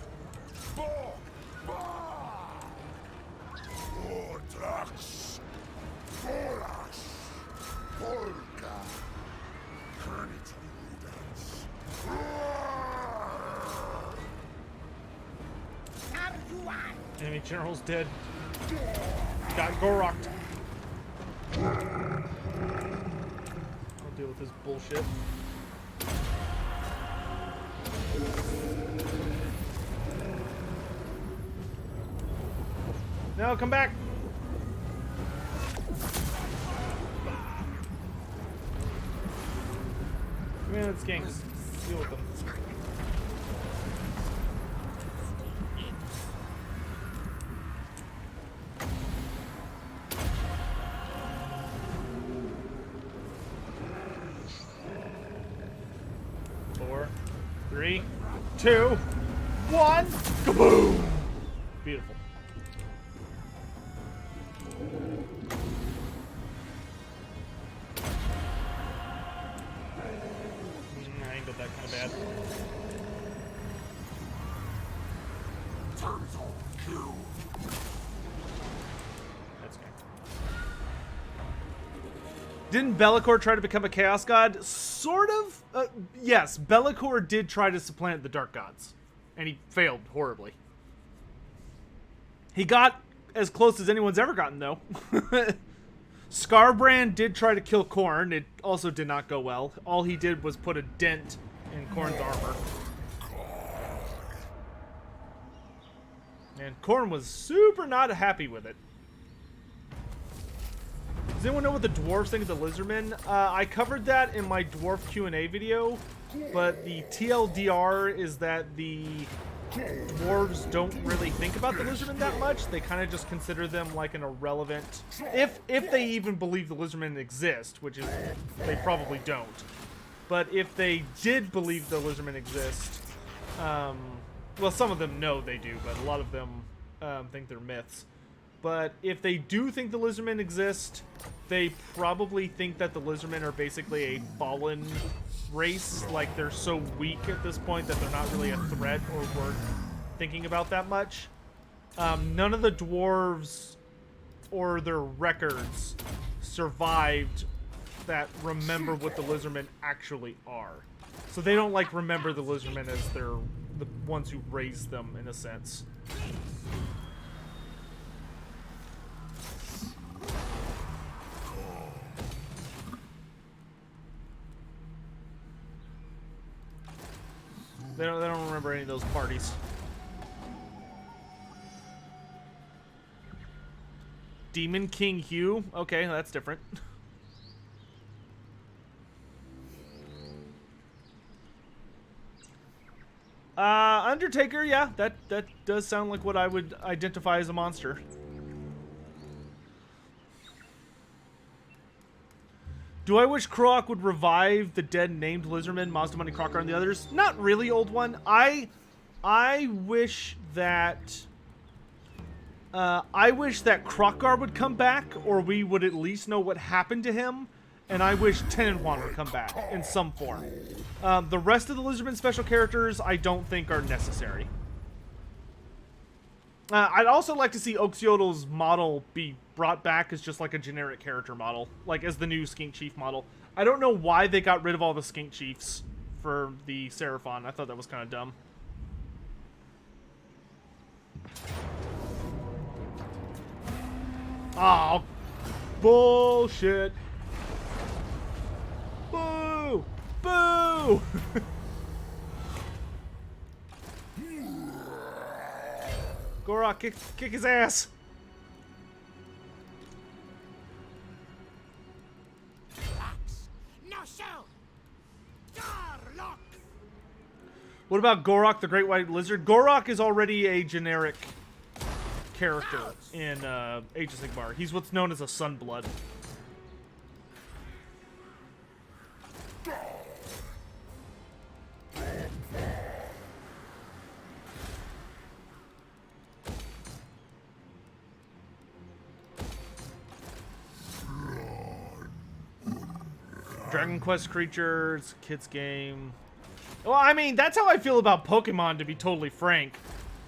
Vortex! Vortex! Volga! Carnage Ludens!
Enemy general's dead. Got Goroked. I'll deal with this bullshit. No, come back! Come in, skinks. Deal with them. Four, 3, 2, 1, kaboom! Beautiful. I ain't got that kind of bad. That's okay. Didn't Be'lakor try to become a Chaos God? Sort of. Yes, Be'lakor did try to supplant the Dark Gods. And he failed horribly. He got as close as anyone's ever gotten, though. Scarbrand did try to kill Khorne. It also did not go well. All he did was put a dent in Khorne's armor. And Khorne was super not happy with it. Does anyone know what the dwarves think of the lizardmen? I covered that in my dwarf Q&A video, but the TLDR is that the dwarves don't really think about the lizardmen that much. They kind of just consider them like an irrelevant, if they even believe the lizardmen exist, which is they probably don't. But if they did believe the lizardmen exist, well, some of them know they do, but a lot of them think they're myths. But if they do think the lizardmen exist, they probably think that the lizardmen are basically a fallen race. Like, they're so weak at this point that they're not really a threat or worth thinking about that much. None of the dwarves or their records survived that remember what the lizardmen actually are. So they don't, like, remember the lizardmen as they're the ones who raised them, in a sense. They don't remember any of those parties. Demon King Hugh? Okay, that's different. Undertaker, yeah, that does sound like what I would identify as a monster. Do I wish Croak would revive the dead named lizardmen, Mazdamonte, Crocker, and the others? Not really, old one. I wish that Crockgar would come back, or we would at least know what happened to him. And I wish Tenenwan would come back in some form. The rest of the lizardmen special characters, I don't think are necessary. I'd also like to see Oxyodal's model be brought back as just like a generic character model, like as the new Skink Chief model. I don't know why they got rid of all the Skink Chiefs for the Seraphon. I thought that was kind of dumb. Oh, bullshit. Boo! Boo! Gorok, kick his ass!
No show! Garlock!
What about Gorok, the Great White Lizard? Gorok is already a generic character in Age of Sigmar. He's what's known as a Sunblood. Dragon Quest creatures, kids game. Well, I mean, that's how I feel about Pokemon, to be totally frank.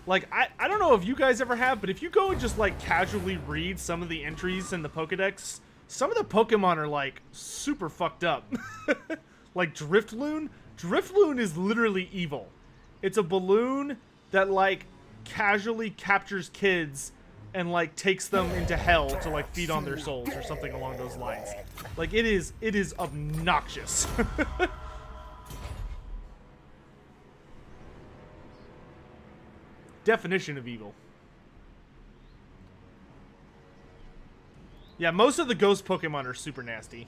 Like, I don't know if you guys ever have, but if you go and just, like, casually read some of the entries in the Pokedex, some of the Pokemon are, like, super fucked up. Like, Driftloon? Driftloon is literally evil. It's a balloon that, like, casually captures kids and, like, takes them into hell to, like, feed on their souls or something along those lines. Like, it is obnoxious. Definition of evil. Yeah, most of the ghost Pokemon are super nasty.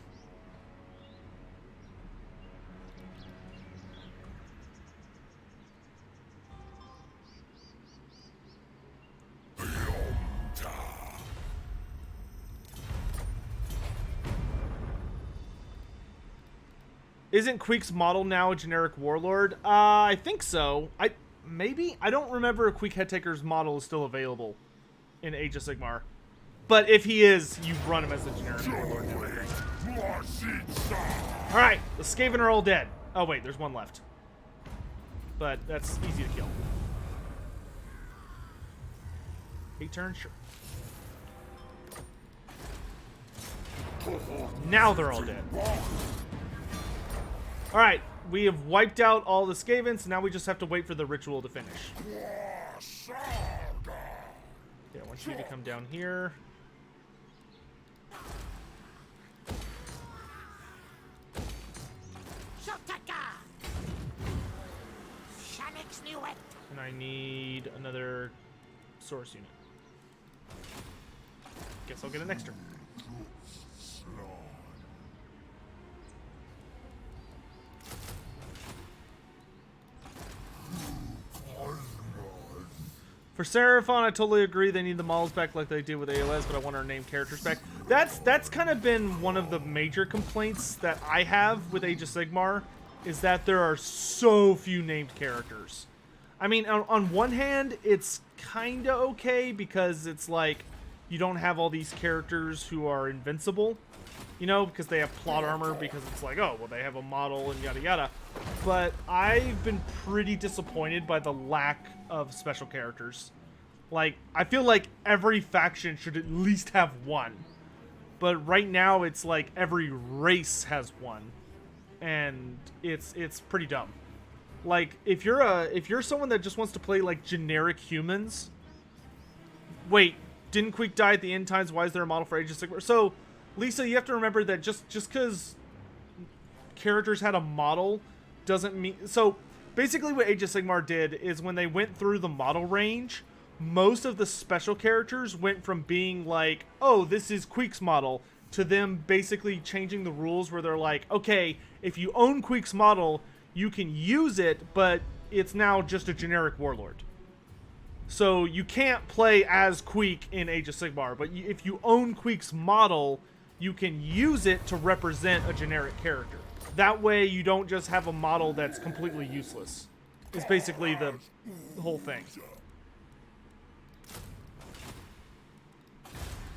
Isn't Queek's model now a generic warlord? I think so. Maybe? I don't remember if Queek Headtaker's model is still available in Age of Sigmar. But if he is, you run him as a generic warlord. Alright, the Skaven are all dead. Oh wait, there's one left. But that's easy to kill. 8 turns? Sure. Now they're all dead. Alright, we have wiped out all the Skavens, so now we just have to wait for the ritual to finish. Okay, I want you to come down here. And I need another source unit. Guess I'll get an extra. For Seraphon, I totally agree. They need the models back like they did with AoS, but I want our named characters back. That's kind of been one of the major complaints that I have with Age of Sigmar, is that there are so few named characters. I mean, on one hand, it's kind of okay because it's like you don't have all these characters who are invincible, you know, because they have plot armor, because it's like, oh, well, they have a model and yada yada. But I've been pretty disappointed by the lack of special characters. Like, I feel like every faction should at least have one. But right now, it's like every race has one. And it's pretty dumb. Like, if you're someone that just wants to play, like, generic humans... Wait, didn't Queek die at the end times? Why is there a model for Age of Sigmar? So, Lisa, you have to remember that just because characters had a model doesn't mean... So, basically what Age of Sigmar did is when they went through the model range, most of the special characters went from being like, oh, this is Queek's model, to them basically changing the rules where they're like, okay, if you own Queek's model, you can use it, but it's now just a generic warlord. So you can't play as Queek in Age of Sigmar, but if you own Queek's model, you can use it to represent a generic character. That way you don't just have a model that's completely useless. It's basically the whole thing.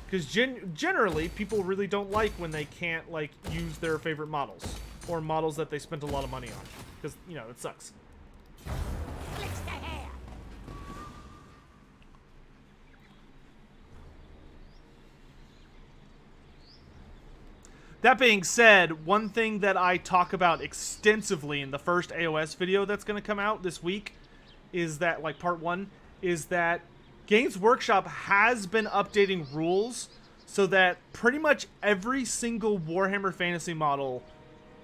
Because generally, people really don't like when they can't, like, use their favorite models. Or models that they spent a lot of money on. Because, you know, it sucks. That being said, one thing that I talk about extensively in the first AoS video that's going to come out this week is that, like, part 1, is that Games Workshop has been updating rules so that pretty much every single Warhammer Fantasy model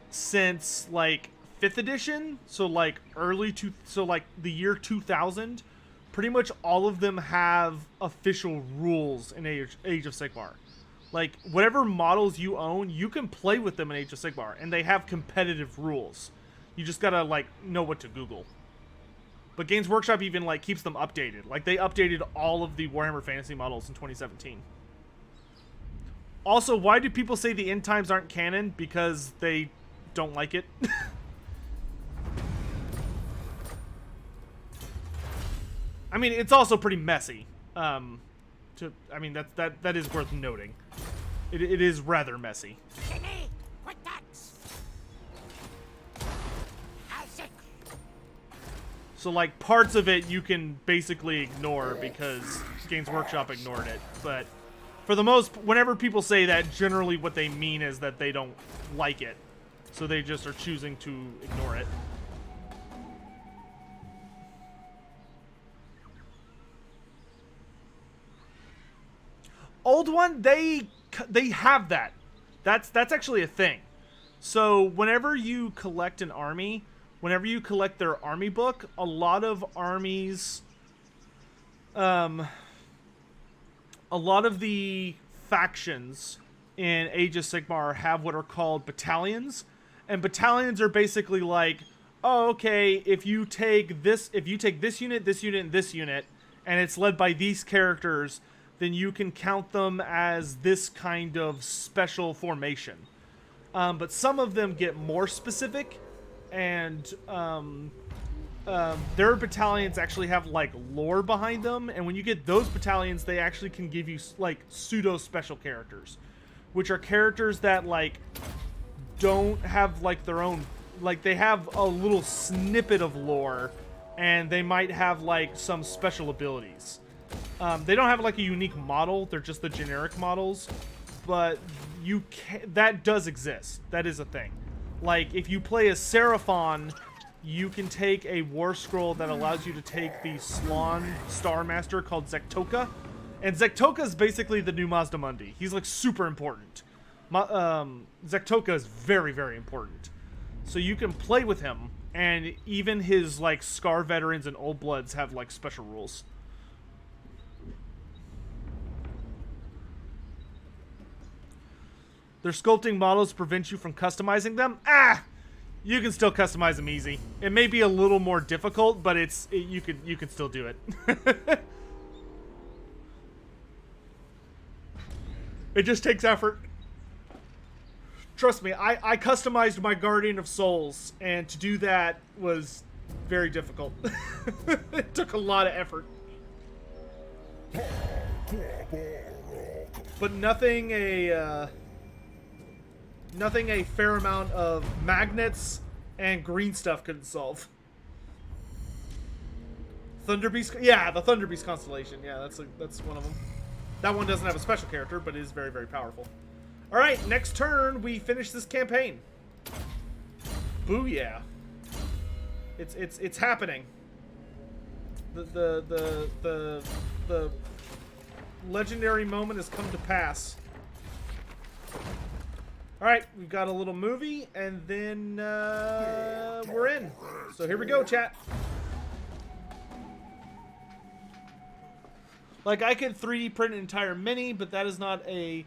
since, like, 5th edition, so, like, like, the year 2000, pretty much all of them have official rules in Age of Sigmar. Like, whatever models you own, you can play with them in Age of Sigmar, and they have competitive rules. You just gotta, like, know what to Google. But Games Workshop even, like, keeps them updated. Like, they updated all of the Warhammer Fantasy models in 2017. Also, why do people say the end times aren't canon? Because they don't like it. I mean, it's also pretty messy. I mean, that is worth noting. It is rather messy. So, like, parts of it you can basically ignore because Games Workshop ignored it. But for the most, whenever people say that, generally what they mean is that they don't like it. So they just are choosing to ignore it. Old One, they have that. That's actually a thing. So whenever you collect an army, whenever you collect their army book, a lot of armies, a lot of the factions in Age of Sigmar have what are called battalions, and battalions are basically like, oh, okay, if you take this unit, this unit, and this unit, and it's led by these characters, then you can count them as this kind of special formation. But some of them get more specific, and their battalions actually have like lore behind them, and when you get those battalions, they actually can give you like pseudo special characters, which are characters that like don't have like their own, like they have a little snippet of lore, and they might have like some special abilities. They don't have like a unique model, they're just the generic models, but that does exist. That is a thing. Like if you play as Seraphon, you can take a war scroll that allows you to take the Slann Star Master called Zektoka, and Zektoka is basically the new Mazdamundi. He's like super important. Zektoka is very, very important. So you can play with him, and even his like Scar veterans and Old Bloods have like special rules. Their sculpting models prevent you from customizing them. You can still customize them easy. It may be a little more difficult, but you can still do it. It just takes effort. Trust me, I customized my Guardian of Souls, and to do that was very difficult. It took a lot of effort. But nothing a fair amount of magnets and green stuff couldn't solve. Thunderbeast, yeah, the Thunderbeast constellation, yeah, that's one of them. That one doesn't have a special character, but is very, very powerful. All right, next turn we finish this campaign. Booyah! It's happening. The legendary moment has come to pass. Alright, we've got a little movie, and then we're in. So here we go, chat. Like, I could 3D print an entire mini, but that is not a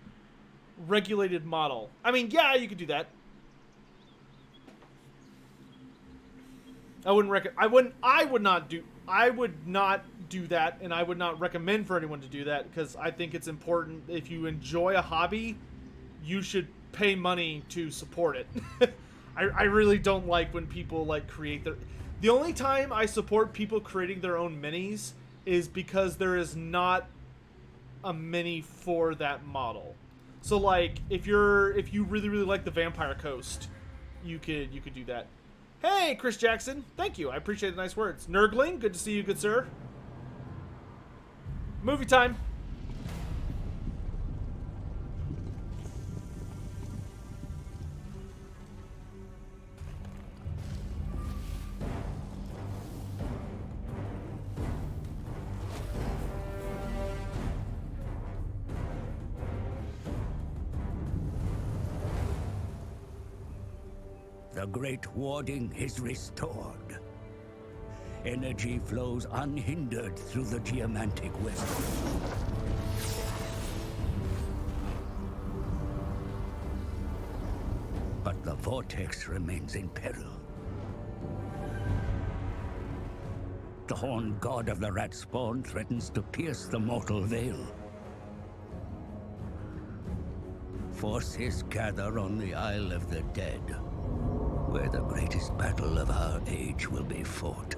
regulated model. I mean, yeah, you could do that. I would not do that, and I would not recommend for anyone to do that, because I think it's important. If you enjoy a hobby, you should pay money to support it. I really don't like when people like create their... The only time I support people creating their own minis is because there is not a mini for that model. So like if you really like the Vampire Coast, you could do that. Hey, Chris Jackson, thank you. I appreciate the nice words. Nurgling, good to see you, good sir. Movie time.
The great warding is restored. Energy flows unhindered through the geomantic web. But the Vortex remains in peril. The horned god of the rat spawn threatens to pierce the mortal veil. Forces gather on the Isle of the Dead, where the greatest battle of our age will be fought.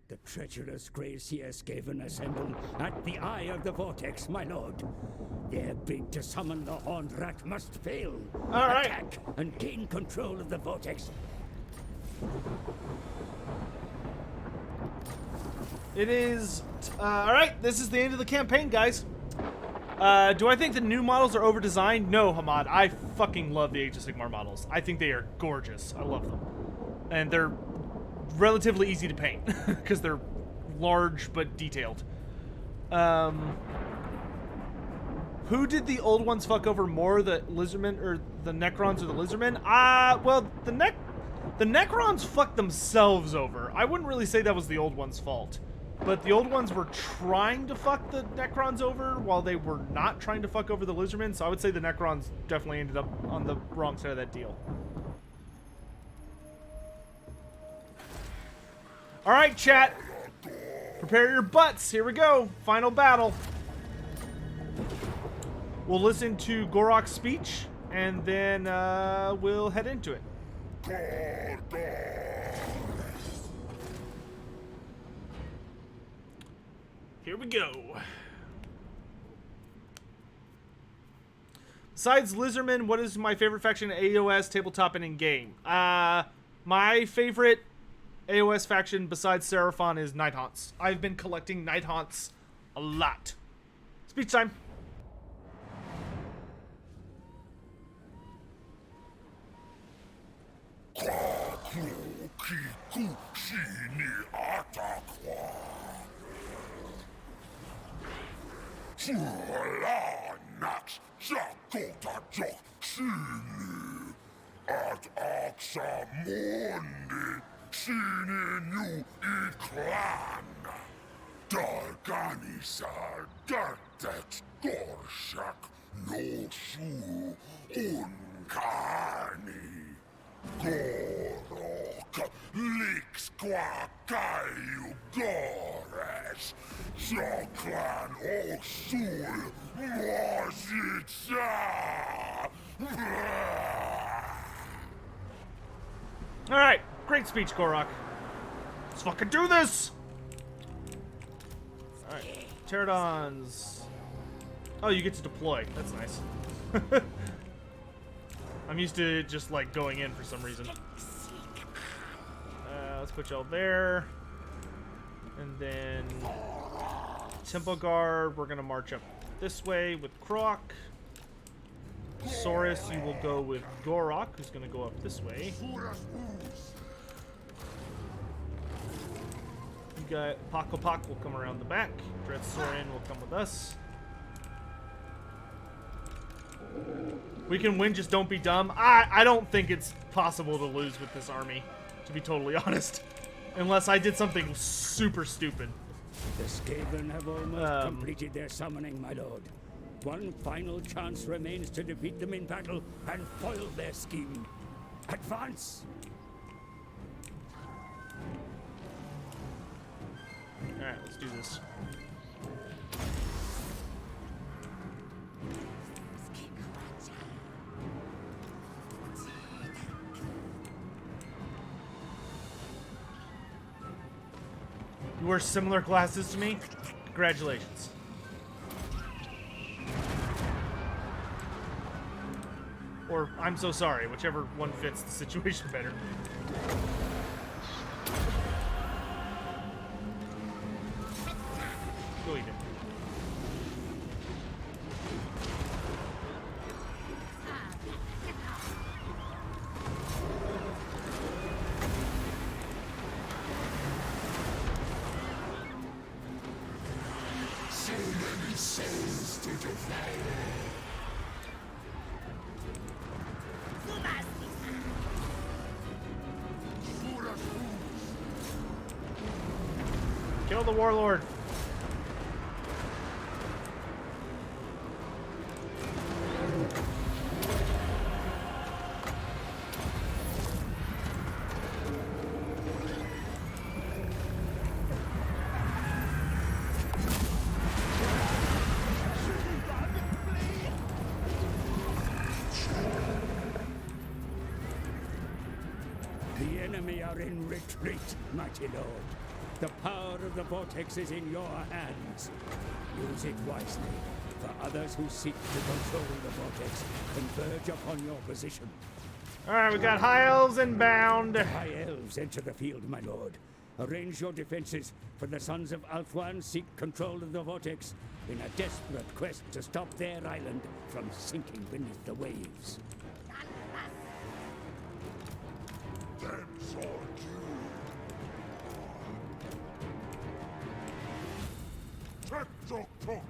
The treacherous Gracie Skaven assemble at the eye of the Vortex, my lord. Their bid to summon the Horned Rat must fail.
All right.
Attack and gain control of the Vortex.
It is... Alright, this is the end of the campaign, guys. Do I think the new models are over-designed? No, Hamad. I fucking love the Age of Sigmar models. I think they are gorgeous. I love them. And they're relatively easy to paint, because they're large but detailed. Who did the old ones fuck over more, the Lizardmen, or the Necrons, or the Lizardmen? Well, the Necrons fucked themselves over. I wouldn't really say that was the old ones' fault. But the old ones were trying to fuck the Necrons over while they were not trying to fuck over the Lizardmen, so I would say the Necrons definitely ended up on the wrong side of that deal. Alright, chat. Prepare your butts. Here we go. Final battle. We'll listen to Gorok's speech, and then we'll head into it. Here we go. Besides Lizardmen, what is my favorite faction in AoS, tabletop, and in-game? My favorite AoS faction besides Seraphon is Nighthaunts. I've been collecting Nighthaunts a lot. Speech time.
Nax Jakota Jok Sini At Aksa Mundi Sini Nu Iklan Darganisa Dartex Gorshak No Su Unkani Gorok Lix Quakayu Gores Joklan Osul Mositsa
Alright, great speech, Gorok. Let's fucking do this! Alright, Pterodons. Oh, you get to deploy. That's nice. I'm used to just, like, going in for some reason. Let's put y'all there. And then... Temple Guard, we're gonna march up this way with Croc. Saurus, you will go with Gorok, who's gonna go up this way. You got Pakopok will come around the back. Dread Sorin will come with us. We can win, just don't be dumb. I don't think it's possible to lose with this army, to be totally honest. Unless I did something super stupid.
The Skaven have almost completed their summoning, my lord. One final chance remains to defeat them in battle and foil their scheme. Advance!
Alright, let's do this. You wear similar glasses to me? Congratulations. Or, I'm so sorry, whichever one fits the situation better. Go eat it.
So many souls to defile.
Kill the warlord.
The enemy are in retreat, mighty lord. The power of the Vortex is in your hands. Use it wisely, for others who seek to control the Vortex converge upon your position.
Alright, we got High Elves inbound.
High Elves enter the field, my lord. Arrange your defenses, for the Sons of Altuan seek control of the Vortex in a desperate quest to stop their island from sinking beneath the waves.
Them sword you. Tek tok tok.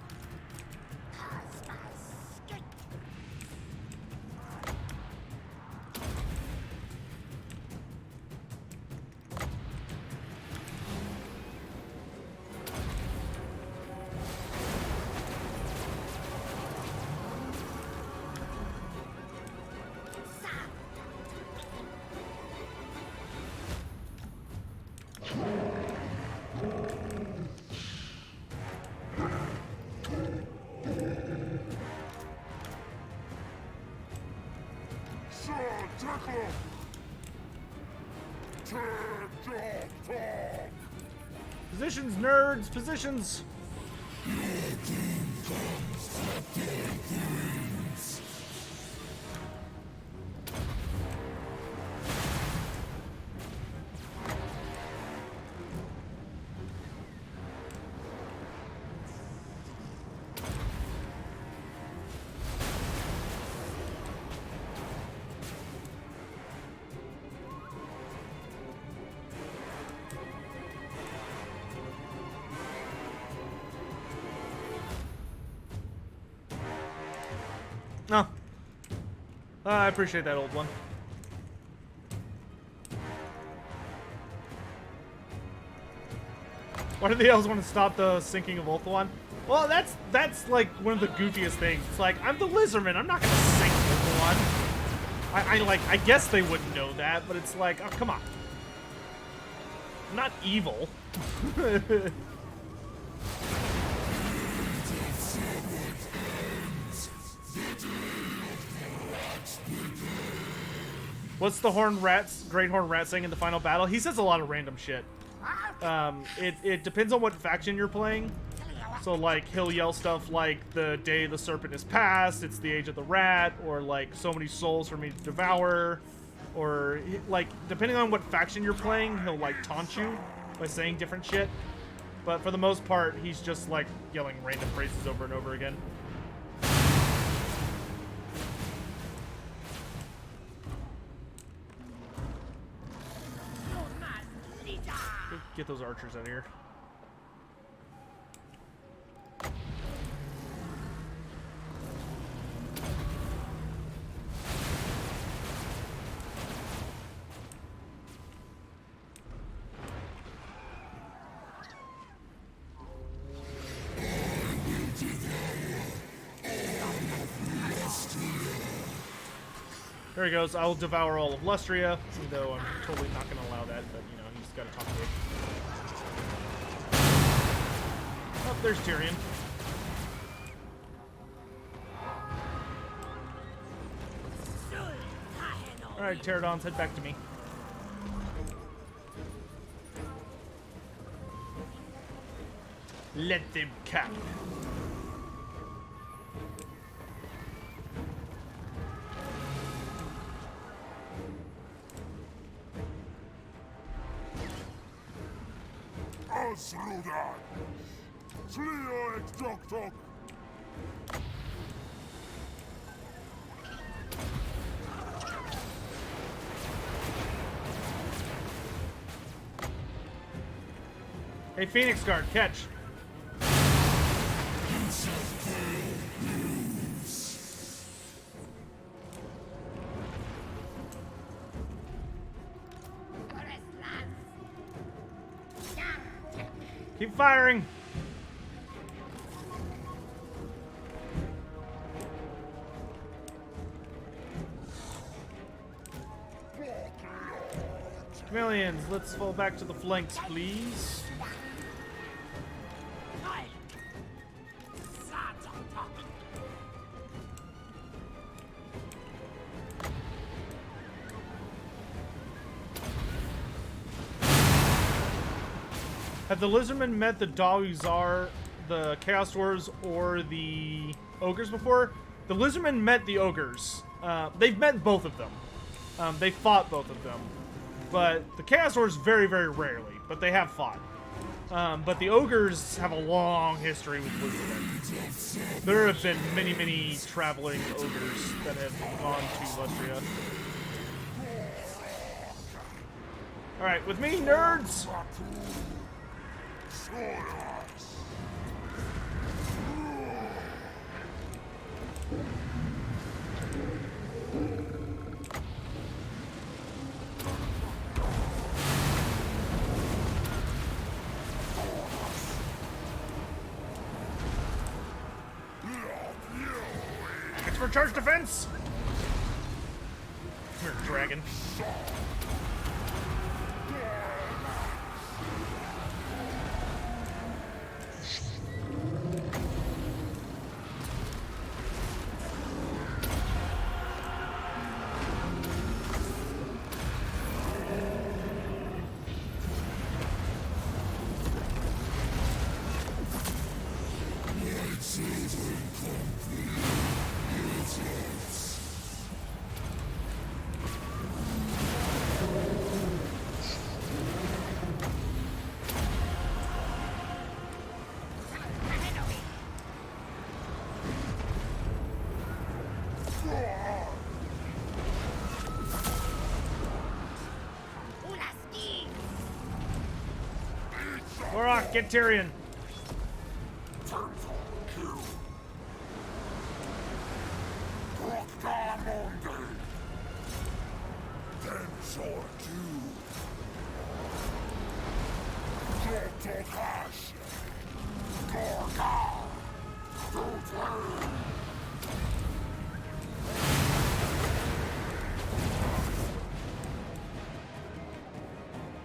Positions, nerds, positions. No. I appreciate that, old one. Why do the elves want to stop the sinking of Ulthuan? Well, that's like one of the goofiest things. It's like, I'm the lizardman, I'm not gonna sink Ulthuan. I guess they wouldn't know that, but it's like, oh, come on. I'm not evil. What's the Great Horn Rat saying in the final battle? He says a lot of random shit. It depends on what faction you're playing. So, like, he'll yell stuff like, the day the serpent is past, it's the age of the rat, or, like, so many souls for me to devour. Or, like, depending on what faction you're playing, he'll, like, taunt you by saying different shit. But for the most part, he's just, like, yelling random phrases over and over again. Get those archers out of here. There he goes. I'll devour all of Lustria, even though I'm totally not going to allow that, but, you know, he's got to talk to it. Oh, there's Tyrion. Alright, Pterodons, head back to me. Let them come.
Asrudan! Slio ex tok.
Hey, Phoenix Guard, catch. Keep firing. Chameleons, let's fall back to the flanks, please. Have the Lizardmen met the Dawuzar, the Chaos Dwarves, or the Ogres before? The Lizardmen met the Ogres. They've met both of them. They fought both of them. But the Chaos Dwarves very, very rarely, but they have fought. But the Ogres have a long history with Lizardmen. There have been many, many traveling Ogres that have gone to Lustria. Alright, with me, nerds! It's for charge defense! Come here, dragon. Warrock, get Tyrion!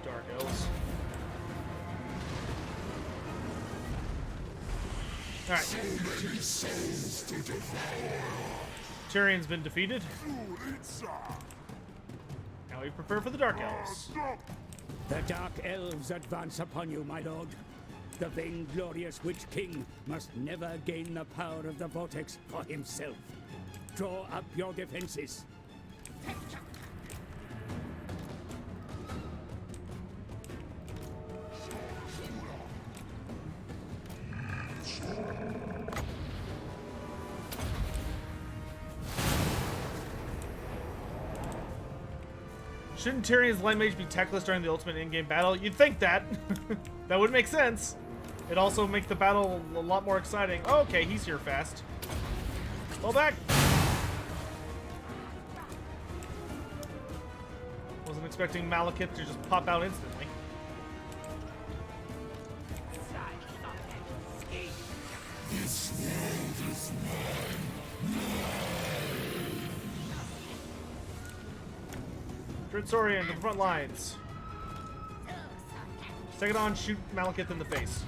Dark Elves. Alright. Tyrion's been defeated. Now we prepare for the Dark Elves.
The Dark Elves advance upon you, my lord. The vainglorious Witch King must never gain the power of the Vortex for himself. Draw up your defenses.
Shouldn't Tyrion's Light Mage be techless during the ultimate in-game battle? You'd think that. That would make sense. It'd also make the battle a lot more exciting. Oh, okay, he's here fast. Fall back! Wasn't expecting Malekith to just pop out instantly. Dreadsorian to the front lines. Second on, shoot Malekith in the face.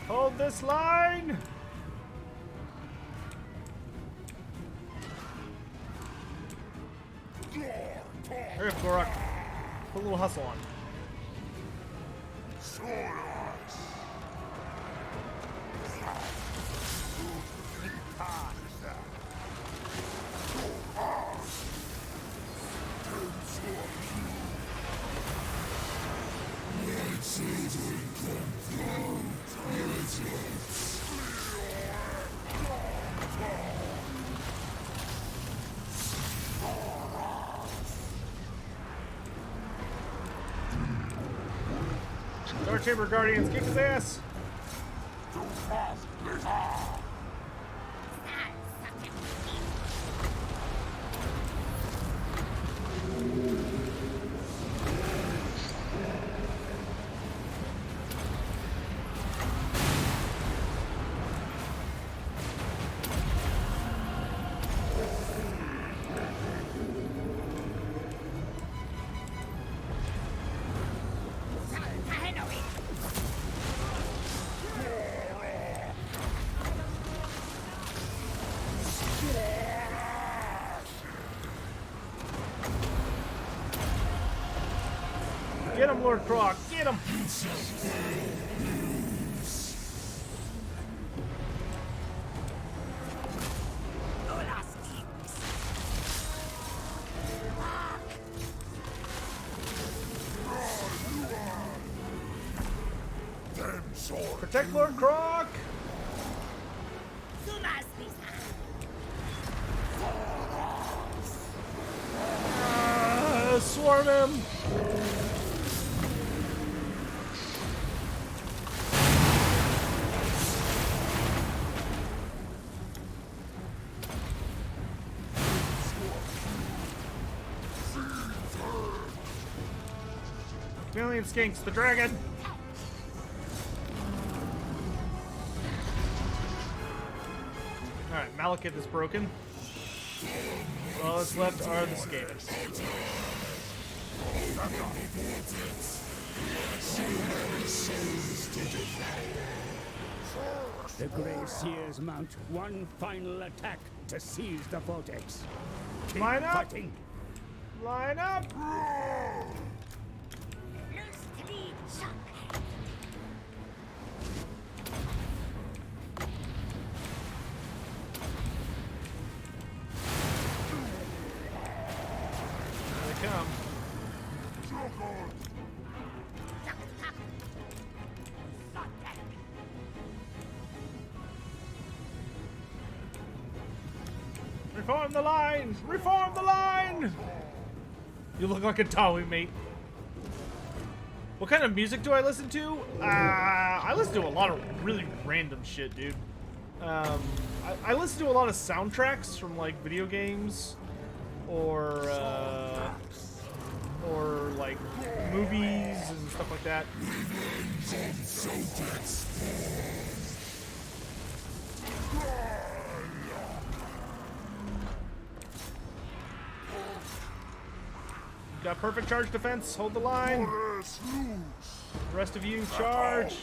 Hold this line! Hurry up, Gorak. Put a little hustle on. Dark Chamber Guardians, kick his ass! Get him, Lord Croc. Get him.
Damn sword.
Protect Lord Croc. Swarm him. Million skinks, the dragon. Alright, Malekith is broken. All that's left are the Skaven.
The Grey Seers mount one final attack to seize the Vortex. Keep
Line up!
fighting.
Line up! Here they come. Reform the line! Reform the line! You look like a Tawi, mate. What kind of music do I listen to? I listen to a lot of really random shit, dude. I listen to a lot of soundtracks from like video games, or like movies and stuff like that. Got perfect charge defense. Hold the line. The rest of you, charge.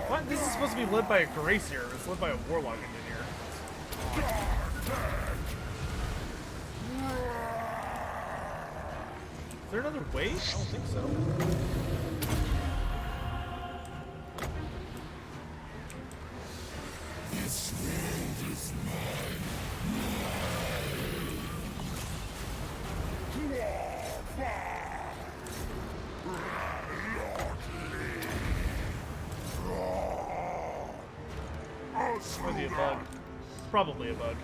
What? This is supposed to be led by a Gracier. It's led by a Warlock Engineer. Is there another way? I don't think so. Or the bug. Probably a bug.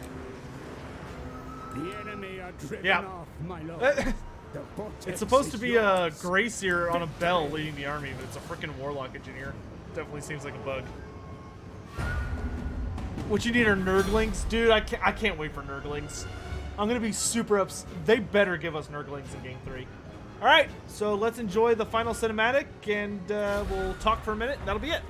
The enemy are driven
Yeah.
off, my lord. The Vortex
It's supposed to
is
be a
yours.
Gracier on a bell leading the army, but it's a freaking Warlock Engineer. Definitely seems like a bug. What you need are Nerdlings? Dude, I can't wait for Nerdlings. I'm going to be super upset. They better give us Nerdlings in Game 3. Alright, so let's enjoy the final cinematic, and we'll talk for a minute, and that'll be it.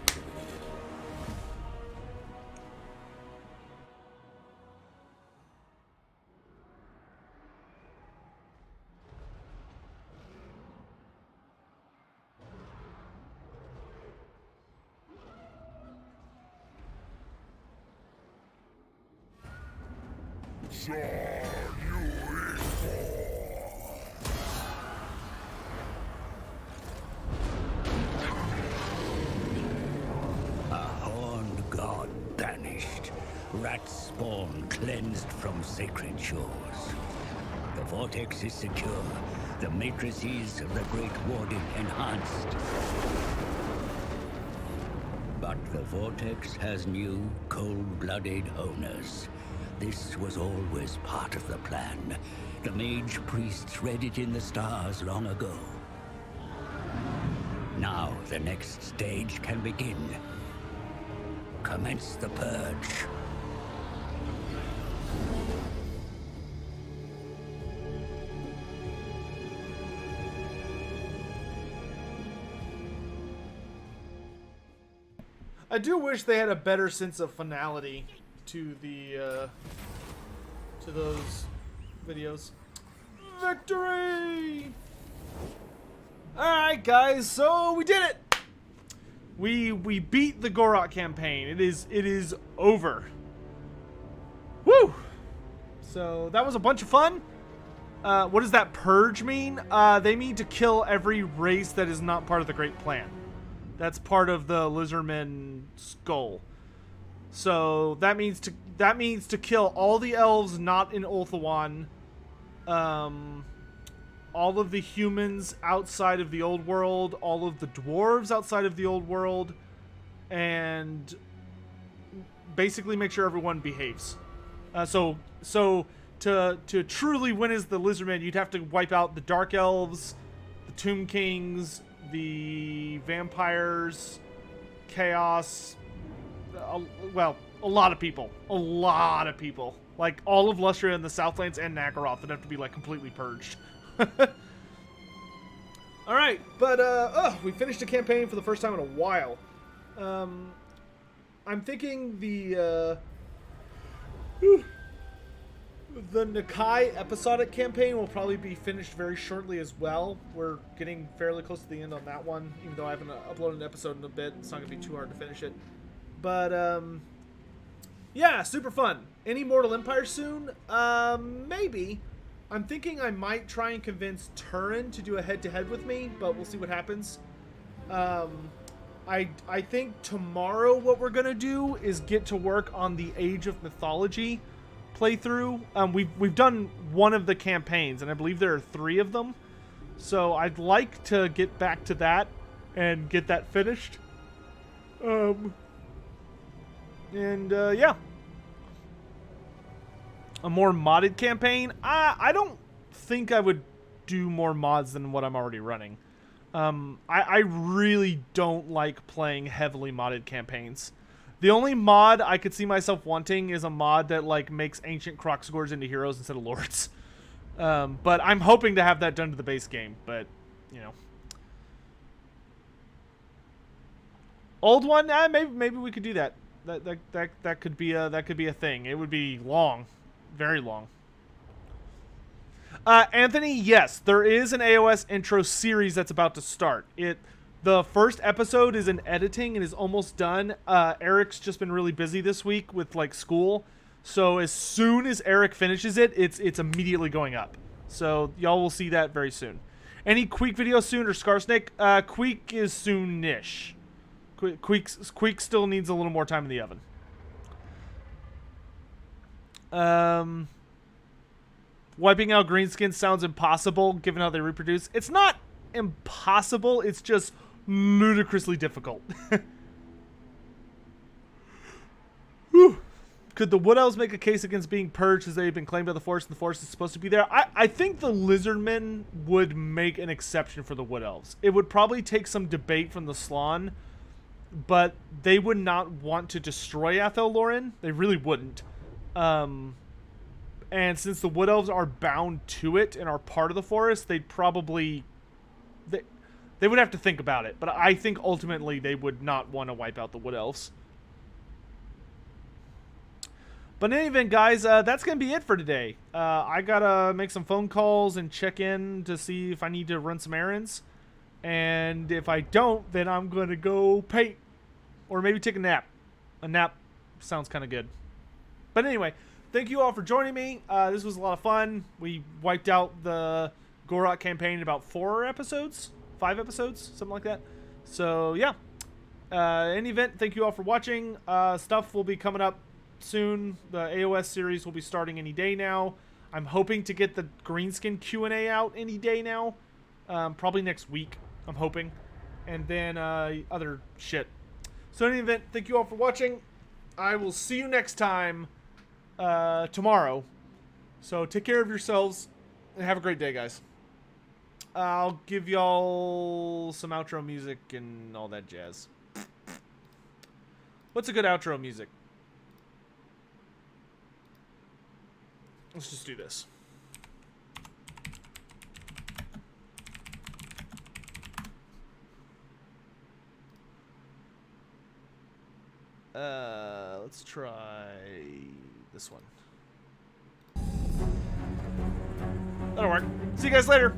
A horned god banished, rat spawn cleansed from sacred shores. The Vortex is secure, the matrices of the Great Warding enhanced. But the Vortex has new, cold-blooded owners. This was always part of the plan. The mage priests read it in the stars long ago. Now the next stage can begin. Commence the purge.
I do wish they had a better sense of finality to the to those videos. Victory! Alright guys, so we did it! We beat the Gorok campaign. It is over. Woo! So that was a bunch of fun. What does that purge mean? They mean to kill every race that is not part of the Great Plan. That's part of the Lizardmen's goal. So that means to kill all the elves not in Ulthuan, all of the humans outside of the old world, all of the dwarves outside of the old world, and basically make sure everyone behaves. So to truly win as the Lizardmen, you'd have to wipe out the Dark Elves, the Tomb Kings, the Vampires, Chaos, well, a lot of people. A lot of people. Like, all of Lustria and the Southlands and Nagaroth that have to be, like, completely purged. Alright, but, we finished a campaign for the first time in a while. I'm thinking the Nakai episodic campaign will probably be finished very shortly as well. We're getting fairly close to the end on that one, even though I haven't uploaded an episode in a bit. It's not going to be too hard to finish it. But, yeah, super fun. Any Mortal Empire soon? Maybe. I'm thinking I might try and convince Turin to do a head-to-head with me, but we'll see what happens. I think tomorrow what we're going to do is get to work on the Age of Mythology playthrough. We've done one of the campaigns, and I believe there are 3 of them. So I'd like to get back to that and get that finished. Yeah. A more modded campaign? I don't think I would do more mods than what I'm already running. I really don't like playing heavily modded campaigns. The only mod I could see myself wanting is a mod that, like, makes ancient Kroxigors into heroes instead of lords. But I'm hoping to have that done to the base game, but, you know. Old one? Maybe we could do that. That could be a thing. It would be long. Very long. Anthony, yes, there is an AoS intro series that's about to start. The first episode is in editing and is almost done. Eric's just been really busy this week with, like, school. So as soon as Eric finishes it, it's immediately going up. So y'all will see that very soon. Any Queek video soon or Scarsnake? Queek is soon-ish. Queek still needs a little more time in the oven. Wiping out greenskins sounds impossible given how they reproduce. It's not impossible, it's just ludicrously difficult. Could the Wood Elves make a case against being purged as they've been claimed by the Forest and the Forest is supposed to be there? I think the Lizardmen would make an exception for the Wood Elves. It would probably take some debate from the Slann, but they would not want to destroy Athel Loren. They really wouldn't. And since the Wood Elves are bound to it and are part of the forest, they'd probably... They would have to think about it. But I think ultimately they would not want to wipe out the Wood Elves. But in any event, guys, that's going to be it for today. I got to make some phone calls and check in to see if I need to run some errands. And if I don't, then I'm going to go paint. Or maybe take a nap. A nap sounds kind of good. But anyway, thank you all for joining me. This was a lot of fun. We wiped out the Gorok campaign in about 4 episodes? 5 episodes? Something like that. So, yeah. In any event, thank you all for watching. Stuff will be coming up soon. The AoS series will be starting any day now. I'm hoping to get the Greenskin Q&A out any day now. Probably next week, I'm hoping. And then other shit. So in any event, thank you all for watching. I will see you next time tomorrow. So take care of yourselves and have a great day, guys. I'll give y'all some outro music and all that jazz. What's a good outro music? Let's just do this. Let's try this one. That'll work. See you guys later.